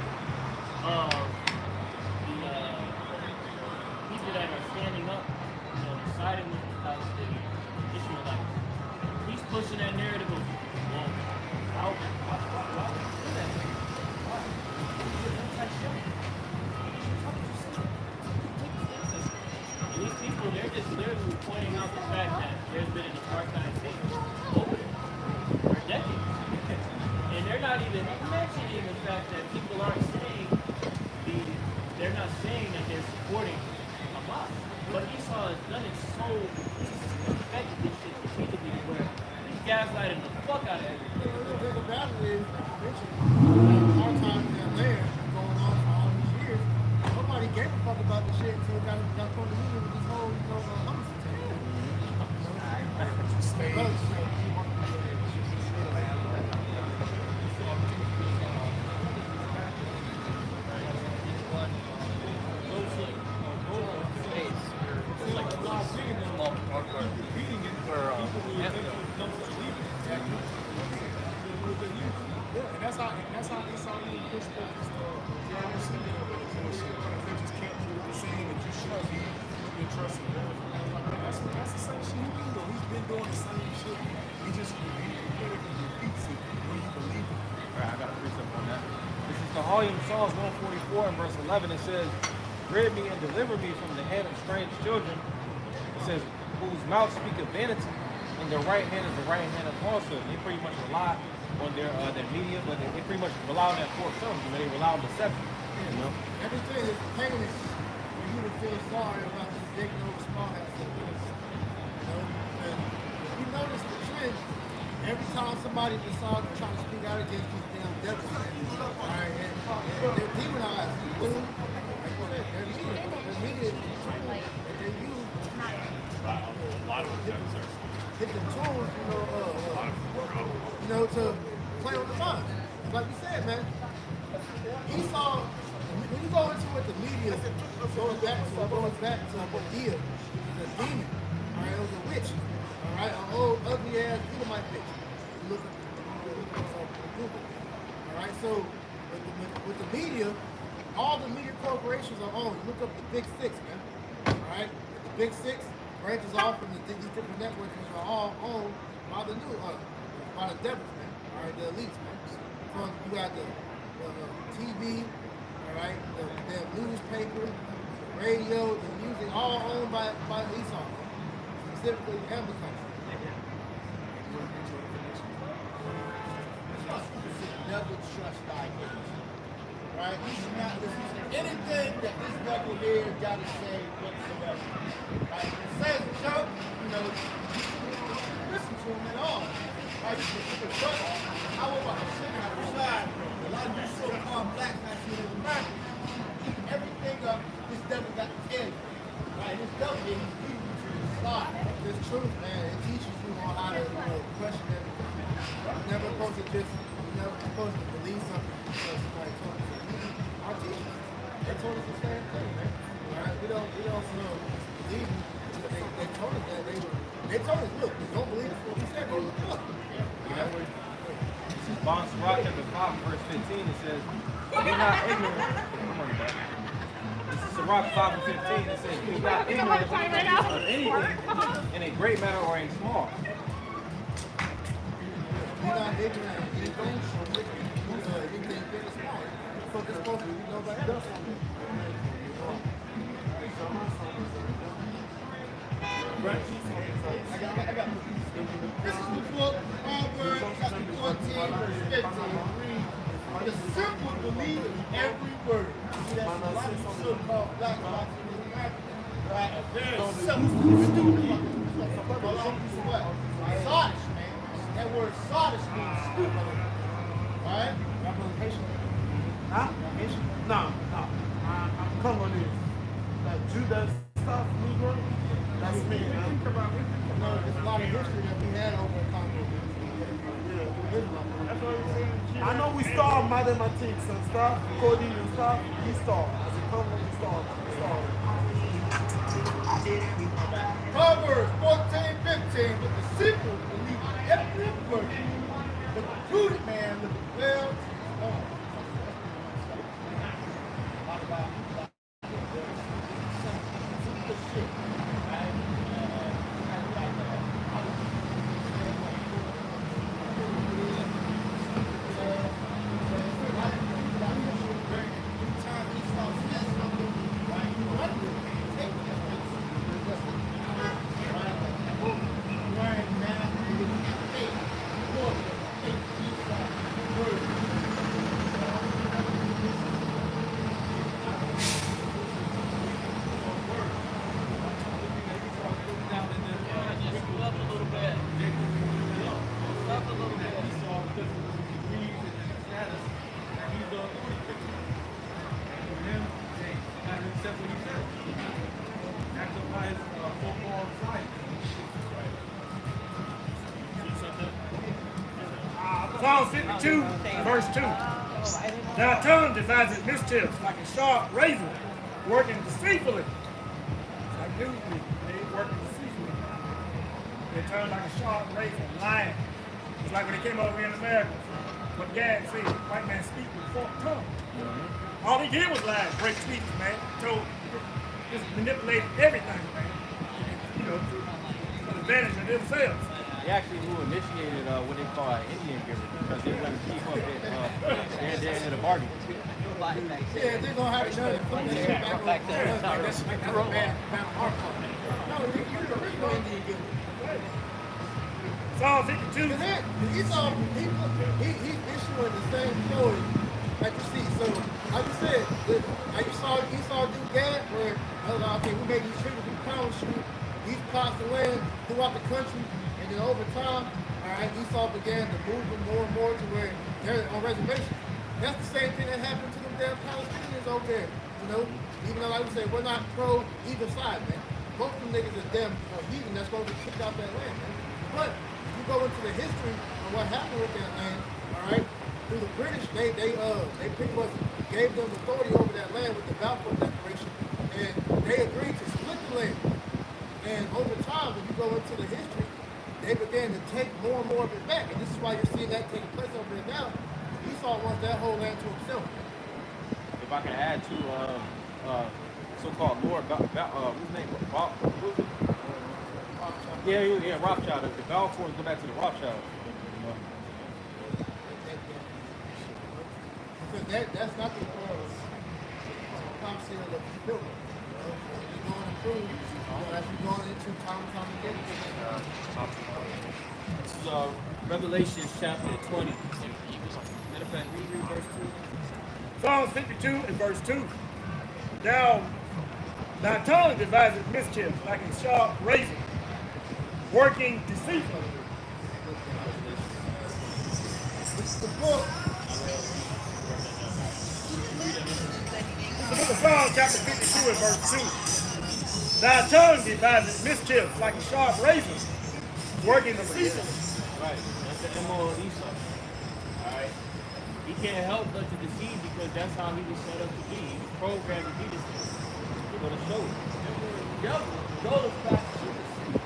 of the people that are standing up, you know, siding with the Israelites. He's pushing that narrative of, well, and these people, they're just literally pointing out the fact that there's been an apartheid state over there for decades. And they're not even mentioning the fact that people aren't saying they're not saying that they're supporting Hamas. But Esau has done it so effectively this shit repeatedly where he's gaslighting the fuck out of everything.
The thing about it is, like you mentioned, our time in that land going on for all these years, nobody gave a fuck about the shit until it got put in with this whole, Hamas attack.
Yeah, and that's how Esau even pushed up this bullshit. They just can't do the same that you should be entrusted with. That's the same shit he been doing. He's been doing the same shit. He just repeats it when you believe it.
All right, I got a precept on that. This is the volume Psalms 144 and verse 11. It says, "Rid me and deliver me from the hand of strange children." It says, "Whose mouth speaketh vanity, and their right hand is the right hand of falsehood." They pretty much rely on their media, but they pretty much rely on that fourth film. You know, they rely on deception. You know,
Everything is painless for you to feel sorry about this big no small house. You know, and if you notice the trend, every time somebody decides to try to speak out against these damn devils, all right, and they're demonized. Boom. They're needed. They use different tools, to play on the mind. Like you said, man, Esau, when you go into it, the media goes back to Medea, the demon. All right, it was a witch. All right, an old ugly ass Edomite bitch. You look at Google. All right, so with the media, all the media corporations are owned. You look up the Big Six, man. All right, the Big Six branches off from these different networks, which are all owned by the by the devils, man. All right, the elites, man. From you got the TV, all right, the newspaper, the radio, the music, all owned by Esau, specifically the Amazon. Never trust thy neighbor. Right? You should not listen to anything that this devil here got to say whatsoever. Right? It says the joke, you listen to him at all. Right? You can trust him. I was about to sit on the side. A lot of you so-called black nationalists in America, everything up this devil got to tell you. Right? This devil here, he's leading you to the slide. This truth, man, it teaches you on how to question everything. You're never supposed to believe something because somebody told you. Our teachers, they told us the same thing, man. All right? We don't believe them. They told us that. They told us, look, don't believe us. He said, go look it up.
Yeah. This is Bon Sirach chapter 5, verse 15. It says, "Be not ignorant." This is Sirach 5 and 15. It says, "Be not ignorant of anything in a great matter or a small."
Be not ignorant of anything, anything big or small. So it's supposed to be nobody else. This is the book, Proverbs chapter 14, verse 15. The simple believe every word. See, that's a lot of so-called black box in America. Right? A very simple, stupid. What? Sodish, man. That word sodish means stupid. Alright?
Huh? No. I'm Congolese. Like Judah stuff, Negro. That's me, man.
There's a lot of history that we had over in Congo.
I know we start mathematics and stuff, coding and stuff. We start. As a Congo, we start.
Proverbs 14:15. But the simple believe every word. But the prudent man looketh well to his own.
Psalms 52, verse 2. Thy tongue devises mischief like a sharp razor, working deceitfully. It's like newsweed, they working deceitfully. They turn like a sharp razor, lying. It's like when they came over here in America. What Gad said, white man speak with forked tongue. All he did was lie, break tweets, man. Told, just manipulated everything, man. You know, for the advantage of themselves.
They actually who initiated what they call an Indian giver because they wanted to keep up at the end of the bargain.
Yeah, they're gonna have another put that shit back on there. That's bad our fault. No, you're the original Indian giver.
Psalm 52.
He's issuing the same story that you see. So, like you said, like you saw Esau do Gad, where okay, we made these triggers, we pound shoot these plots of land throughout the country, and then over time, all right, Esau began to move them more and more to where they're on reservations. That's the same thing that happened to them damn Palestinians over there. You know, even though like we say we're not pro either side, man. Both of them niggas are damn heathen that's going to be kicked out that land, man. But you go into the history of what happened with that land, all right? Through the British, they pretty much gave them authority over that land with the Balfour Declaration, and they agreed to split the land. And over time, when you go into the history, they began to take more and more of it back, and this is why you're seeing that taking place over there now. Esau wants that whole land to himself.
If I can add to so-called Lord, what's his name? Yeah, Rothschild. The Balfours go back to the Rothschilds.
Because that's not the policy of the pilgrim. You're going to prove as you're going into time again.
This is Revelation chapter 20. Matter of fact, read verse 2.
Psalms 52 and verse 2. Thy tongue devises mischief like a sharp razor, working deceitfully.
This is the book.
The book of Psalms chapter 52 and verse 2. Thy tongue devises mischief like a sharp razor, working deceitfully.
Right. That's the MO of Esau. Alright. He can't help but to deceive because that's how he was set up to be. He was programmed to be this thing. We're going to show it. Yep. Go back to the sea.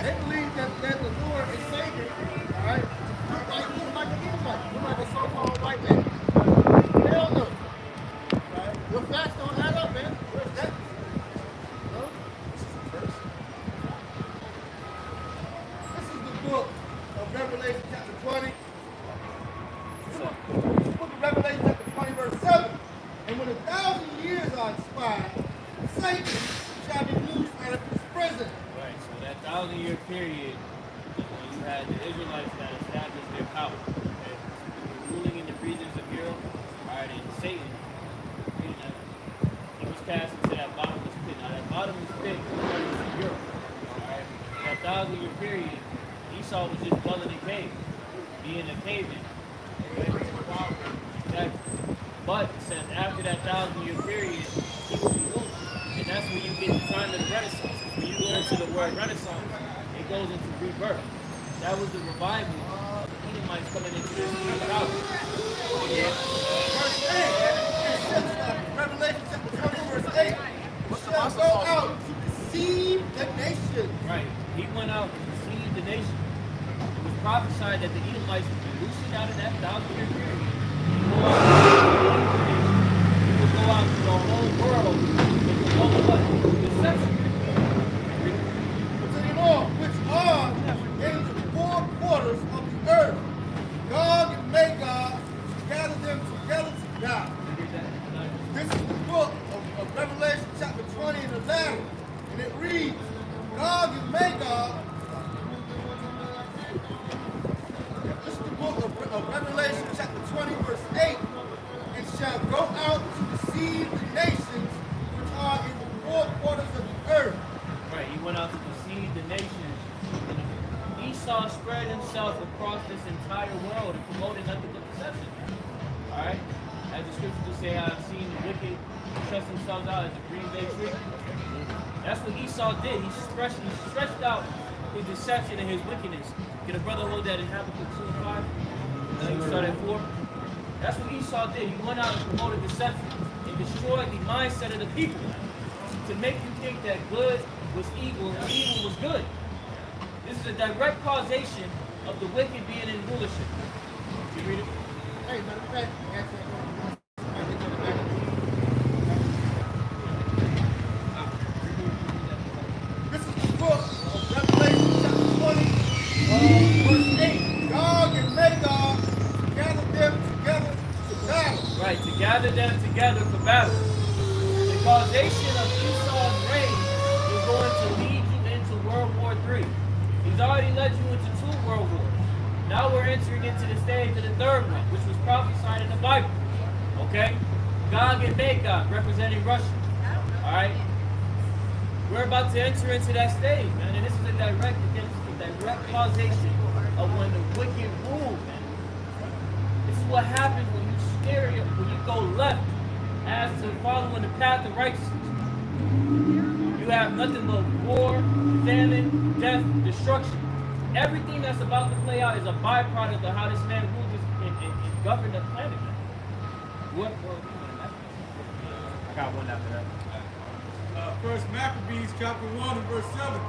They believe that the Lord is Savior, all right? Look like an Israelite, look like a so-called white man. Hell no. Right? Your facts don't add up, man. Where's that? No? This is the book of Revelation chapter 20. This is the book of Revelation chapter 20, verse 7. And when 1,000 years are expired, Satan shall be loosed out of his prison.
Right, so that 1,000-year period is when you had the Israelites that established their power. Okay? Ruling in the regions of Europe, alright, and Satan, he was cast into that bottomless pit. Now that bottomless pit was Europe. Alright? That 1,000-year period, Esau was just dwelling in caves, being a caveman. Okay? Exactly. But it says after that 1,000-year period, he will be loose. And that's when you get the time of the Renaissance. When you go into the word Renaissance, it goes into rebirth. That was the revival of the Edomites coming into this power.
Verse 8, Revelation chapter 20, verse 8. Shall go out to deceive the nation.
Right. He went out to deceive the nation. It was prophesied that the Edomites would be loosened out of that 1,000-year period. He would go out to the whole world and go what? Deception.
Which are in the four quarters of the earth. Gog and Magog gather them together to die. This is the book of Revelation chapter 20 and 11. And it reads, Gog and Magog. This is the book of Revelation shall go out to deceive the nations which are in the four quarters of the earth.
Right, he went out to deceive the nations. And Esau spread himself across this entire world and promoted nothing but deception. Alright? As the scriptures do say, I've seen the wicked stretch themselves out as a green bay tree. That's what Esau did. He stretched out his deception and his wickedness. Can a brother hold that in Habakkuk 2:5? I think you start at 4. That's what Esau did. He went out and promoted deception and destroyed the mindset of the people to make you think that good was evil and evil was good. This is a direct causation of the wicked being in rulership. You read it?
Hey, matter of fact, this is the book of Revelation chapter 20, verse 8. Gog and Magog gathered them together to battle.
Right, to gather them together for battle. The causation of Esau's reign is going to lead you into World War III. He's already led you into 2 world wars. Now we're entering into the stage of the 3rd one, which was prophesied in the Bible. Okay? Gog and Magog, representing Russia. Alright? We're about to enter into that stage, man. And this is a direct causation of when the wicked rule, man. This is what happens when you steer, when you go left as to following the path of righteousness. You have nothing but war, famine, death, destruction. Everything that's about to play out is a byproduct of how this man rules and governed the planet. What? I got one after that.
First Maccabees chapter 1 and verse 7.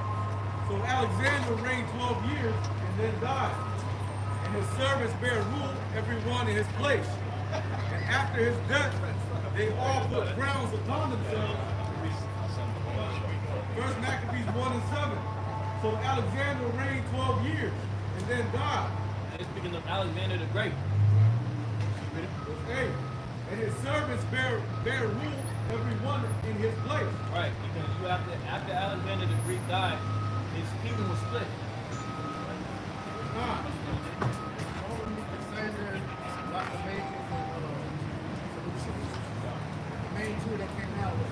So Alexander reigned 12 years and then died. And his servants bare rule, every one in his place. And after his death, they all put crowns upon themselves. First Maccabees 1 and 7. So Alexander reigned 12 years and then died.
It's speaking of Alexander the Great.
Hey, and his servants bear rule, every one in his place.
Right, because you have to, after Alexander the Greek died, his kingdom was split.
Ah.
The main 2 that came out was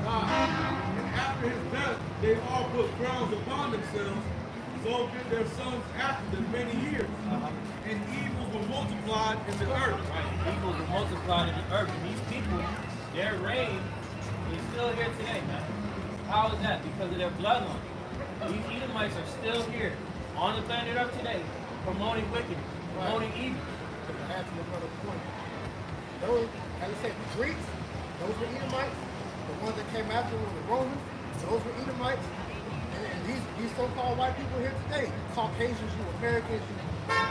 And after his death, they all put crowns upon themselves, so did their sons after them many years. And evils were multiplied in the earth.
Right, evils were multiplied in the earth. And these people, their reign is still here today, man. How is that? Because of their bloodline. These Edomites are still here on the planet Earth today, promoting wickedness, promoting evil.
to add to another point. Those, as I said, the Greeks, those were Edomites. The ones that came after were the Romans, those were Edomites. And these so-called white people here today, Caucasians, you Americans, you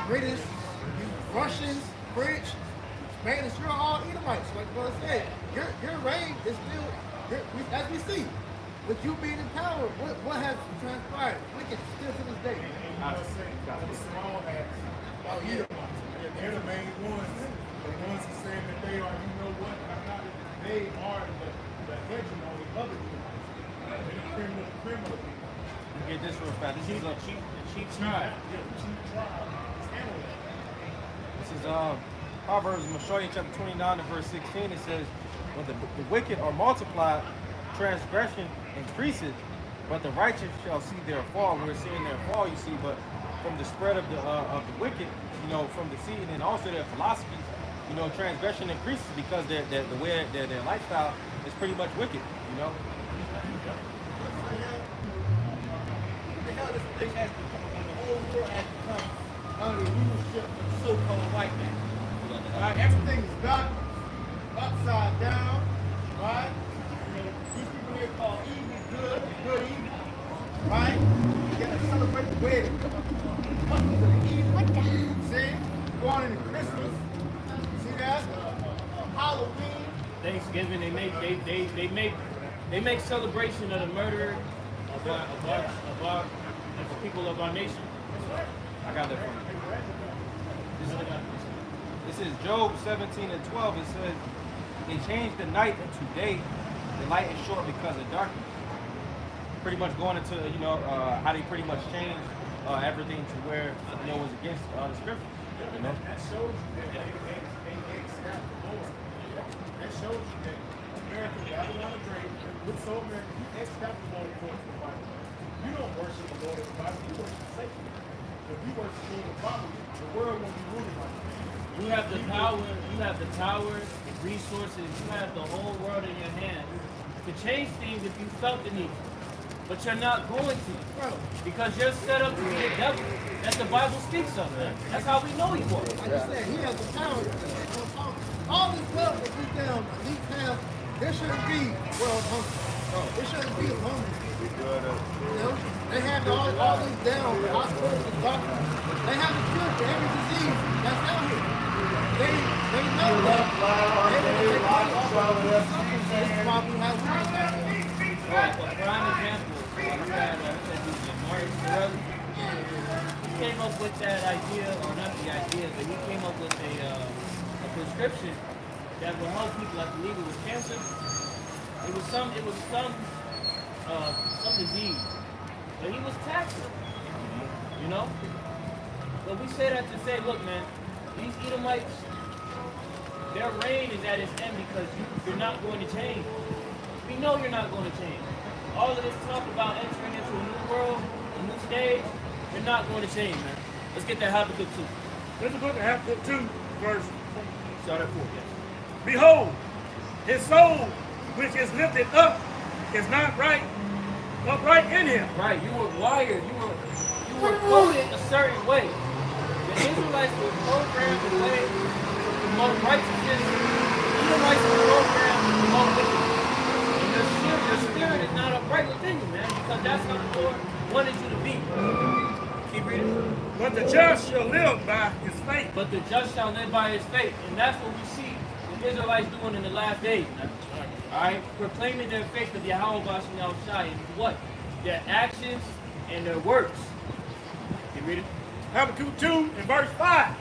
British, you Russians, French, Spanish, you're all Edomites. Like what I said, your reign is still, as we see, with you being in power, what has transpired? Wicked still to this day.
I was saying, the small acts about Edomites. They're the main ones. The ones who saying that they are, you know what, they are the hegemony of the Edomites. They're the criminal people.
You get this real fast. This is a cheap tribe.
This is Proverbs, I'm going to show you chapter 29 and verse 16. It says, when the wicked are multiplied, transgression increases, but the righteous shall see their fall. We're seeing their fall, you see, but from the spread of the wicked, you know, from the seed and also their philosophies, you know, transgression increases because the way their lifestyle is pretty much wicked, you know.
The hell this thing has become, the whole world has become under the leadership of the so-called white man. Right? Everything is dark, upside down, right? You know, these people here call evil good, good evil, right? You gotta celebrate the wedding. What the? See? Going into Christmas. See that? Halloween.
Thanksgiving, they make celebration of the murder of our people of our nation. I got that from you.
This is Job 17 and 12. It says, they changed the night into day. The light is short because of darkness. Pretty much going into, you know, how they pretty much changed everything to where, you know, was against the scripture.
You know?
That shows you that they accept the Lord. That shows you that America, Babylon the Great, with so America, you accept the Lord according to the Bible. You don't worship the Lord in the Bible, you worship Satan. If you worship the Lord in the Bible, the world won't be ruled by you.
You have the power, the resources, you have the whole world in your hands to change things if you felt the need to. But you're not going to. Because you're set up to be the devil. That's the Bible speaks of, man. That's how we know you are.
Like I said, he has the power. All this wealth that we down, these towns, there shouldn't be world hunger. There shouldn't be hunger. You know, they have all these down hospitals and doctors. They have a cure for every disease that's out here. They know that. They probably have
Well, a prime example, you had, Martin Shkreli. He came up with that idea, or not the idea, but he came up with a prescription that will help people, I believe it was cancer. It was some disease. But he was taxing, you know? But we say that to say, look, man, these Edomites, their reign is at its end because you're not going to change. We know you're not going to change. All of this talk about entering into a new world, a new stage, you're not going to change, man. Let's get that Habakkuk 2.
Let's go to Habakkuk 2, verse.
Start at 4, yes.
Behold, his soul, which is lifted up, is not upright in him.
Right, you were wired, you were coded a certain way. The Israelites were programmed the way to promote righteousness. The Israelites were programmed to promote wickedness. And your spirit is not upright within you, man, because that's how the Lord wanted you to be. Keep reading.
But the just shall live by his faith.
But the just shall live by his faith. And that's what we see the Israelites doing in the last days, man. Alright? Proclaiming their faith of Yahweh Bashim Yahushai in what? Their actions and their works. Keep reading.
Habakkuk 2 and verse 5.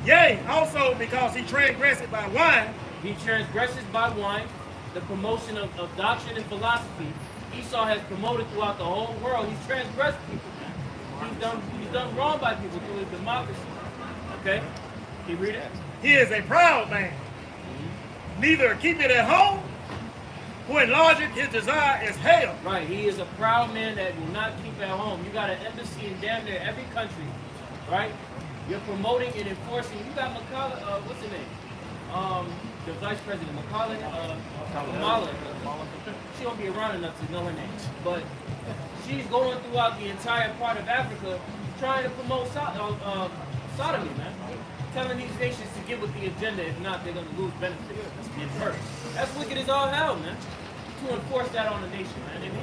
Yea, also because he transgressed by wine.
He transgresses by wine, the promotion of doctrine and philosophy. Esau has promoted throughout the whole world. He's transgressed people. He's done wrong by people through his democracy. Okay? Keep reading.
He is a proud man. Neither keep it at home, who enlargeth his desire is hell.
Right, he is a proud man that will not keep at home. You got an embassy in damn near every country, right? You're promoting and enforcing. You got Makala, what's her name? The vice president, Kamala. She don't be around enough to know her name, but she's going throughout the entire part of Africa trying to promote sodomy, man. Telling these nations to get with the agenda. If not, they're going to lose benefits and hurt. That's wicked as all hell, man. To enforce that on the nation, man. And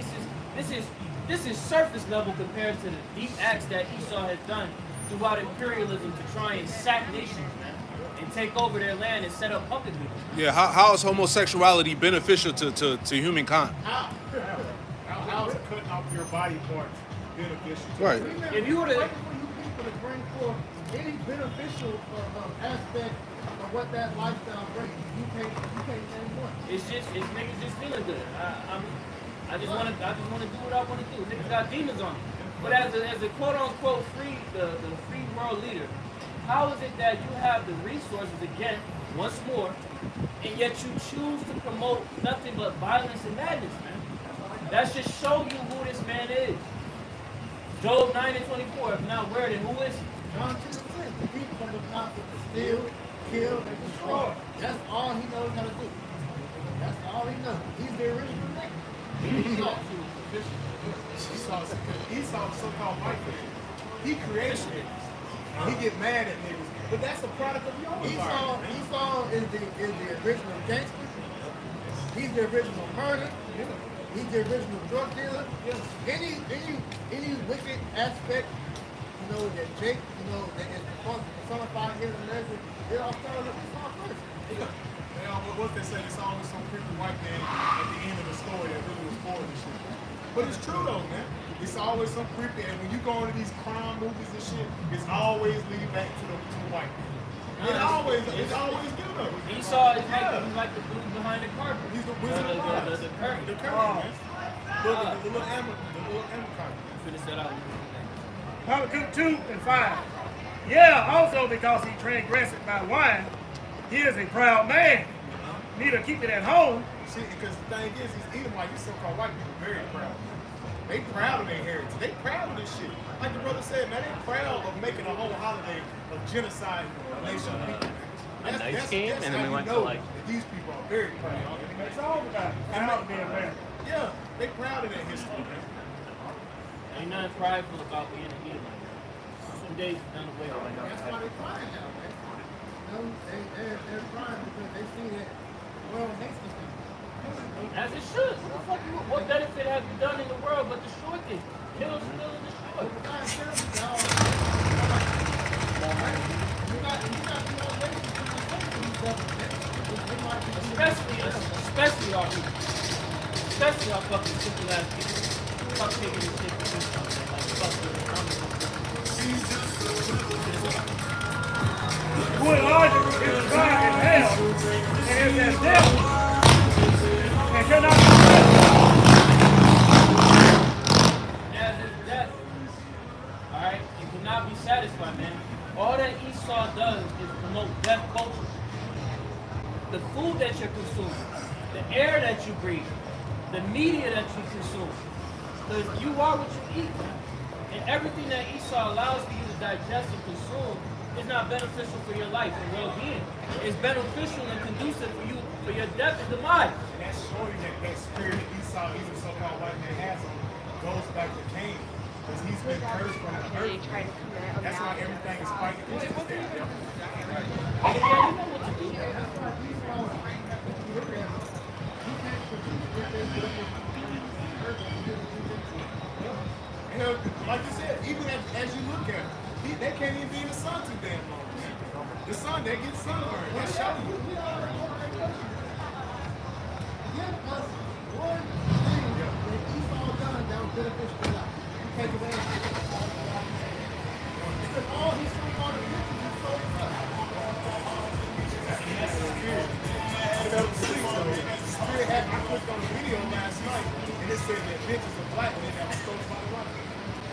this is surface level compared to the deep acts that Esau has done throughout imperialism to try and sack nations, man, and take over their land and set up puppet leaders.
Yeah, how is homosexuality beneficial to humankind?
How is cutting off your body parts beneficial?
Right.
If you were to
people to bring forth any beneficial aspect of what that lifestyle brings. You can't name one.
it's niggas just feeling good. I just want to do what I want to do. Niggas got demons on it. But as a quote unquote the free world leader, how is it that you have the resources again, once more, and yet you choose to promote nothing but violence and madness, man? That should show you who this man is. Job 9:24. If not where, then who is he?
John 10:10. The people from the mouth to steal, kill, and destroy. That's all he knows how to do. That's all he knows. He's the original nigga.
Esau, so-called white man. He created niggas. He get mad at niggas. But that's a product of your environment.
Esau is the original gangster. He's the original murder. He's the original drug dealer. Any wicked aspect, that Jake, that is personified here in America, it all started with Esau first.
What they say, it's always some creepy white man at the end of the story that really was born and shit. But it's true though, man. It's always some creepy, and when you go into these crime movies and shit, it's always leading back to the white man. It's always good though.
Esau is like the dude behind the carpet.
He's the wizard of Oz.
The curtain.
The curtain, man. The little Amazon.
Finish that out.
Habakkuk 2 and 5. Yeah, also because he transgressed my wine, he is a proud man. Neither keep it at home.
See, because the thing is, these Edomite, these so-called white people, very proud. They proud of their heritage. They proud of this shit. Like the brother said, man, they proud of making a whole holiday of genocide a nation of people.
Nice game, and then we went to like.
That these people are very proud.
It's all about proud of being American.
Yeah, they proud of their history, man.
Ain't nothing prideful about being a Edomite. Some days it's done away with.
That's why they're crying now, man. You know, they're crying because they see that the world hates the people.
As it should. What the fuck? What benefit have you done in the world but destroy things? Kill, steal, and destroy. Especially our people. Especially our fucking simple ass people. Fuck taking this shit to something. Like, fuck
Who Elijah is trying in hell, and is that devil, and cannot be
as is death. Alright? You cannot be satisfied, man. All that Esau does is promote death culture. The food that you're consuming, the air that you breathe, the media that you consume. Because you are what you eat, man. And everything that Esau allows for you to digest and consume is not beneficial for your life and well-being. It's beneficial and conducive for you, for your death and demise.
And that's showing that spirit that Esau, even so-called white man, has on goes back to Cain. Because he's been cursed from the earth. That's why everything is fighting against his death.
Yeah, you know what to do.
You know, like you said, even as you look at it, they can't even be in the sun too damn long. The sun, they get sunburned. That's showing you.
Give us one thing that Esau done that was beneficial to us. You take away because all his so-called religions is so tough.
That's the spirit. Spirit had, I clicked on the video last night, and it said the adventures of black men that was stolen by the white man.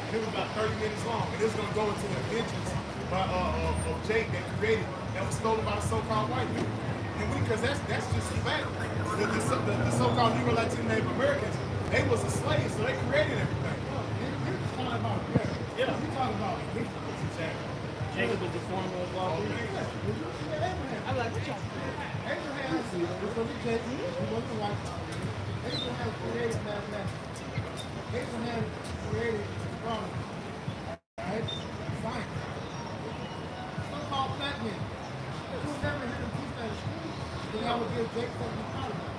It was about 30 minutes long, and it was going to go into the adventures of Jake that created, that was stolen by the so-called white man. And because that's just a fact. The so-called Negro Latino Native Americans, they was a slave, so they created everything.
We're talking about America.
Yeah.
We're talking about history.
Jacob is the former of all three.
I like the chocolate. Abraham, this was a Jacob, he wasn't white. Abraham created mathematics. Abraham created astronomy. Alright? Science. So-called black men. You will never hear them teach that in school. Then I would give Jacob something to talk about.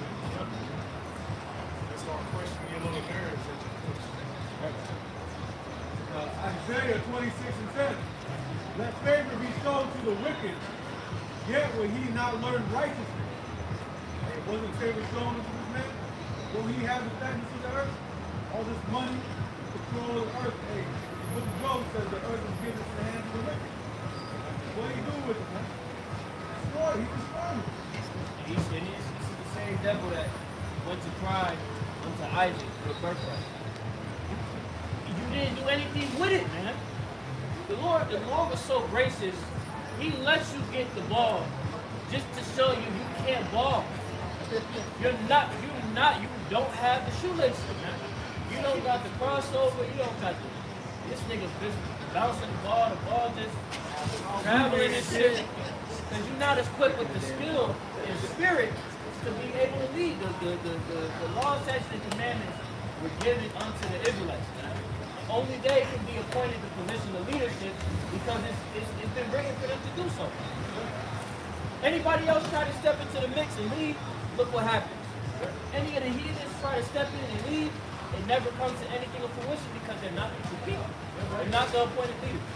They start questioning your little nerves that you push.
Isaiah 26:7. Let favor be shown to the wicked, yet will he not learn righteousness. And wasn't favor shown to this man? Will he have the fatness of the earth? All this money, control of the earth. Hey, what the Job says, the earth is given to the hands of the wicked. What do you do with it, man? Destroy it. He destroyed it.
This is the same devil that went to cry unto Isaac for birthright. You didn't do anything with it, man. The Lord was so gracious, he lets you get the ball just to show you can't ball. You don't have the shoelaces, man. You don't got the crossover, you don't got this nigga just bouncing the ball just traveling and shit. Because you're not as quick with the skill and spirit to be able to lead. The law, statutes, and commandments were given unto the Israelites. Only they can be appointed to position of leadership because it's been written for them to do so. Anybody else try to step into the mix and lead, look what happens. Any of the heathens try to step in and lead, it never comes to anything of fruition because they're not the people. They're not the appointed leaders.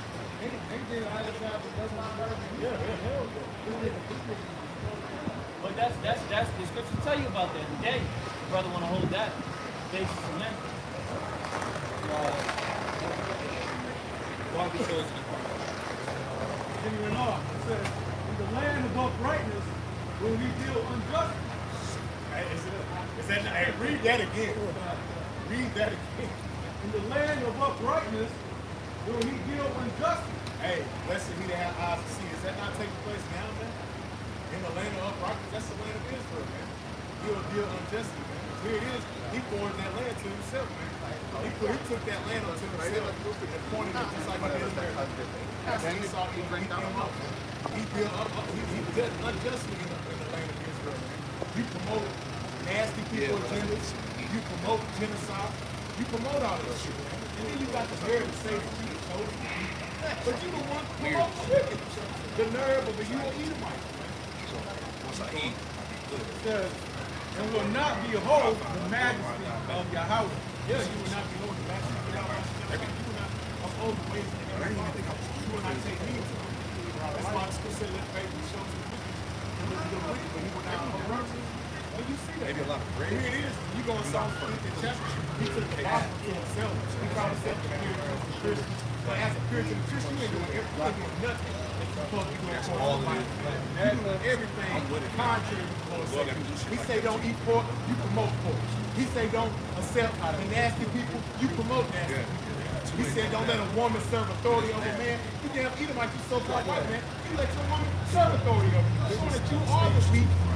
But that's the scripture tell you about that today. Brother want to hold that basis in that. Barbie shows
Continuing on, it says, in the land of uprightness will he deal unjustly.
Hey, read that again. Read that again.
In the land of uprightness will he deal unjustly.
Hey, blessed he that have eyes to see. Is that not taking place now, man? In the land of uprightness, that's the land of Israel, man. He'll deal unjustly, man. Here it is. He forged that land to himself, man. He took that land unto himself and pointed it just like he did in there. That's what Esau did. He built up. He dealt unjustly in the land of Israel, man. You promote nasty people agendas. You promote genocide. You promote all this shit, man. And then you got the nerve to say that you chose it. But you the one promote chicken. The nerve of a you will eat man.
Once I eat,
It says, and will not behold the majesty of your house.
Yeah, you will not be holding back. You will not uphold the ways of the Lord. You will not take heed to them. That's why the scripture said, let faith be shown to the wicked. But he will not be corrupted. Well, you see that.
maybe a lot of bread.
Here it is. You go in Psalm 50 chapter. He took the gospel to himself. He called himself the Christian. But as a Christian, you ain't doing everything, nothing that you're supposed to be doing for all life. You're doing everything contrary to the Lord says. He say don't eat pork, you promote pork. He say don't accept the nasty people, you promote nasty people. He said don't let a woman serve authority over a man. You damn Edomite, you so-called white man. You let your woman serve authority over you. Showing that you are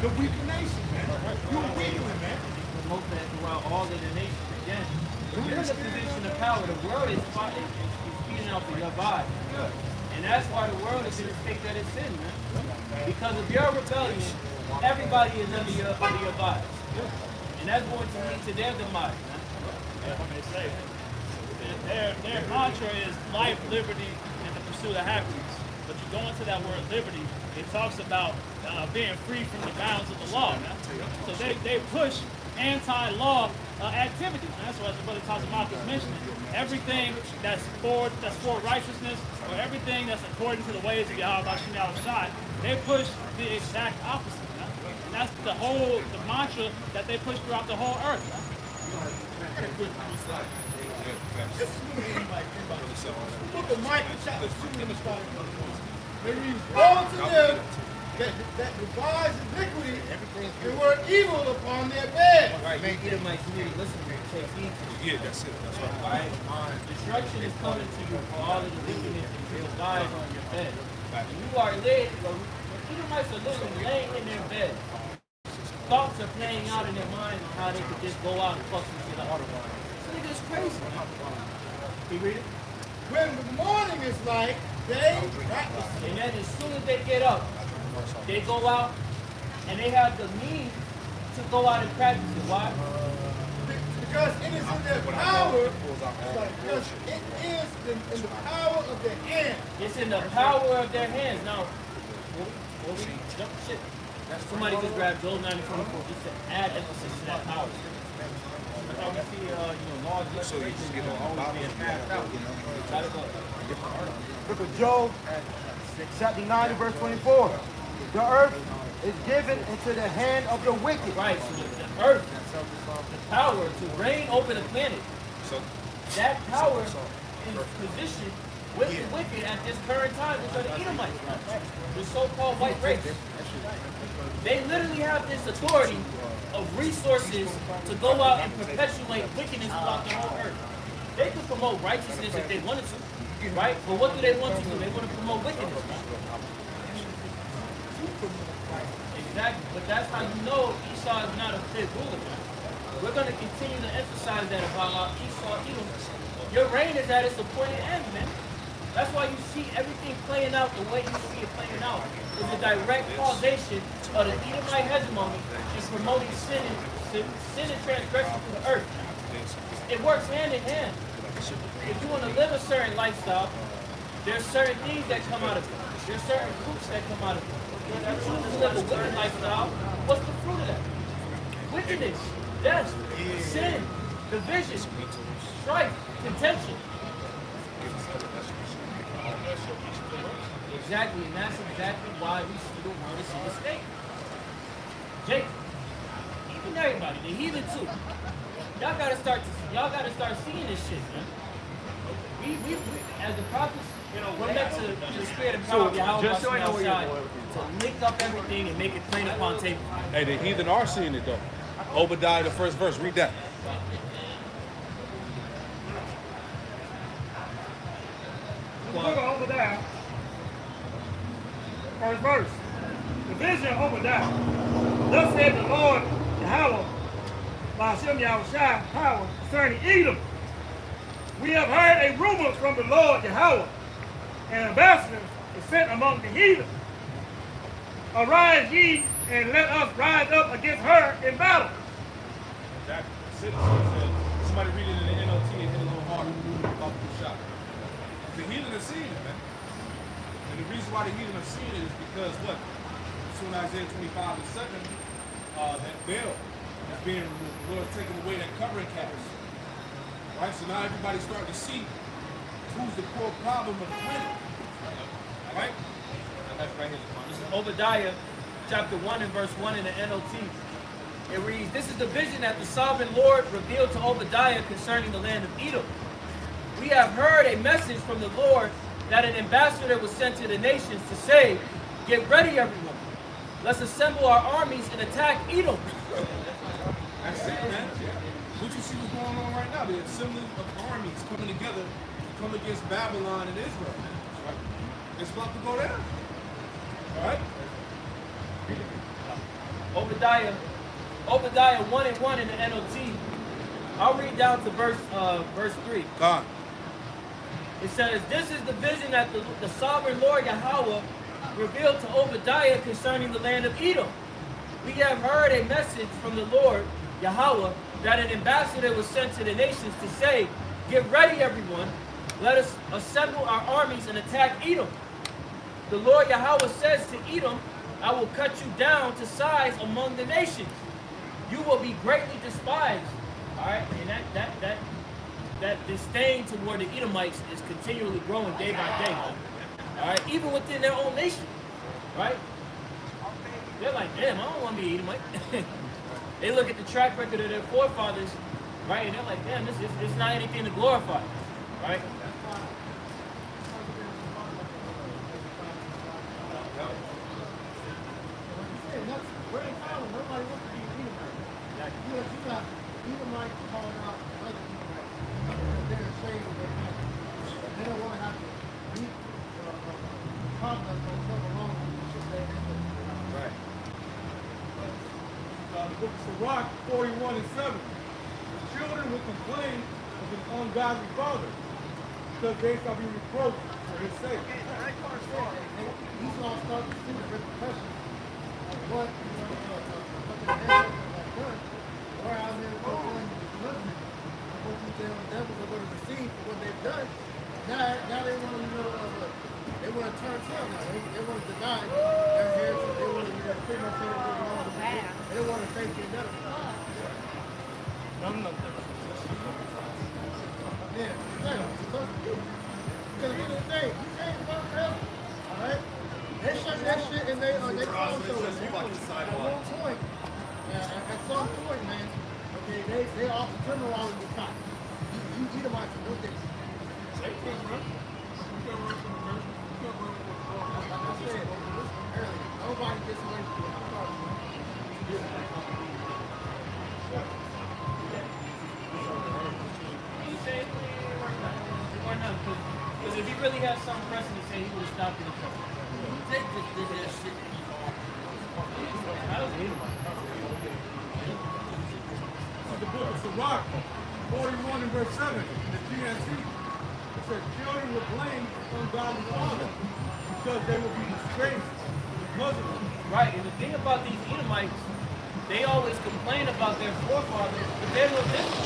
the weak nation, man. You're a weakling, man.
Promote that throughout all of the nations again. When you're in a position of power, the world is feeding off of your body. And that's why the world is in the state that it's in, man. Because of your rebellion, everybody is under your body. And that's going to lead to their demise, man.
That's what they say. Their mantra is life, liberty, and the pursuit of happiness. But you go into that word liberty, it talks about being free from the bounds of the law, man. So they push anti-law activities. And that's what the brother Tazamak is mentioning. Everything that's for righteousness, or everything that's according to the ways of Yahweh Hashem Shai, they push the exact opposite. Man. And that's the mantra that they push throughout the whole earth. Man.
Book of Micah, chapter 2, and starting from the one. They read, woe to them that devise iniquity and work evil upon their bed.
Right, you Edomites, you need to listen to me. Take heed to me.
Yeah, that's it. That's right.
Right? Destruction is coming to you for all of the wickedness that you devise on your bed. And you are laid, the Edomites are literally laying in their bed. Thoughts are playing out in their minds of how they could just go out and fuck some shit up. This nigga is crazy. Can you read it?
When the morning is light, they practice.
And then as soon as they get up, they go out and they have the means to go out and practice it. Why?
Because it is in their power. Because it is in the power of their hand.
It's in the power of their hands. Now, shit. Somebody just grabbed Joel 9:24 just to add emphasis to that power. That's how we see, laws, legislation, always being passed out. Gotta go.
Book of Job, chapter 9 and verse 24. The earth is given into the hand of the wicked.
Right, so the earth, the power to reign over the planet, that power is positioned with the wicked at this current time, which are the Edomites, the so-called white race. They literally have this authority of resources to go out and perpetuate wickedness throughout the whole earth. They could promote righteousness if they wanted to, right? But what do they want to do? They want to promote wickedness. Exactly, but that's how you know Esau is not a fit ruler. We're going to continue to emphasize that about our Esau Edom. Your reign is at its appointed end, man. That's why you see everything playing out the way you see it playing out. It's a direct causation of the Edomite hegemony in promoting sin and transgression to the earth. It works hand in hand. If you want to live a certain lifestyle, there's certain things that come out of it. There's certain fruits that come out of it. If you choose to live a wicked lifestyle, what's the fruit of that? Wickedness, death, sin, division, strife, contention. Exactly, and that's exactly why we see the world is in the state. Jake, even everybody, the heathen too. Y'all gotta start seeing this shit, man. We as the prophets, we're meant to the spirit and power of Yahweh outside to link up everything and make it plain upon tape.
Hey, the heathen are seeing it though. Obadiah, the first verse. Read that.
Look over there. First verse. The vision of Obadiah. Thus said the Lord Yahweh, by Hashem Yahushua power concerning Edom. We have heard a rumor from the Lord Yahweh, and ambassadors is sent among the heathen. Arise ye, and let us rise up against her in battle.
Exactly. Somebody read it in the NLT and hit a little harder about the shot. The heathen are seeing it, man. And the reason why the heathen are seeing it is because what? Soon Isaiah 25 and 7, that veil is being removed. The Lord's taking away that covering cast. Right? So now everybody's starting to see who's the core problem of the planet. Right?
That's right here.
This is Obadiah chapter 1 and verse 1 in the NLT. It reads, this is the vision that the sovereign Lord revealed to Obadiah concerning the land of Edom. We have heard a message from the Lord that an ambassador was sent to the nations to say, get ready everyone. Let's assemble our armies and attack Edom.
That's it, man. What you see what's going on right now? The assembly of armies coming together to come against Babylon and Israel. Right? It's about to go down. All right?
Obadiah 1 and 1 in the NLT. I'll read down to verse 3.
God.
It says, this is the vision that the sovereign Lord Yahweh revealed to Obadiah concerning the land of Edom. We have heard a message from the Lord Yahweh that an ambassador was sent to the nations to say, get ready everyone, let us assemble our armies and attack Edom. The Lord Yahweh says to Edom, I will cut you down to size among the nations. You will be greatly despised. All right, and that disdain toward the Edomites is continually growing day by day. All right, even within their own nation. Right? They're like, damn, I don't want to be Edomite. They look at the track record of their forefathers, right, and they're like, damn, this is not anything to glorify. Right?
The book of Sirach 41 and 7. The children will complain of an ungodly father, because they shall be reproached for his sake.
Esau started to see the repercussions of what the Israelites had done. Or out there going to the judgment of what these damn devils are going to receive for what they've done. Now they want to, they want to turn tail now. They want to deny their heritage. They want to pretty much say that they belong to them. They want to take their devil. Yeah, because at the end of the day, you can't fuck them. Alright? They shut that shit and they also at one point, at some point, man, okay, they off the terminal in the top. You Edomites are no different. Like I said, earlier, nobody gets away from it.
Or not, because if he really had some pressing to say, he would have stopped in the truck. They just did that shit. How was it?
The book of Sirach 41 and verse 7 in the GNC. It says, children will blame ungodly father because they will be disgraced because of them.
Right, and the thing about these Edomites, they always complain about their forefathers, but they're no different.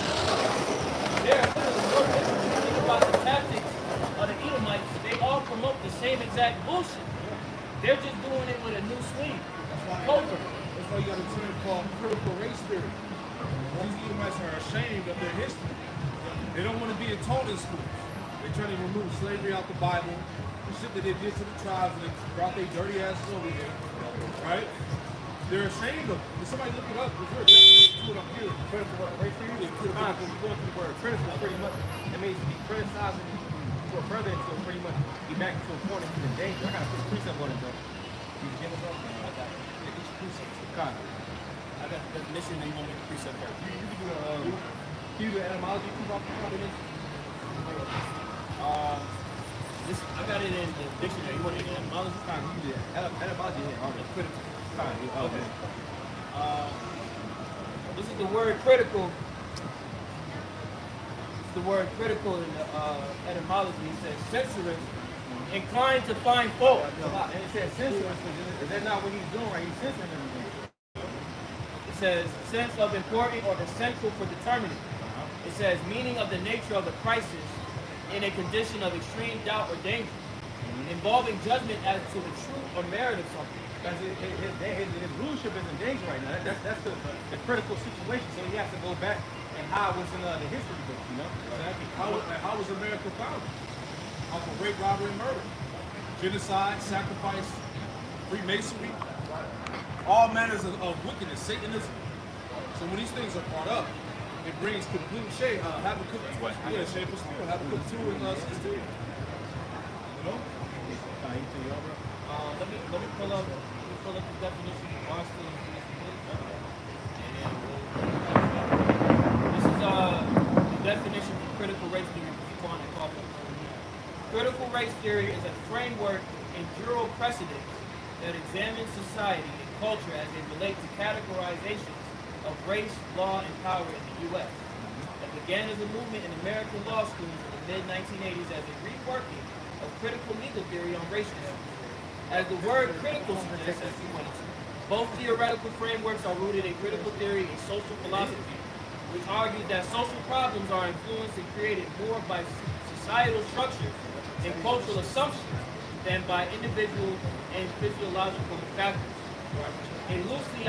They're literally no different. You think about the tactics of the Edomites, they all promote the same exact bullshit. They're just doing it with a new sleeve. Covert.
That's why you got a term called critical race theory. These Edomites are ashamed of their history. They don't want to be taught in schools. They're trying to remove slavery out the Bible, the shit that they did to the tribes, and they brought their dirty asses over here. Right? They're ashamed of it. If somebody look it up, it's what I'm here.
Critical race theory. When you go to the word critical, pretty much, it means to be criticizing to a further to pretty much be back to a point of the danger. I got to put a precept on it though. You get it, bro? I got it. Each precept. Kind of. I got the definition, and you want to make a precept first. You can do the etymology, proof off the definition.
This, I got it in the dictionary. You want it in etymology?
Fine, you did. Etymology here. Okay.
Critical.
Fine. Okay.
This is the word critical. It's the word critical in the etymology. It says censorist, inclined to find fault.
And it says censorous. Is that not what he's doing right? He's censoring everything.
It says sense of important or essential for determining. It says meaning of the nature of the crisis in a condition of extreme doubt or danger, involving judgment as to the truth or merit of something.
Because his rulership is in danger right now. That's the critical situation. So he has to go back and hide what's in the history books, you know?
Exactly. How was America founded? Off of rape, robbery, and murder. Genocide, sacrifice, Freemasonry, all manners of wickedness, Satanism. So when these things are brought up, it brings complete shade. Habakkuk 2, yeah, shade for spirit. Habakkuk 2 and 16. You know?
Let me pull up the definition of Boston. This is the definition for critical race theory. Critical race theory is a framework and jural precedent that examines society and culture as they relate to categorizations of race, law, and power in the U.S. It began as a movement in American law schools in the mid-1980s as a reworking of critical legal theory on race issues. As the word critical suggests, both theoretical frameworks are rooted in critical theory and social philosophy, which argues that social problems are influenced and created more by societal structures and cultural assumptions than by individual and physiological factors. And loosely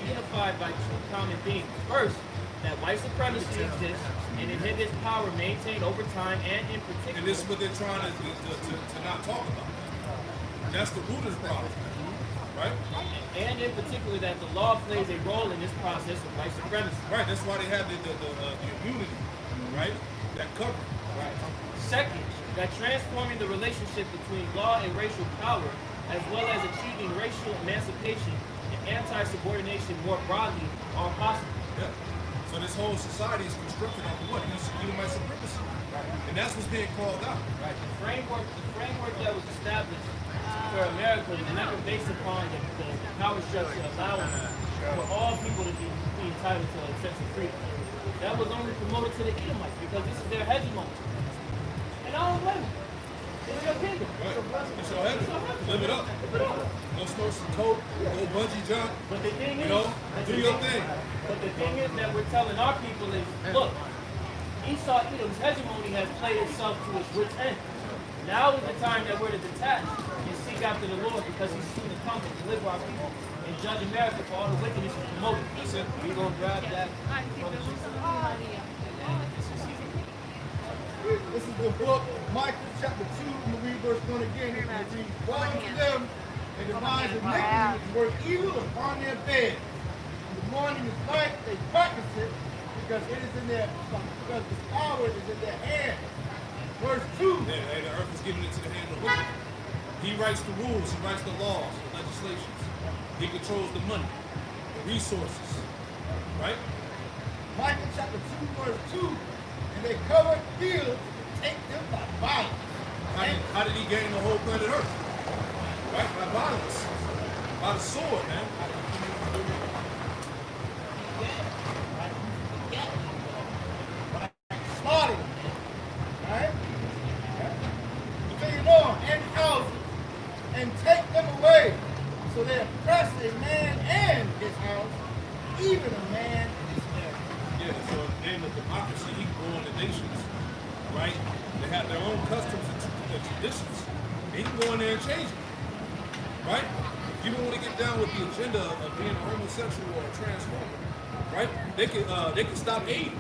unified by two common themes. First, that white supremacy exists and inhibits power maintained over time, and in particular.
And this is what they're trying to not talk about. That's the root of the problem, right?
And in particular, that the law plays a role in this process of white supremacy.
Right. That's why they have the immunity, right? That cover.
Right. Second, that transforming the relationship between law and racial power, as well as achieving racial emancipation and anti-subordination more broadly, are possible.
Yeah. So this whole society is constructed off of what? White supremacy. Right. And that's what's being called out.
Right. The framework that was established for America was never based upon the power structure allowing for all people to be entitled to a sense of freedom. That was only promoted to the Edomites because this is their hegemony. And I don't blame them. It's your kingdom.
Right. It's your heaven. Live it up. Go smoke some coke, go bungee jump.
But the thing is,
do your thing.
But the thing is that we're telling our people is, look, Esau Edom's hegemony has played itself to its wit's end. Now is the time that we're to detach and seek after the Lord, because he's soon to come and deliver our people and judge America for all the wickedness he's promoting. We're going to grab that.
This is the book, Micah chapter 2, I'm going to read verse 1 again. It reads, woe to them and the minds of iniquity which work evil upon their bed. In the morning and night they practice it, because it is in their, because the power is in their hand. Verse 2.
Yeah, the earth is given into the hand of the wicked. He writes the rules, he writes the laws, the legislations. He controls the money, the resources, right?
Micah chapter 2, verse 2. And they covered fields to take them by violence.
How did he gain the whole planet Earth? Right? By violence. By the sword, man.
Slaughtering. Right? Continue on. And houses. And take them away. So they oppress a man and his house, even a man and his marriage.
Yeah, so in the name of democracy, he can go on the nations, right? They have their own customs and traditions. And he can go in there and change them, right? If you don't want to get down with the agenda of being a homosexual or a transformer, right? They can stop aid.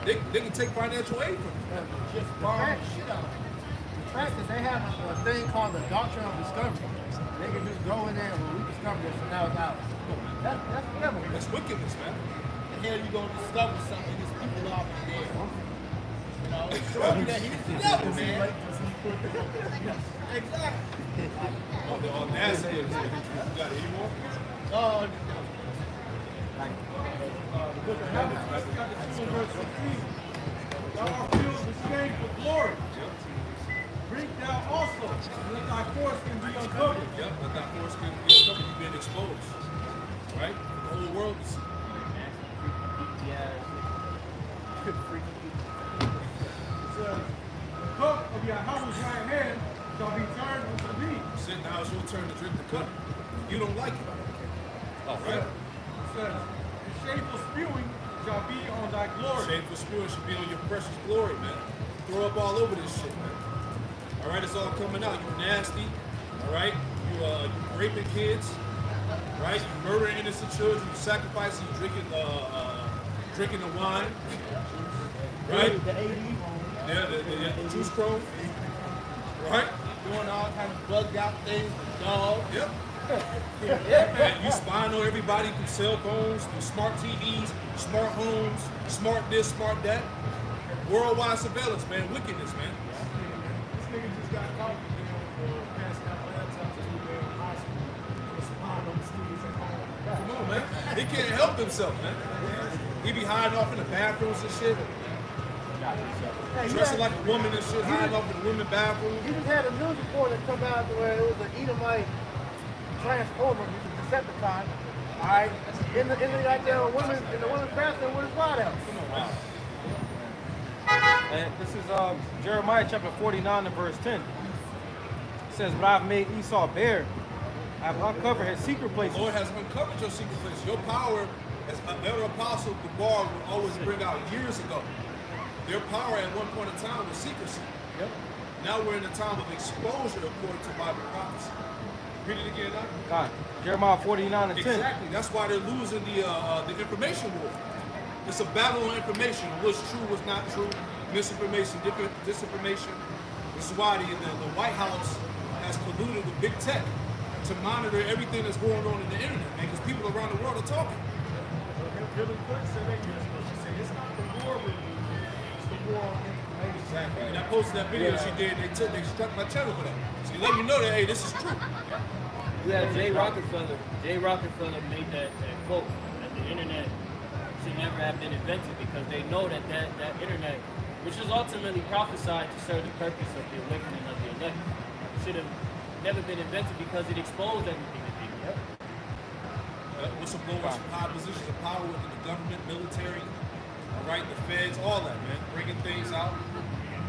They can take financial aid from you.
Just bomb the shit out of them. The fact is they have a thing called the doctrine of discovery. They can just go in there and we discover this, and now it's ours. That's never.
That's wickedness, man.
And here you're going to discover something these people are there. You know, show you that he's the devil, man. Exactly.
Oh, the audacity of it. You got any more?
The book of Habakkuk, chapter 2, verse 15. Thou art filled with shame for glory. Bring
Let thy foreskin be uncovered.
Yep, let that foreskin be uncovered. You've been exposed. Right? The whole world is.
The cup of Yahweh's right hand shall be turned unto thee.
Sit now, it's your turn to drink the cup. You don't like it. All right?
It says, the shameful spewing shall be on thy glory.
Shameful spirit should be on your precious glory, man. Throw up all over this shit, man. All right, it's all coming out. You nasty. All right? You raping kids. Right? You murdering innocent children. You sacrificing. You drinking the wine. Right?
The AD.
Yeah, the juice chrome. Right?
Doing all kinds of bugged out things with dogs.
Yep. And you spying on everybody through cell phones, through smart TVs, smart homes, smart this, smart that. Worldwide surveillance, man. Wickedness, man.
This nigga just got caught, passing out laptops as we were in high school. Spying on the students at home.
Come on, man. He can't help himself, man. He be hiding off in the bathrooms and shit.
Hey,
Dressing like a woman and shit, hiding off in the women's bathroom.
You just had a news report that come out where it was an Edomite transformer, which is Decepticon. All right, in the right there, in the women's bathroom with his wife out.
And this is Jeremiah chapter 49 and verse 10. It says, "But I've made Esau bare. I've uncovered his secret places."
The Lord has uncovered your secret place. Your power, as Elder Apostle Gabar would always bring out years ago. Their power at one point in time was secrecy.
Yep.
Now we're in a time of exposure according to Bible prophecy. Read it again now.
God. Jeremiah 49 and 10.
Exactly. That's why they're losing the information war. It's a battle on information. What's true, what's not true. Misinformation, disinformation. This is why the White House has colluded with big tech to monitor everything that's going on in the internet, man, because people around the world are talking.
Hillary Clinton said that years ago. She said it's not the war with you, it's the war on information.
Exactly. And I posted that video she did. They struck my channel for that. So you let me know that, hey, this is true.
Yeah, Jay Rockefeller. Jay Rockefeller made that quote that the internet should never have been invented because they know that internet, which was ultimately prophesied to serve the purpose of the awakening of the elect, should have never been invented because it exposed everything that they did.
Whistleblowers from high positions of power within the government, military, all right, the feds, all that, man, bringing things out,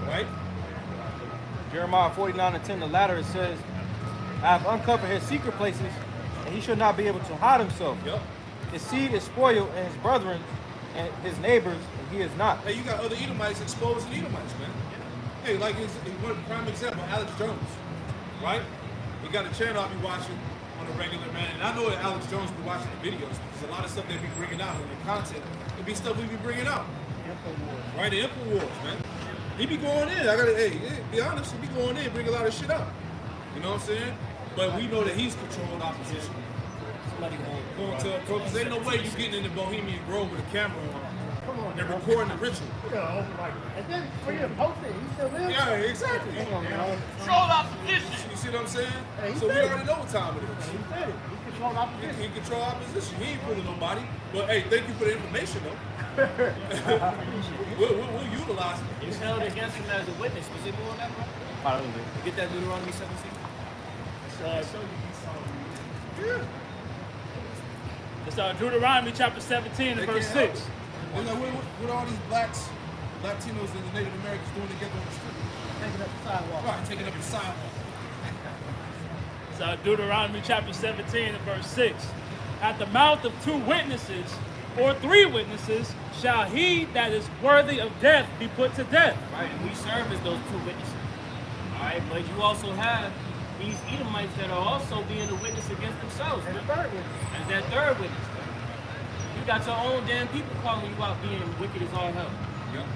right?
Jeremiah 49 and 10, the latter, it says, "I have uncovered his secret places, and he shall not be able to hide himself.
Yep.
His seed is spoiled, and his brethren and his neighbors, and he is not."
Hey, you got other Edomites exposing Edomites, man. Hey, like one prime example, Alex Jones, right? We got a channel I'll be watching on a regular, man, and I know that Alex Jones be watching the videos because a lot of stuff they be bringing out in the content, it be stuff we be bringing out. Right, the InfoWars, man. He be going in. Be honest, he be going in, bring a lot of shit up. You know what I'm saying? But we know that he's controlled opposition. Somebody going to because ain't no way you getting in the Bohemian Grove with a camera on and recording the ritual.
And then for you to post it, he still lives.
Yeah, exactly.
Control opposition.
You see what I'm saying?
Hey, he
So we
said it.
already know what time it is.
He said it. He controlled opposition.
He control opposition. He ain't fooling nobody. But hey, thank you for the information though. we'll utilize it.
It's held against him as a witness. Was it doing that, bro?
Probably.
You get that Deuteronomy 17?
It's Deuteronomy chapter 17 and verse 6.
What all these blacks, Latinos, and the Native Americans doing together on the street?
Taking up the sidewalk.
Right, taking up the sidewalk.
It's Deuteronomy chapter 17 and verse 6. At the mouth of two witnesses or three witnesses shall he that is worthy of death be put to death.
Right, and we serve as those two witnesses. All right, but you also have these Edomites that are also being a witness against themselves.
And the
man.
third witness.
As that third witness. You got your own damn people calling you out being wicked as all hell.
Yeah.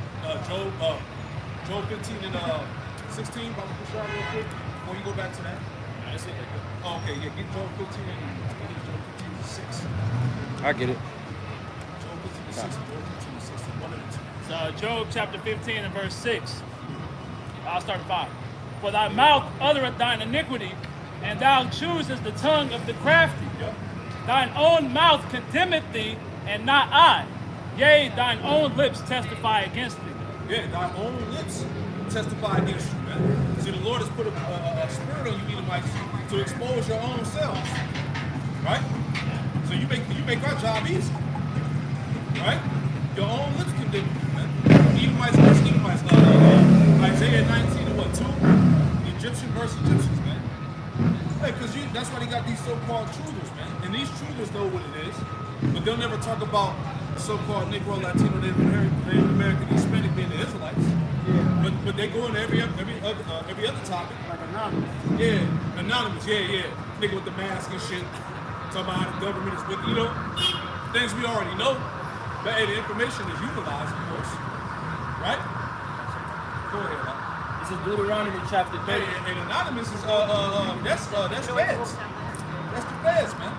Job 15 and 16, about to push out real quick before you go back to that.
That's it.
Oh, okay, yeah, get Job 15 and Job 15 to 6.
I get it.
Job 15 to 6 and Job 15 to 6. One of the two.
So Job chapter 15 and verse 6. I'll start at 5. For thy mouth uttereth thine iniquity, and thou choosest the tongue of the crafty. Thine own mouth condemneth thee, and not I. Yea, thine own lips testify against thee.
Yeah, thy own lips testify against you, man. See, the Lord has put a spirit on you, Edomites, to expose your own selves, right? So you make our job easy, right? Your own lips condemn you, man. Edomites versus Edomites. Isaiah 19 and what, 2? Egyptian versus Egyptians, man. Hey, because that's why they got these so-called truthers, man. And these truthers know what it is, but they'll never talk about the so-called Negro, Latino, Native American, Hispanic being the Israelites. Yeah. But they go into every other topic.
Like anonymous.
Yeah, anonymous. Yeah. Nigga with the mask and shit. Talking about how the government is with, things we already know. But hey, the information is utilized, of course. Right? Go ahead, man.
This is Deuteronomy chapter 30.
And anonymous is that's feds. That's the feds, man.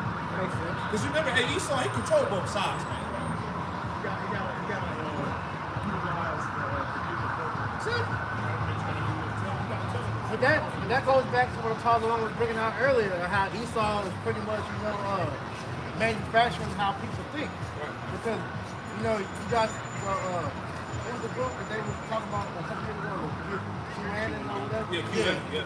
Because you remember, hey, Esau, he controlled both sides, man.
But that goes back to what Tarzan was bringing out earlier, how Esau is pretty much, manufacturing how people think. Because, you guys, what was the book that they were talking about a couple years ago? QAnon or whatever?
Yeah.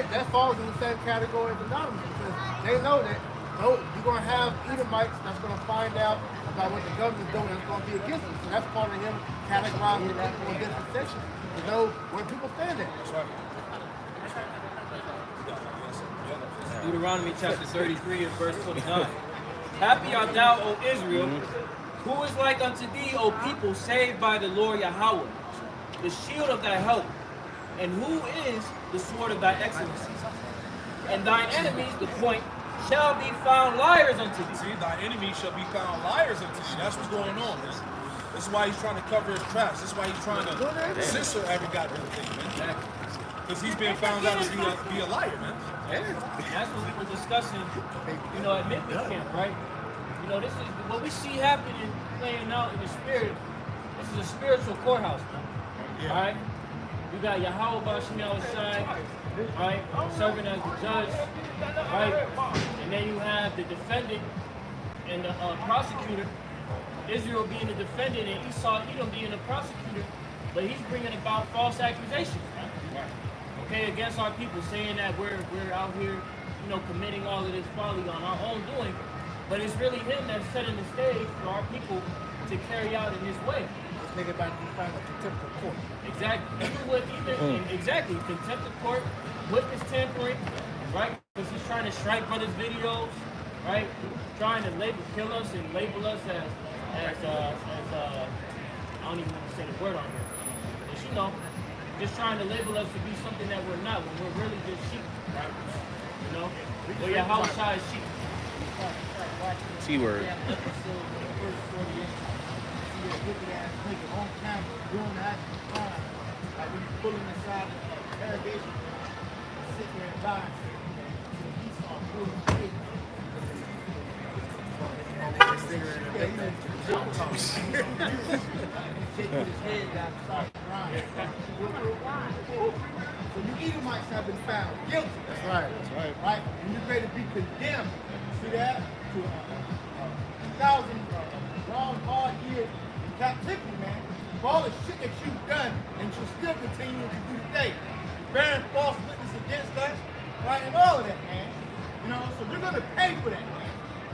That falls in the same category as anonymous because they know that you're going to have Edomites that's going to find out about what the government's doing that's going to be against them. So that's part of him categorizing the people in different sections to know where people stand at.
That's right.
Deuteronomy chapter 33 and verse 29. Happy art thou, O Israel, who is like unto thee, O people, saved by the Lord Yahweh, the shield of thy help, and who is the sword of thy excellency. And thine enemies, the point, shall be found liars unto thee.
See, thy enemies shall be found liars unto thee. That's what's going on. This is why he's trying to cover his tracks. This is why he's trying to censor every goddamn thing, man. Because he's being found out to be a liar, man.
Yeah. That's what we were discussing, at Midweek Camp, right? This is what we see happening, playing out in the spirit. This is a spiritual courthouse, man. Yeah. All right? You got Yahweh Bashim Yahushai, right, serving as the judge, right? And then you have the defendant and the prosecutor. Israel being the defendant and Esau, Edom being the prosecutor. But he's bringing about false accusations, man. Okay, against our people, saying that we're out here, committing all of this folly on our own doing. But it's really him that's setting the stage for our people to carry out in his way.
This nigga about to be found in contempt of court.
Exactly. Exactly. Contempt of court, witness tampering, right? Because he's trying to strike brothers' videos, right? Trying to kill us and label us as I don't even want to say the word on here. But just trying to label us to be something that we're not, when we're really just sheep, right? Well, Yahushua is sheep.
T-word.
So you Edomites have been found guilty. That's right. Right? And you're ready to be condemned. See that? To 2,000 long, hard years in captivity, man. For all the shit that you've done and you're still continuing to do today. Bearing false witness against us, right? And all of that, man. So you're going to pay for that, man.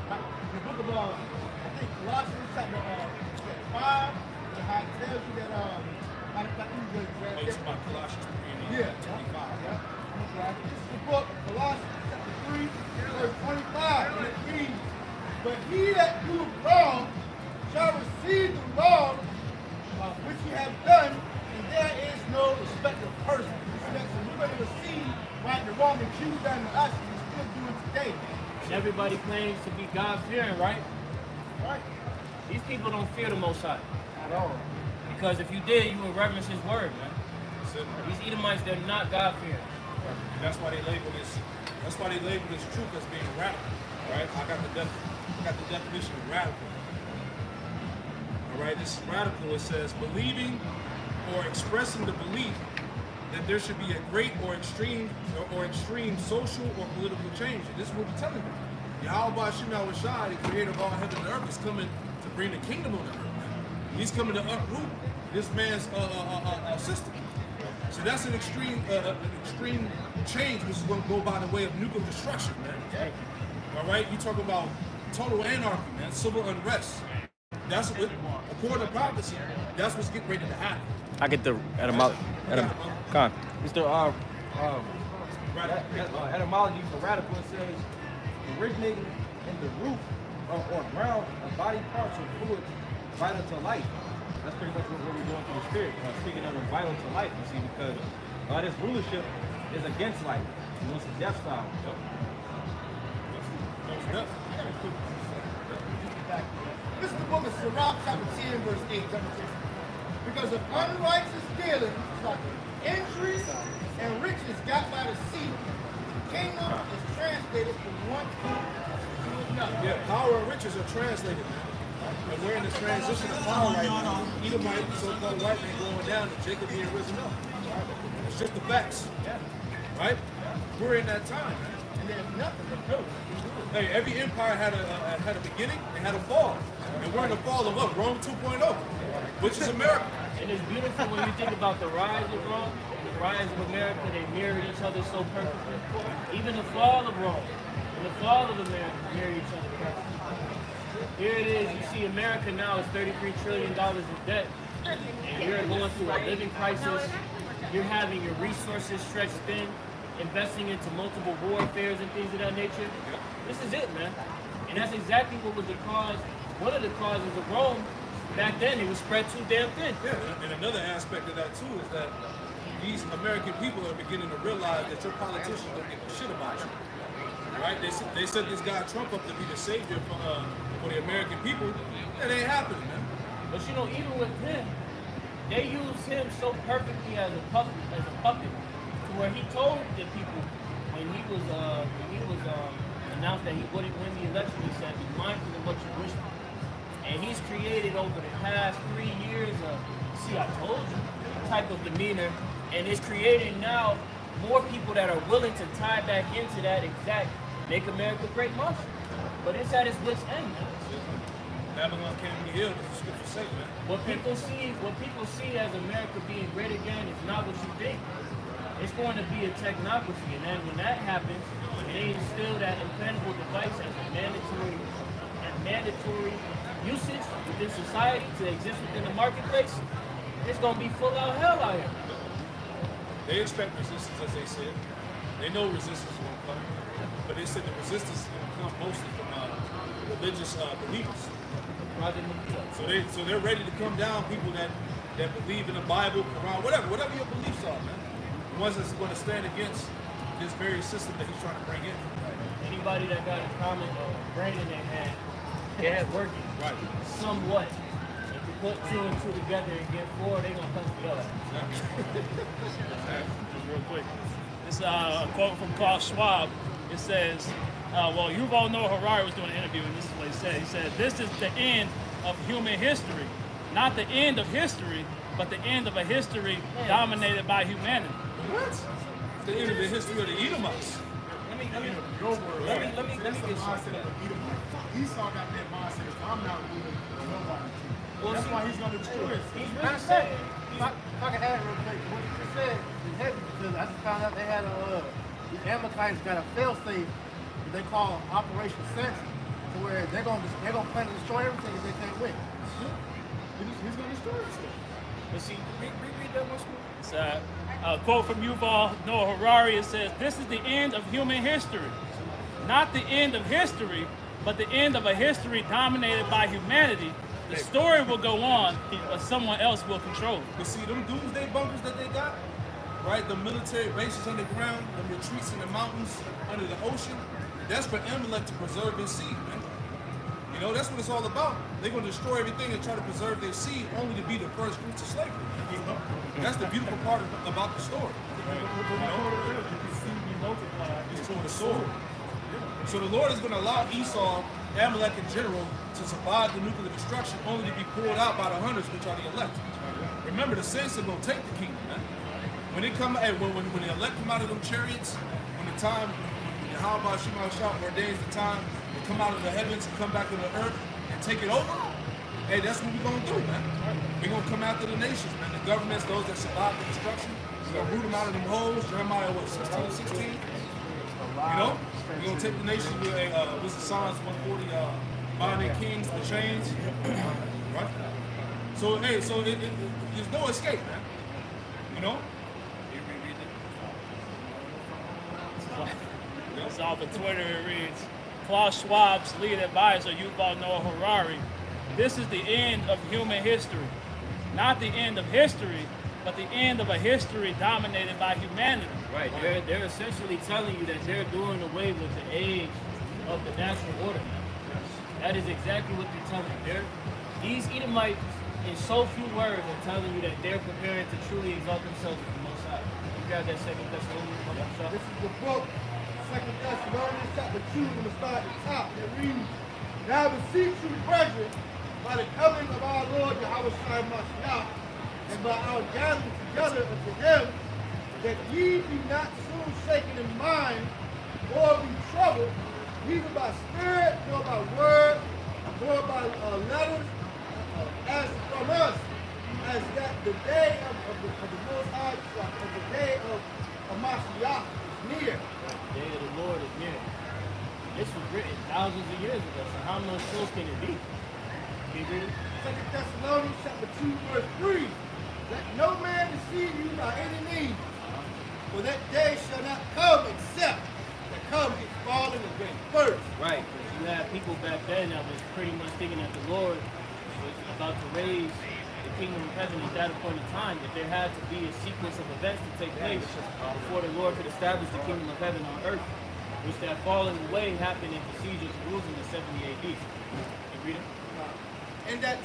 Right? In the book of, I think, Colossians chapter 5, how it tells you that,
It's about Colossians 3 and 25.
This is the book, Colossians chapter 3, verse 25, and it reads, but he that doeth wrong shall receive the wrong which he hath done, and there is no respect of person. So we're going to receive the wrong that you've done to us, and you're still doing today.
And everybody claims to be God-fearing, right?
Right.
These people don't fear the Most High.
At all.
Because if you did, you would reverence his word, man. These Edomites, they're not God-fearing.
That's why they label this. That's why they label this truth as being radical, right? I got the definition of radical. All right, this is radical. It says believing or expressing the belief that there should be a great or extreme social or political change. And this is what we're telling you. Yahweh Bashim Yahushai, the creator of all heaven and earth, is coming to bring the kingdom on the earth. He's coming to uproot this man's system. So that's an extreme change, which is going to go by the way of nuclear destruction, man. All right, you talk about total anarchy, man, civil unrest. That's what, according to prophecy, that's what's getting ready to happen.
I get the etymology. Mr. Etymology for radical, it says originating in the root or ground of body parts or fluids vital to life. That's pretty much what we're doing through the spirit. Speaking of them vital to life, you see, because this rulership is against life. It's a death style.
This is the book of Sirach, chapter 10, verse 8. Because of unrighteous dealings, like injuries and riches got by the sea, the kingdom is translated from one food to another.
Yeah, power and riches are translated. And we're in the transition of power right now. Edomite, so-called white man going down, and Jacob being risen up. It's just the facts. Right? We're in that time.
And there's nothing to prove.
Hey, every empire had a beginning and had a fall. And we're in the fall of what? Rome 2.0, which is America.
And it's beautiful when you think about the rise of Rome, the rise of America, they mirrored each other so perfectly. Even the fall of Rome and the fall of America mirror each other perfectly. Here it is, you see America now is $33 trillion in debt, and you're going through a living crisis. You're having your resources stretched thin, investing into multiple warfares and things of that nature. This is it, man. And that's exactly what was the cause, one of the causes of Rome. Back then, it was spread too damn thin.
Yeah, and another aspect of that, too, is that these American people are beginning to realize that your politicians don't give a shit about you. Right? They set this guy Trump up to be the savior for the American people. That ain't happening, man.
But you know, even with him, they used him so perfectly as a puppet, to where he told the people when he was announced that he wouldn't win the election, he said, "Be mindful of what you wish for." And he's created over the past 3 years a "see, I told you" type of demeanor, and it's creating now more people that are willing to tie back into that exact "Make America Great" mantra. But it's at its wit's end, man.
Babylon can't be healed, as the scripture say, man.
What people see as America being great again is not what you think. It's going to be a technocracy, and then when that happens, they instill that implantable device as a mandatory usage within society to exist within the marketplace. It's going to be full out hell out here.
They expect resistance, as they said. They know resistance is going to come, but they said the resistance is going to come mostly from religious believers. So they're ready to come down. People that believe in the Bible, Quran, whatever your beliefs are, man. The ones that's going to stand against this very system that he's trying to bring in.
Anybody that got a common brain in their hand, it's working.
Right.
Somewhat. If you put 2 and 2 together and get 4, they're gonna come together.
Just real quick. This a quote from Klaus Schwab. It says, Yuval Noah Harari was doing an interview, and this is what he said. He said, "This is the end of human history. Not the end of history, but the end of a history dominated by humanity."
What? It's the end of the history of the Edomites.
Let me get Esau got that mindset of I'm not ruling nobody.
Well,
that's why he's going to destroy us.
He's really saying, if I can add real quick, what you just said is heavy because I just found out they had the Amalekites got a fail-safe that they call Operation Sense, to where they're gonna plan to destroy everything if they can't win.
He's going to destroy us.
But see, read that once more.
It's a quote from Yuval Noah Harari. It says, "This is the end of human history. Not the end of history, but the end of a history dominated by humanity. The story will go on, but someone else will control it."
You see them doomsday bunkers that they got, right? The military bases underground, the retreats in the mountains, under the ocean. That's for Amalek to preserve his seed, man. You know, that's what it's all about. They're going to destroy everything and try to preserve their seed only to be the first fruits of slavery. You know? That's the beautiful part about the story. He's toward the sword. So the Lord is going to allow Esau, Amalek in general, to survive the nuclear destruction only to be pulled out by the hunters, which are the elect. Remember, the saints are going to take the kingdom, man. When they come, when the elect come out of them chariots, when the time, Yahweh Shema Shah ordains the time to come out of the heavens and come back to the earth and take it over, hey, that's what we're going to do, man. We're going to come after the nations, man. The governments, those that survive the destruction, He's gonna root them out of them holes. Jeremiah, what, 16? You know? He's gonna take the nation with what's the Psalms 140, binding kings with chains. Right? So, hey, there's no escape, man. You know?
It's off of Twitter. It reads, Klaus Schwab's lead advisor, Yuval Noah Harari. This is the end of human history. Not the end of history, but the end of a history dominated by humanity.
Right. They're essentially telling you that they're doing away with the age of the natural order now. That is exactly what they're telling you. These Edomites, in so few words, are telling you that they're preparing to truly exalt themselves with the Most High. You grab that Second Thessalonians.
This is the book, 2 Thessalonians chapter 2, I'm going to start at the top. It reads, Now I beseech you, brethren, by the coming of our Lord Yahweh Shai Mashiach, and by our gathering together unto him, that ye be not soon shaken in mind, or be troubled, neither by spirit, nor by word, nor by letters, as from us, as that the day of the Most High, of the day of Mashiach is near.
The day of the Lord is near. This was written thousands of years ago, so how much close can it be? Can you read it?
2 Thessalonians chapter 2, verse 3. Let no man deceive you by any means, for that day shall not come except the coming is falling again first.
Right, because you had people back then that was pretty much thinking that the Lord was about to raise the kingdom of heaven at that point in time, that there had to be a sequence of events to take place before the Lord could establish the kingdom of heaven on earth, which that falling away happened in the siege of Jerusalem in 70 AD. You read it?
And that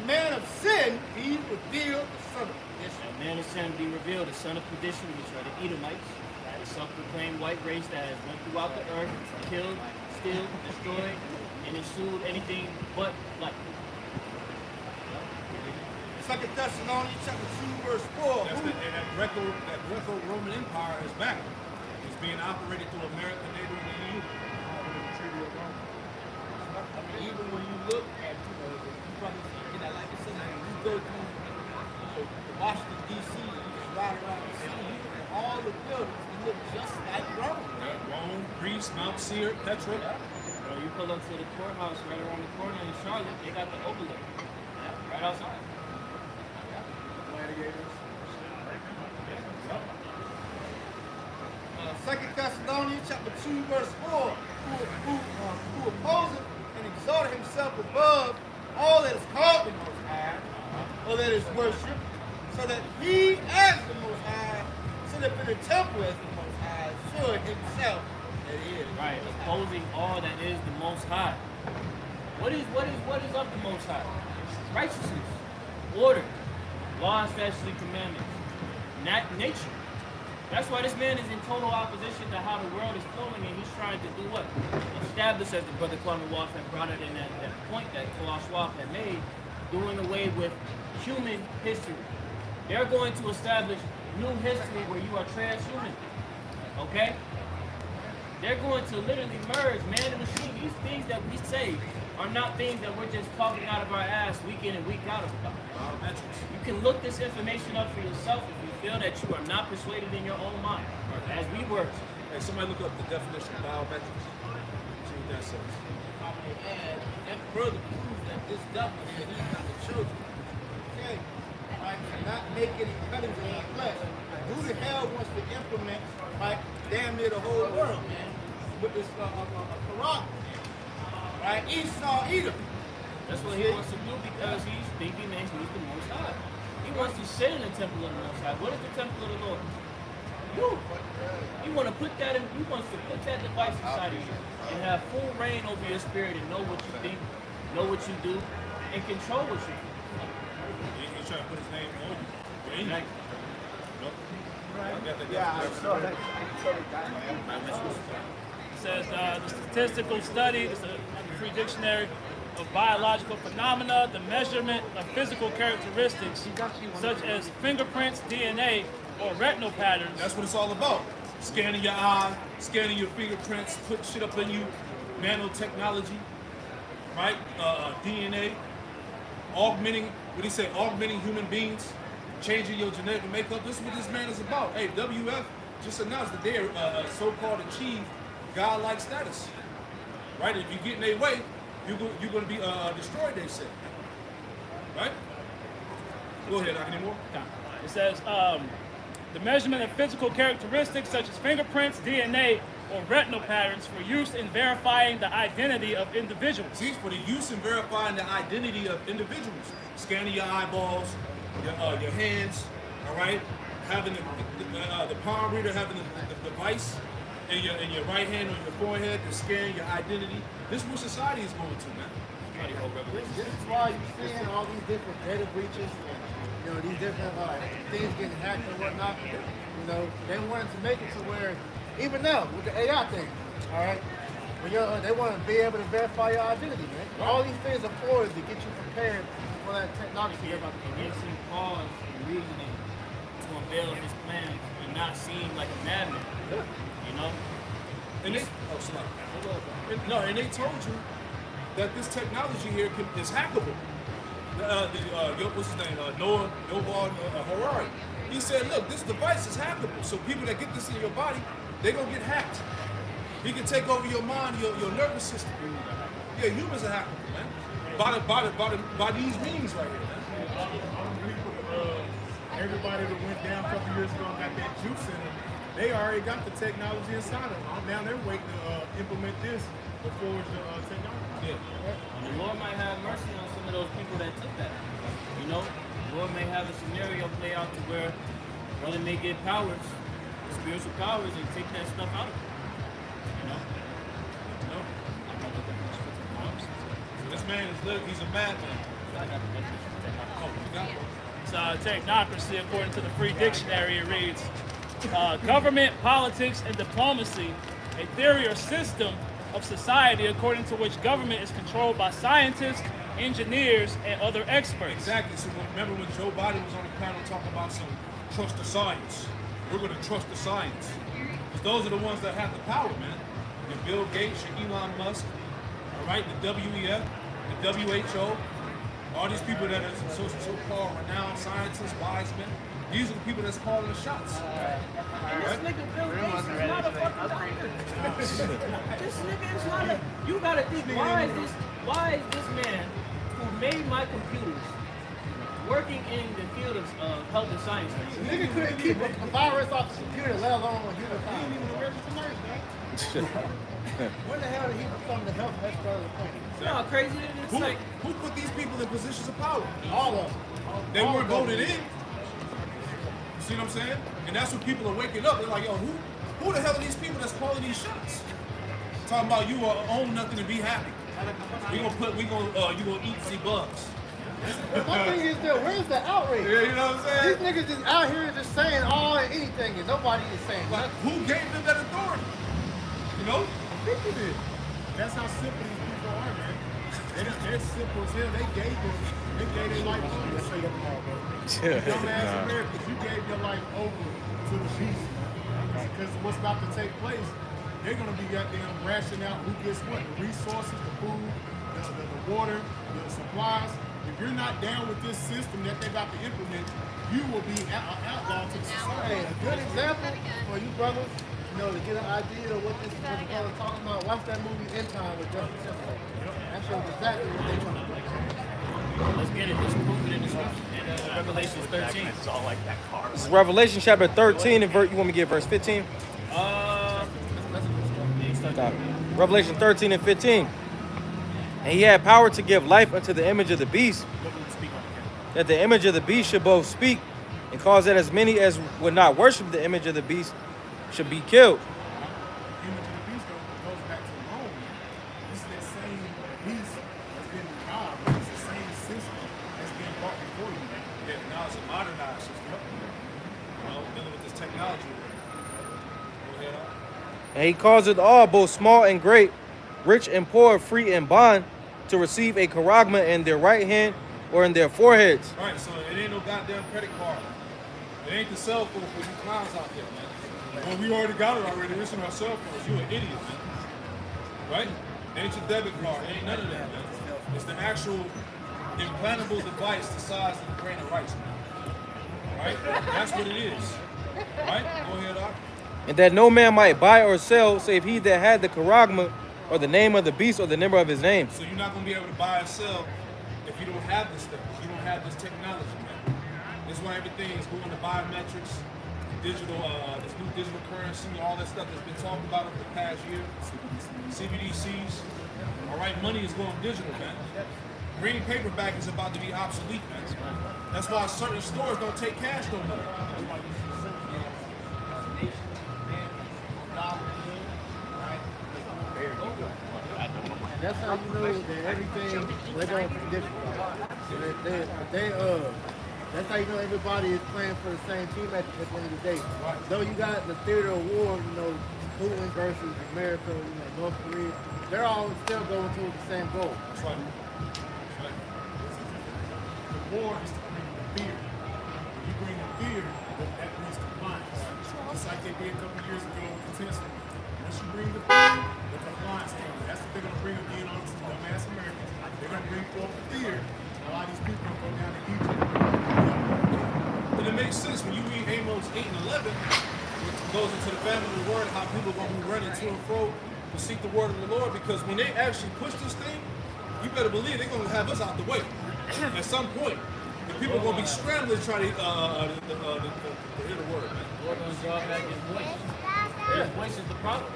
man of sin, he revealed the son of perdition.
That man of sin be revealed, the son of perdition, which are the Edomites, the self-proclaimed white race that has went throughout the earth, killed, steal, destroyed, and ensued anything but life.
2 Thessalonians chapter 2, verse 4.
That Greco-Roman Empire is back. It's being operated through America, NATO, and the EU.
Even when you look at, you probably see that, like I said, you go through Washington, D.C., you just ride around the city, all the buildings, they look just like Rome.
Rome, Greece, Mount Seir, Petra.
Bro, you pull up to the courthouse right around the corner in Charlotte, they got the overlook. Right outside.
Gladiators. 2 Thessalonians chapter 2, verse 4. Who opposes and exalted himself above all that is called the Most High, or that is worshipped, so that he as the Most High, so that in the temple as the Most High, should himself that he is.
Right, opposing all that is the Most High. What is of the Most High? Righteousness, order, law, statutes, and commandments, nature. That's why this man is in total opposition to how the world is flowing, and he's trying to do what? Establish, as the brother Kwame Wolf had brought it in that point that Klaus Schwab had made, doing away with human history. They're going to establish new history where you are transhuman. Okay? They're going to literally merge man and machine. These things that we say are not things that we're just talking out of our ass week in and week out about. You can look this information up for yourself if you feel that you are not persuaded in your own mind, as we were.
Hey, somebody look up the definition of biometrics. See what that says.
And that further proves that this government is not the children.
Okay. Right? Not make any cuttings in our flesh. Who the hell wants to implement, right, damn near the whole world, man, with this Quran? Right? Esau, Edom.
That's what he wants to do because he's thinking that he's the Most High. He wants to sit in the temple of the Most High. What is the temple of the Lord? You. He wants to put that in. He wants to put that device inside of you and have full reign over your spirit and know what you think, know what you do, and control what you do.
He's trying to put his name on you.
Exactly.
Yeah, I saw that.
It says the statistical study, this is a free dictionary of biological phenomena, the measurement of physical characteristics such as fingerprints, DNA, or retinal patterns.
That's what it's all about. Scanning your eye, scanning your fingerprints, putting shit up in you, nanotechnology, right? DNA, augmenting, what do you say, augmenting human beings, changing your genetic makeup. This is what this man is about. Hey, WF just announced that they so-called achieved godlike status. Right? If you get in their way, you're going to be destroyed, they said. Right? Go ahead, any more?
It says, the measurement of physical characteristics such as fingerprints, DNA, or retinal patterns for use in verifying the identity of individuals.
See, for the use in verifying the identity of individuals, scanning your eyeballs, your hands, all right, having the palm reader, having the device in your right hand on your forehead to scan your identity. This is what society is going to, man.
This is why you're seeing all these different data breaches, and, these different things getting hacked and whatnot. They wanted to make it to where, even now with the AI thing, all right, they want to be able to verify your identity, man. All these things are ploys to get you prepared for that technology they're about to
It gives him pause and reasoning to unveil his plans and not seem like a madman.
And they told you that this technology here is hackable. What's his name? Noah Harari. He said, look, this device is hackable. So people that get this in your body, they're going to get hacked. He can take over your mind, your nervous system. Yeah, humans are hackable, man. By these means right here, man.
Everybody that went down a couple years ago and got that juice in them, they already got the technology inside of them. Now they're waiting to implement this before it's the technology.
And the Lord might have mercy on some of those people that took that. The Lord may have a scenario play out to where brother may get powers, spiritual powers, and take that stuff out of him.
This man he's a madman.
Technocracy, according to the Free Dictionary, it reads, government, politics, and diplomacy, a theory or system of society according to which government is controlled by scientists, engineers, and other experts.
Exactly. So remember when Joe Biden was on the panel talking about some trust the science. We're going to trust the science. Because those are the ones that have the power, man. Your Bill Gates, your Elon Musk, all right, the WEF, the WHO, all these people that are so-called renowned scientists, wise men. These are the people that's calling the shots.
This nigga Bill Gates is not a fucking doctor. This nigga is not a... You gotta think, why is this man who made my computers working in the field of health and science?
The nigga couldn't keep a virus off the computer, let alone a human power. He ain't even a registered nurse, man. When the hell did he become the health expert of the country?
You know how crazy it is?
Who put these people in positions of power?
All of them.
They weren't voted in. You see what I'm saying? And that's when people are waking up. They're like, yo, who the hell are these people that's calling these shots? Talking about you own nothing to be happy. You gonna eat the bugs.
My thing is that where's the outrage?
Yeah, you know what I'm saying?
These niggas just out here just saying all and anything, and nobody is saying
Like,
nothing.
who gave them that authority? People did.
That's how simple these people are, man. They're simple as hell. They gave their life over to say tomorrow, bro. Dumbass Americans, you gave your life over to the beast, man. Because what's about to take place, they're gonna be goddamn rationing out who gets what, the resources, the food, the water, the supplies. If you're not down with this system that they're about to implement, you will be outlawed to the society.
Hey, a good example for you brothers, to get an idea of what this brother talking about. Watch that movie In Time with Justin Timberlake. That shows exactly what they trying to do.
Let's get it. Let's prove it in the scripture. Revelation 13.
It's all like that car. This is Revelation chapter 13 and you want me to get verse 15? Revelation 13 and 15. And he had power to give life unto the image of the beast, that the image of the beast should both speak and cause that as many as would not worship the image of the beast should be killed.
The image of the beast goes back to Rome. This is that same beast that's been God, but it's the same system that's been brought before you.
Yeah, now it's a modernized system. Dealing with this technology. Go ahead.
And he causeth all, both small and great, rich and poor, free and bond, to receive a charagma in their right hand or in their foreheads.
Right, so it ain't no goddamn credit card. It ain't the cell phone for you clowns out there, man. Well, we already got it already. It's in our cell phones. You an idiot, man. Right? It ain't your debit card. It ain't none of that, man. It's the actual implantable device the size of a grain of rice, man. Right? That's what it is. Right? Go ahead, Doc.
And that no man might buy or sell, save he that had the charagma, or the name of the beast, or the number of his name.
So you're not gonna be able to buy or sell if you don't have this stuff. If you don't have this technology, man. That's why everything is going to biometrics, digital, this new digital currency, all that stuff that's been talked about over the past year. CBDCs. All right, money is going digital, man. Green paperback is about to be obsolete, man. That's why certain stores don't take cash no more.
And that's how you know that everything they're going to predict. That's how you know everybody is playing for the same team at the end of the day. Though you got the theater of war, Putin versus America, North Korea, they're all still going towards the same goal.
That's right. That's right.
The war is to bring fear. You bring the fear, that brings compliance. Just like they did a couple years ago with the Tesla. Once you bring the fear, the compliance comes. That's what they're going to bring again on to dumbass Americans. They're going to bring forth fear. A lot of these people are going to go down to Egypt.
But it makes sense when you read Amos 8 and 11, which goes into the family of the word, how people are going to be running to and fro to seek the word of the Lord, because when they actually push this thing, you better believe they're going to have us out the way at some point. And people are going to be scrambling to try to hear the word, man.
Lord gonna draw back his voice. His voice is the problem.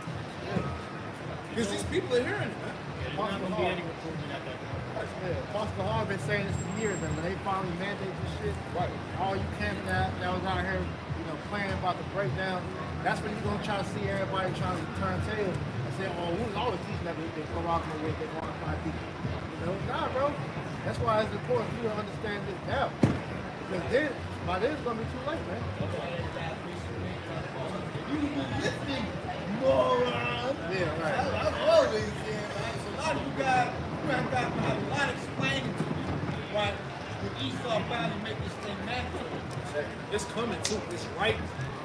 Because these people are hearing it, man.
There's not gonna be any recruitment at that point.
Apostle Hall been saying this for years, and when they finally mandate this shit, all you camping that was out here, playing about the breakdown, that's when you're gonna try to see everybody trying to turn tail and say, oh, we was always teaching that they go out the way they want to find people. Nah, bro. That's why it's important for you to understand this now. Because then, by then it's gonna be too late, man.
You be listening, moron.
Yeah, right.
I've always said, man. So a lot of you guys, you have got a lot explaining to you, right? When Esau finally make this thing mandatory.
It's coming too. It's right.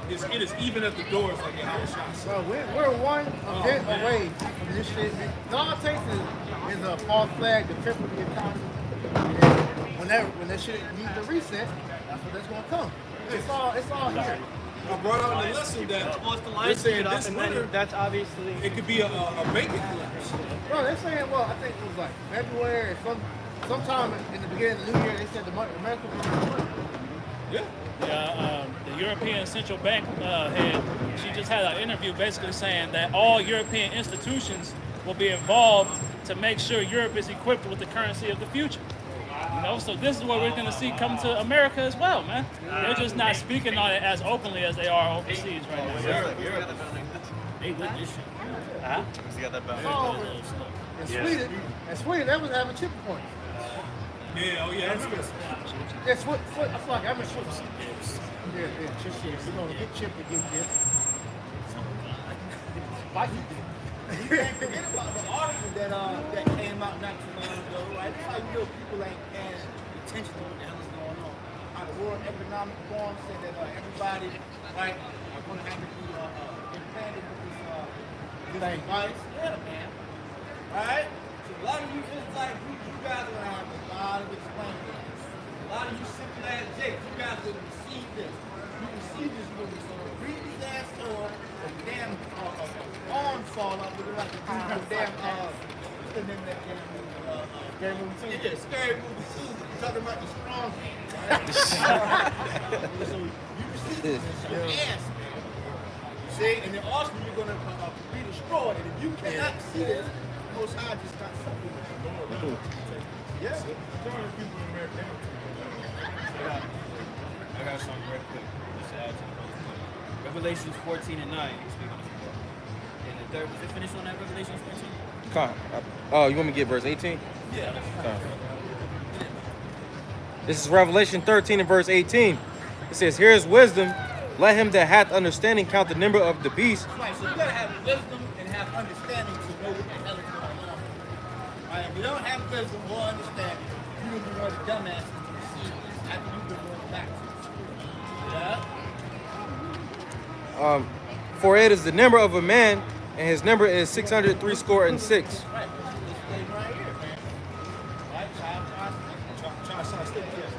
It is even at the doors, like your house shot.
Bro, we're one event away from this shit. All it takes is a false flag to cripple the economy. And when that shit needs a reset, that's what that's gonna come. It's all here.
I brought out the lesson that they're saying this winter,
That's obviously.
it could be a banking collapse.
Bro, they're saying, well, I think it was like February, sometime in the beginning of the new year, they said America was going to win.
Yeah.
The European Central Bank head, she just had an interview basically saying that all European institutions will be involved to make sure Europe is equipped with the currency of the future. So this is what we're going to see come to America as well, man. They're just not speaking on it as openly as they are overseas right now.
They with this shit.
Huh?
And Sweden, they was having chip points.
Yeah, oh yeah, that's good.
Yeah, I feel like I'm in Swiss. Yeah, chip. We're going to get chip to get this. Spicy.
You can't forget about the article that came out not too long ago, right? That's how you know people ain't paying attention to what the hell is going on. How the World Economic Forum said that everybody, right, are going to have to be implanted with this device. Yeah, man. Alright? So a lot of you Israelites, you guys are going to have a lot of explaining. A lot of you simple ass Jakes, you guys will receive this. You receive this movie, so read these ass stories, the damn arm fall up with like a damn what's the name of that damn movie? Scary Movie 2? Yeah, Scary Movie 2. Talking about the strong man. So you receive this, your ass, man. You see? And then also you're gonna be destroyed. And if you cannot see this, Most High just got something with you. Yeah.
People in America.
I got something real quick. Just to add to the Revelations 14 and 9. Speaking of and the third, was it finished on that Revelations 14?
Oh, you want me to get verse 18?
Yeah.
This is Revelation 13 and verse 18. It says, here is wisdom. Let him that hath understanding count the number of the beast.
Right, so you gotta have wisdom and have understanding to know what the hell is going on. Right, if you don't have wisdom or understanding, you're gonna be one of the dumbasses to receive this after you've been going back to the school. Yeah?
For it is the number of a man, and his number is 666.
Right, this thing right here, man. Right,
Try to stick this.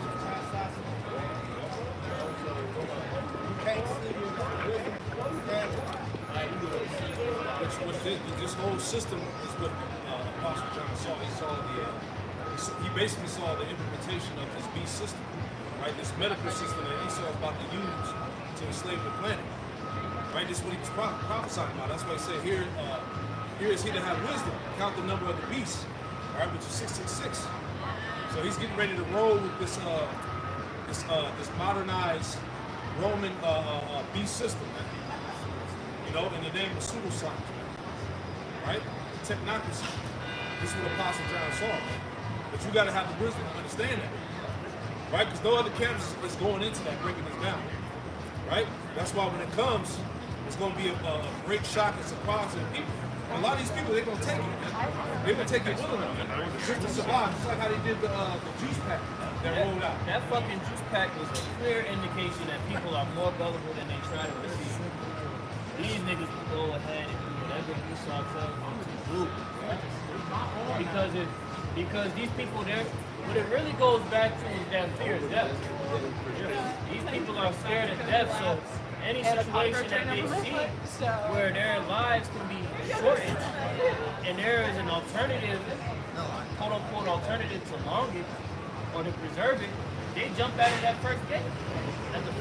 whole system is what Apostle John saw. He saw he basically saw the implementation of this beast system, right? This medical system that Esau is about to use to enslave the planet, right? This is what he was prophesying about. That's why he said, here is he that have wisdom, count the number of the beast, all right, which is 666. So he's getting ready to roll with this modernized Roman beast system, man. You know, in the name of pseudoscience, man. Right? Technocracy. This is what Apostle John saw, man. But you got to have the wisdom to understand that, right? Because no other camp is going into that, breaking this down, right? That's why when it comes, it's going to be a great shock and surprise to the people. And a lot of these people, they're going to take it, man. They're going to take it willingly, man. Just to survive, just like how they did the juice pack that rolled out.
That fucking juice pack was a clear indication that people are more gullible than they try to receive. These niggas will go ahead and do whatever Esau tells them to do. Because these people, what it really goes back to is that fear of death. These people are scared of death, so any situation that they see where their lives can be shortened and there is an alternative, quote unquote alternative to long it or to preserve it, they jump out of that first gate at the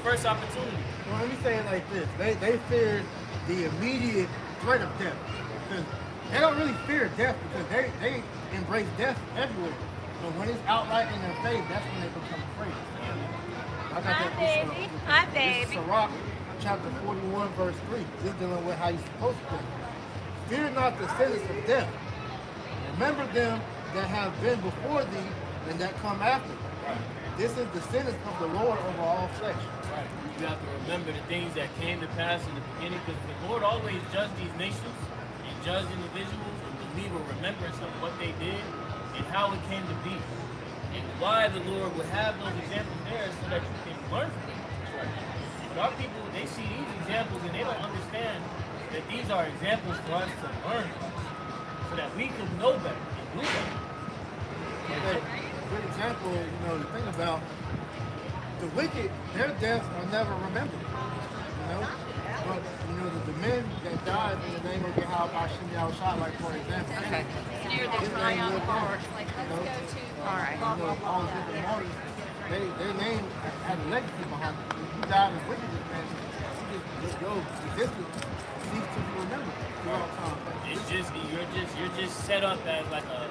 first opportunity.
Well, let me say it like this. They feared the immediate threat of death. Because they don't really fear death because they embrace death everywhere. So when it's outright in their face, that's when they become afraid. I got that. This is Sirach, chapter 41, verse 3. This is dealing with how you're supposed to think. Fear not the sentence of death. Remember them that have been before thee and that come after. This is the sentence of the Lord over all flesh.
Right. You have to remember the things that came to pass in the beginning, because the Lord always judged these nations and judged individuals and would leave a remembrance of what they did and how it came to be. And why the Lord would have those examples there so that you can learn from them. But our people, they see these examples and they don't understand that these are examples for us to learn from, so that we can know better and do better.
Good example, the thing about the wicked, their deaths are never remembered. But the men that died in the name of Yahweh Hashem Yahushua, like for example,
Okay. So you're the try on the board. Like, let's go to. All right.
All the different martyrs, their name had a legacy behind it. If you died in wickedness, man, your existence ceased to be remembered throughout time.
You're just set up as like a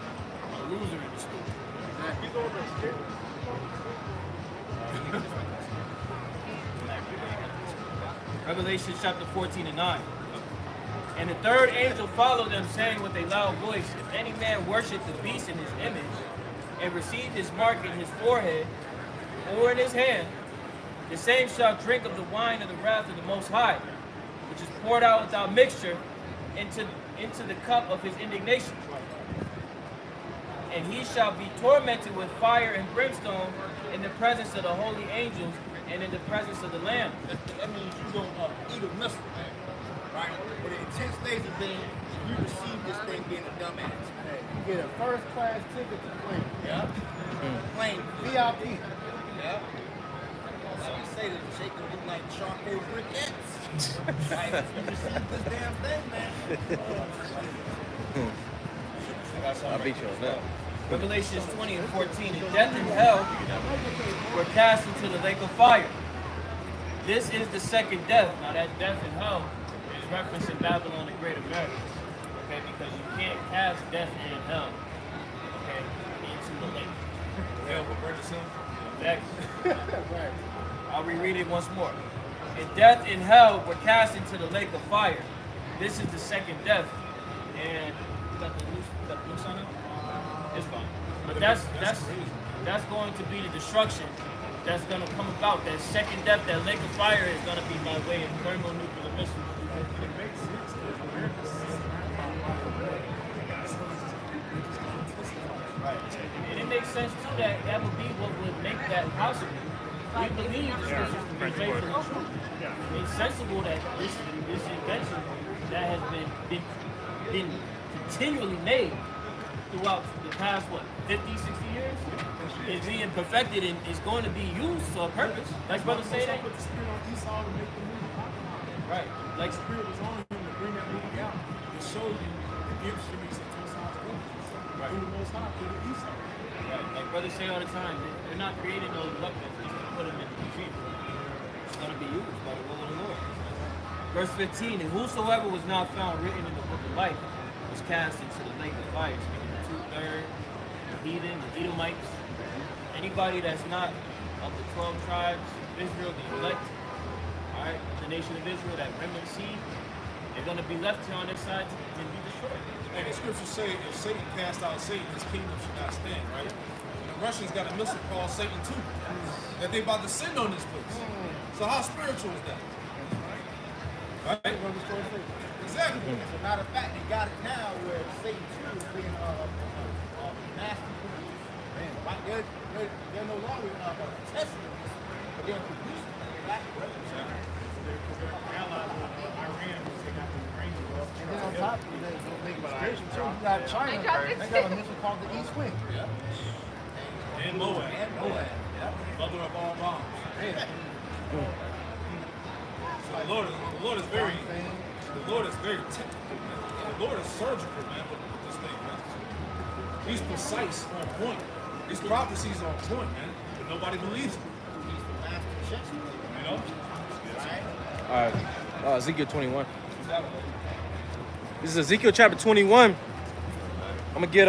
loser in the school. Revelation chapter 14 and 9. And the third angel followed them, saying with a loud voice, if any man worship the beast in his image, and receive his mark in his forehead or in his hand, the same shall drink of the wine of the wrath of the Most High, which is poured out without mixture into the cup of his indignation. And he shall be tormented with fire and brimstone in the presence of the holy angels and in the presence of the Lamb.
That means you're going to eat a missile, man. Right? But the intense days have been, you receive this thing being a dumbass.
Hey, you get a first class ticket to plane.
Yeah. Plane.
VIP.
Yeah. Like you say, the shake look like charcoal briquettes. Right? You receive this damn thing, man.
I'll beat you on that.
Revelations 20 and 14. And death and hell were cast into the lake of fire. This is the second death. Now that death and hell is referencing Babylon the Great America. Okay, because you can't cast death and hell, okay, into the lake.
Hell will burn the sun.
Exactly. Right. I'll reread it once more. And death and hell were cast into the lake of fire. This is the second death. And you got the loose on it? It's fine. But that's going to be the destruction that's going to come about. That second death, that lake of fire, is going to be by way of thermonuclear missiles.
It makes sense because America's
Right. And it makes sense too that would be what would make that possible. We believe the scriptures to be faithful and true. It's sensible that this invention that has been continually made throughout the past, 50, 60 years, is being perfected and is going to be used for a purpose. Like brother say that?
put the spirit on Esau to make the movie popular.
Right. Like
The spirit was on him to bring that movie out.
to show you the gifts should be some Most High's going.
Right.
Who the Most High put it Esau.
Right. Like brothers say all the time, they're not creating those weapons just to put them in the machine. It's going to be used by the will of the Lord. Verse 15, and whosoever was not found written in the book of life was cast into the lake of fire, speaking the two-thirds, the heathen, the Edomites, anybody that's not of the 12 tribes of Israel, the elect, all right, the nation of Israel, that remnant seed, they're going to be left here on this side and be destroyed.
And the scriptures say if Satan cast out Satan, his kingdom should not stand, right? And the Russians got a missile called Satan 2 that they about to send on this place. So how spiritual is that? Right? Exactly.
As a matter of fact, they got it now where Satan too is being master produced. Right? They're no longer testing this, but they're producing it. They're back to
Allies with Iran, they got the Iranians up.
And then on top of that, spiritual too, you got China. They got a mission called the East Wing.
And Moab. Mother of all bombs. So the Lord is very technical, man. The Lord is surgical, man, with this thing, man. He's precise, on point. These prophecies are on point, man. But nobody believes them. You know?
All right, Ezekiel 21. This is Ezekiel chapter 21. I'm gonna get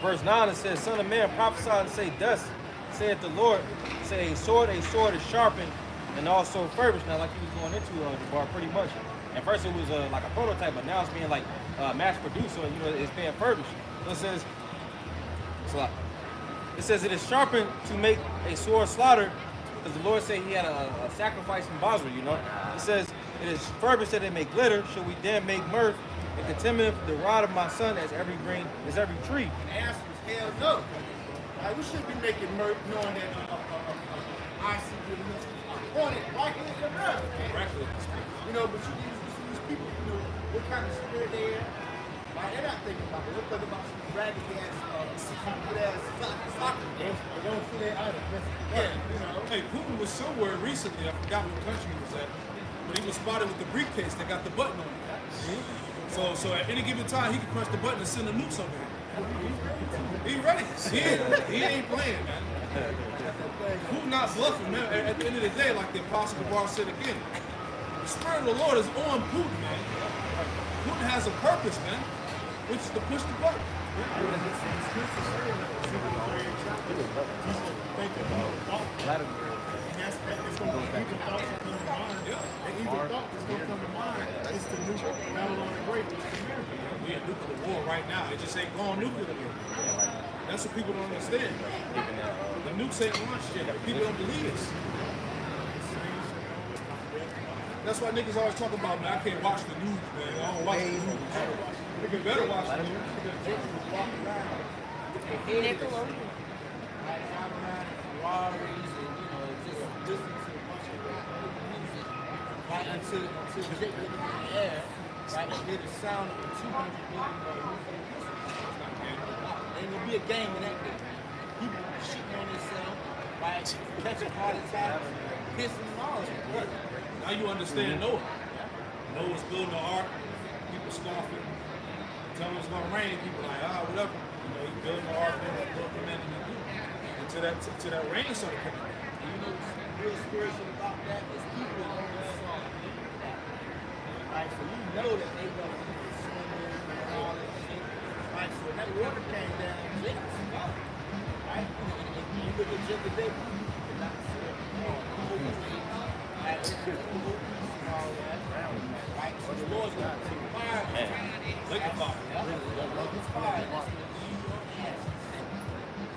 verse 9. It says, "Son of man, prophesy and say, thus saith the Lord, say a sword is sharpened, and also furbished." Now, like he was going into the bar, pretty much. At first, it was like a prototype, but now it's being like mass produced, so it's being furbished. So it says, it says it is sharpened to make a sword slaughter, because the Lord said He had a sacrifice in Basra. It says it is furbished that it may glitter. Should we then make mirth and contempt the rod of my son as every green is every tree?
The answer is hell no. Like, we shouldn't be making mirth knowing that ICU is pointed right in the mouth. You know, but you these people, you know, what kind of spirit they in. Like, they're not thinking about it. They're thinking about some raggedy ass, stupid ass soccer. They don't see their idol. Yeah, you know.
Hey, Putin was somewhere recently, I forgot what country he was at, but he was spotted with the briefcase that got the button on it. So at any given time, he could press the button and send the nukes over here. He ready. He ain't playing, man. Putin not bluffing, man. At the end of the day, like the Apostle Bar said again, the Spirit of the Lord is on Putin, man. Putin has a purpose, man, which is to push the button. We in nuclear war right now. It just ain't going nuclear yet. That's what people don't understand. The nukes ain't launched yet. People don't believe this. That's why niggas always talk about, man, I can't watch the news, man. I don't watch the news. Nigga better watch the news.
Nickelodeon.
Right until Jake get in the air, right, and hear the sound of the 200 million. Ain't gonna be a game in that game. People shitting on themselves, right, catching heart attacks, pissing and all that.
Now you understand Noah. Noah's building the ark, people scoffing, telling him it's gonna rain, people like, whatever. You know, he's building the ark, and what commanded him to do. Until that rain started coming.
You know what's real spiritual about that is people don't saw. Right, so you know that they don't swimming and all that shit. Right, so when that water came down, Jake was scared. Right? And you look at Jake today, you cannot see it. Right, it's the cool piece and all that. Right, so the Lord's going to take fire.
Lake of fire.
Lake of fire.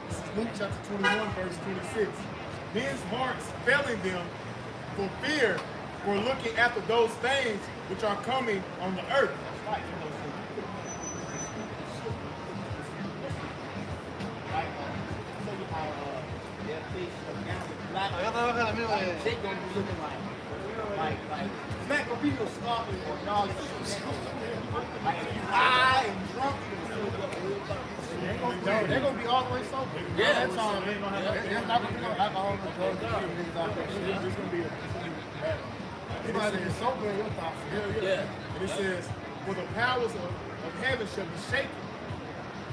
This is Luke chapter 21, verse 26. Men's hearts failing them for fear, for looking after those things which are coming on the earth.
They gonna be looking like black people scoffing and all this shit. Like if you high and drunk,
They're gonna be all the way sober.
Yeah,
That's all. They're not gonna be no alcohol or drugs. Niggas out there. It's gonna be a You might have been somewhere in your thoughts.
Yeah. And it says, for the powers of heaven shall be shaken.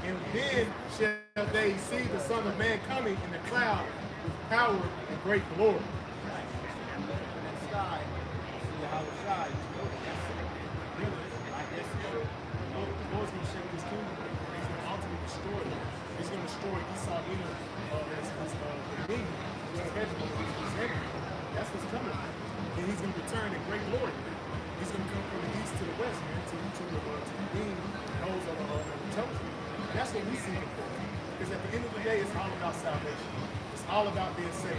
And then shall they see the Son of Man coming in the cloud with power and great glory.
Sky, see how it shines.
The Lord's going to shake his kingdom. He's going to ultimately destroy it. He's going to destroy Esau, Edom, his dominion, his heaven. That's what's coming. And he's going to return in great glory. He's going to come from the east to the west, man, to redeem those of the chosen. That's what we see him for. Because at the end of the day, it's all about salvation. It's all about being saved.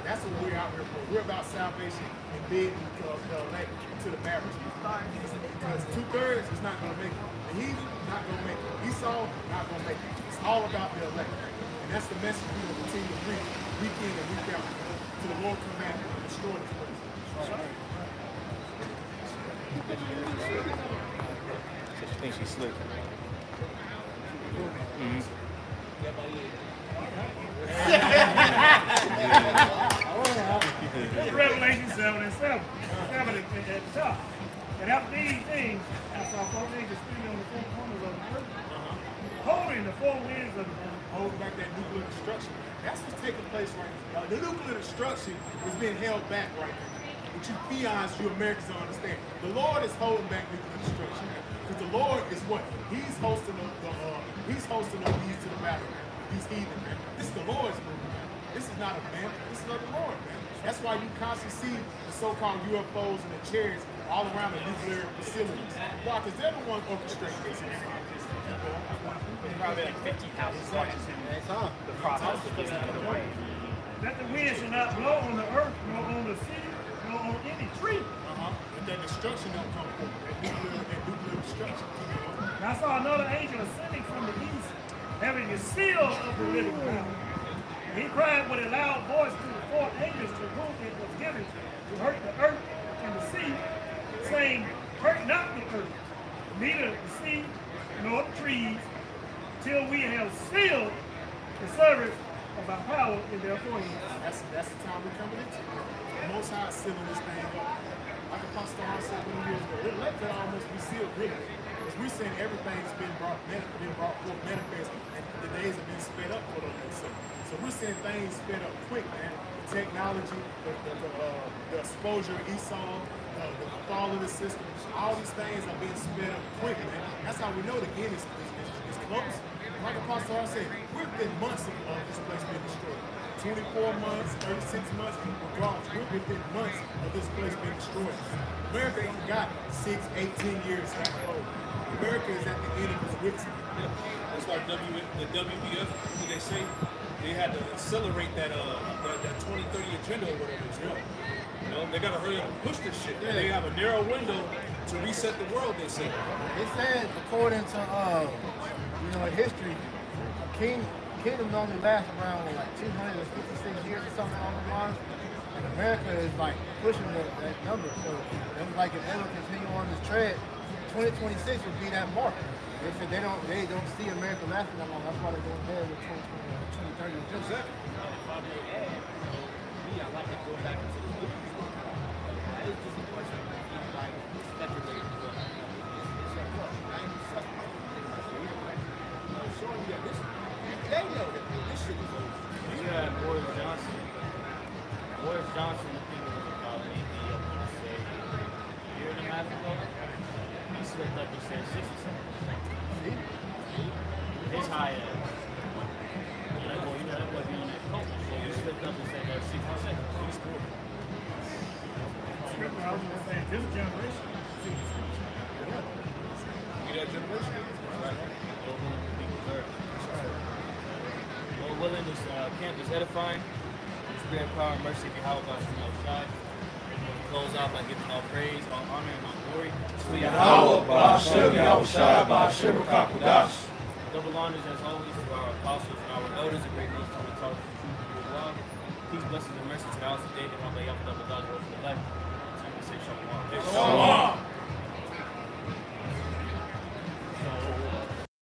That's what we're out here for. We're about salvation and being the elect to the marriage. Because 2/3 is not going to make it. The heathen, not going to make it. Esau, not going to make it. It's all about the elect. And that's the message we're going to continue to preach week in and week out till the Lord come back and destroy this place.
She thinks she's slick.
Revelation 7 and 7. 7 at the top. And after these things, I saw 4 angels standing on the 4 corners of the earth, holding the 4 winds of the earth.
Holding back that nuclear destruction. That's what's taking place right now. The nuclear destruction is being held back right now. But you peons, you Americans don't understand. The Lord is holding back nuclear destruction. Because the Lord is what? He's hosting the beast to the battle. He's heathen, man. This is the Lord's movement, man. This is not a man. This is not the Lord, man. That's why you constantly see the so-called UFOs and the chariots all around the nuclear facilities. Why? Because they're the ones orchestrating this.
Probably like 50,000 watches. The process of this kind of way.
That the wind should not blow on the earth, nor on the sea, nor on any tree.
But that destruction don't come from that nuclear destruction.
And I saw another angel ascending from the east, having the seal of the living God. And he cried with a loud voice to the 4 angels to whom it was given to hurt the earth and the sea, saying, hurt not the earth, neither the sea nor the trees, till we have sealed the service of our power in their foreheads.
That's the time we're coming into. The Most High is sealing this thing up. Like Apostle Paul said many years ago, it let that almost be sealed, really. Because we're saying everything's been brought forth manifest, and the days have been sped up for those. So we're seeing things sped up quick, man. The technology, the exposure of Esau, the fall of the system, all these things are being sped up quick, man. That's how we know the end is close. Like Apostle Paul said, we're within months of this place being destroyed. 24 months, 36 months, regardless, we're within months of this place being destroyed. America ain't got 6, 18 years after all. America is at the end of its wits.
That's why the WPF, what they say, they had to accelerate that 2030 agenda or whatever it's called. You know, they gotta hurry up and push this shit. They have a narrow window to reset the world, they say.
It says, according to history, kingdom normally lasts around like 256 years or something along the lines. And America is like pushing that number. So it was like if they would continue on this trend, 2026 would be that mark. They said they don't see America lasting that long. That's why they're going ahead with 2030.
Exactly.
I like to go back into the book. That is just a question of like speculating. They know that this shit is over.
Yeah, Boris Johnson. Boris Johnson, I think it was about maybe, I want to say, a year and a half ago. He slipped up and said 67. His high ass. That boy be on that coach. So he slipped up and said that 67. He's cool.
I was going to say, this generation.
You that generation?
Lord willing, this camp is edifying. Spirit, power, and mercy of Yahweh Bashem outside. We'll close out by giving all praise, all honor, and all glory to Yahweh
Bashem Yahushua Bashem Kakudash.
Double honors as always to our apostles and our elders, and great ones to the talk of the truth of Allah. Peace, blessings, and mercy to the house of David, Rabbi Yahweh, double God, for the life. So we say shalom.
Shalom.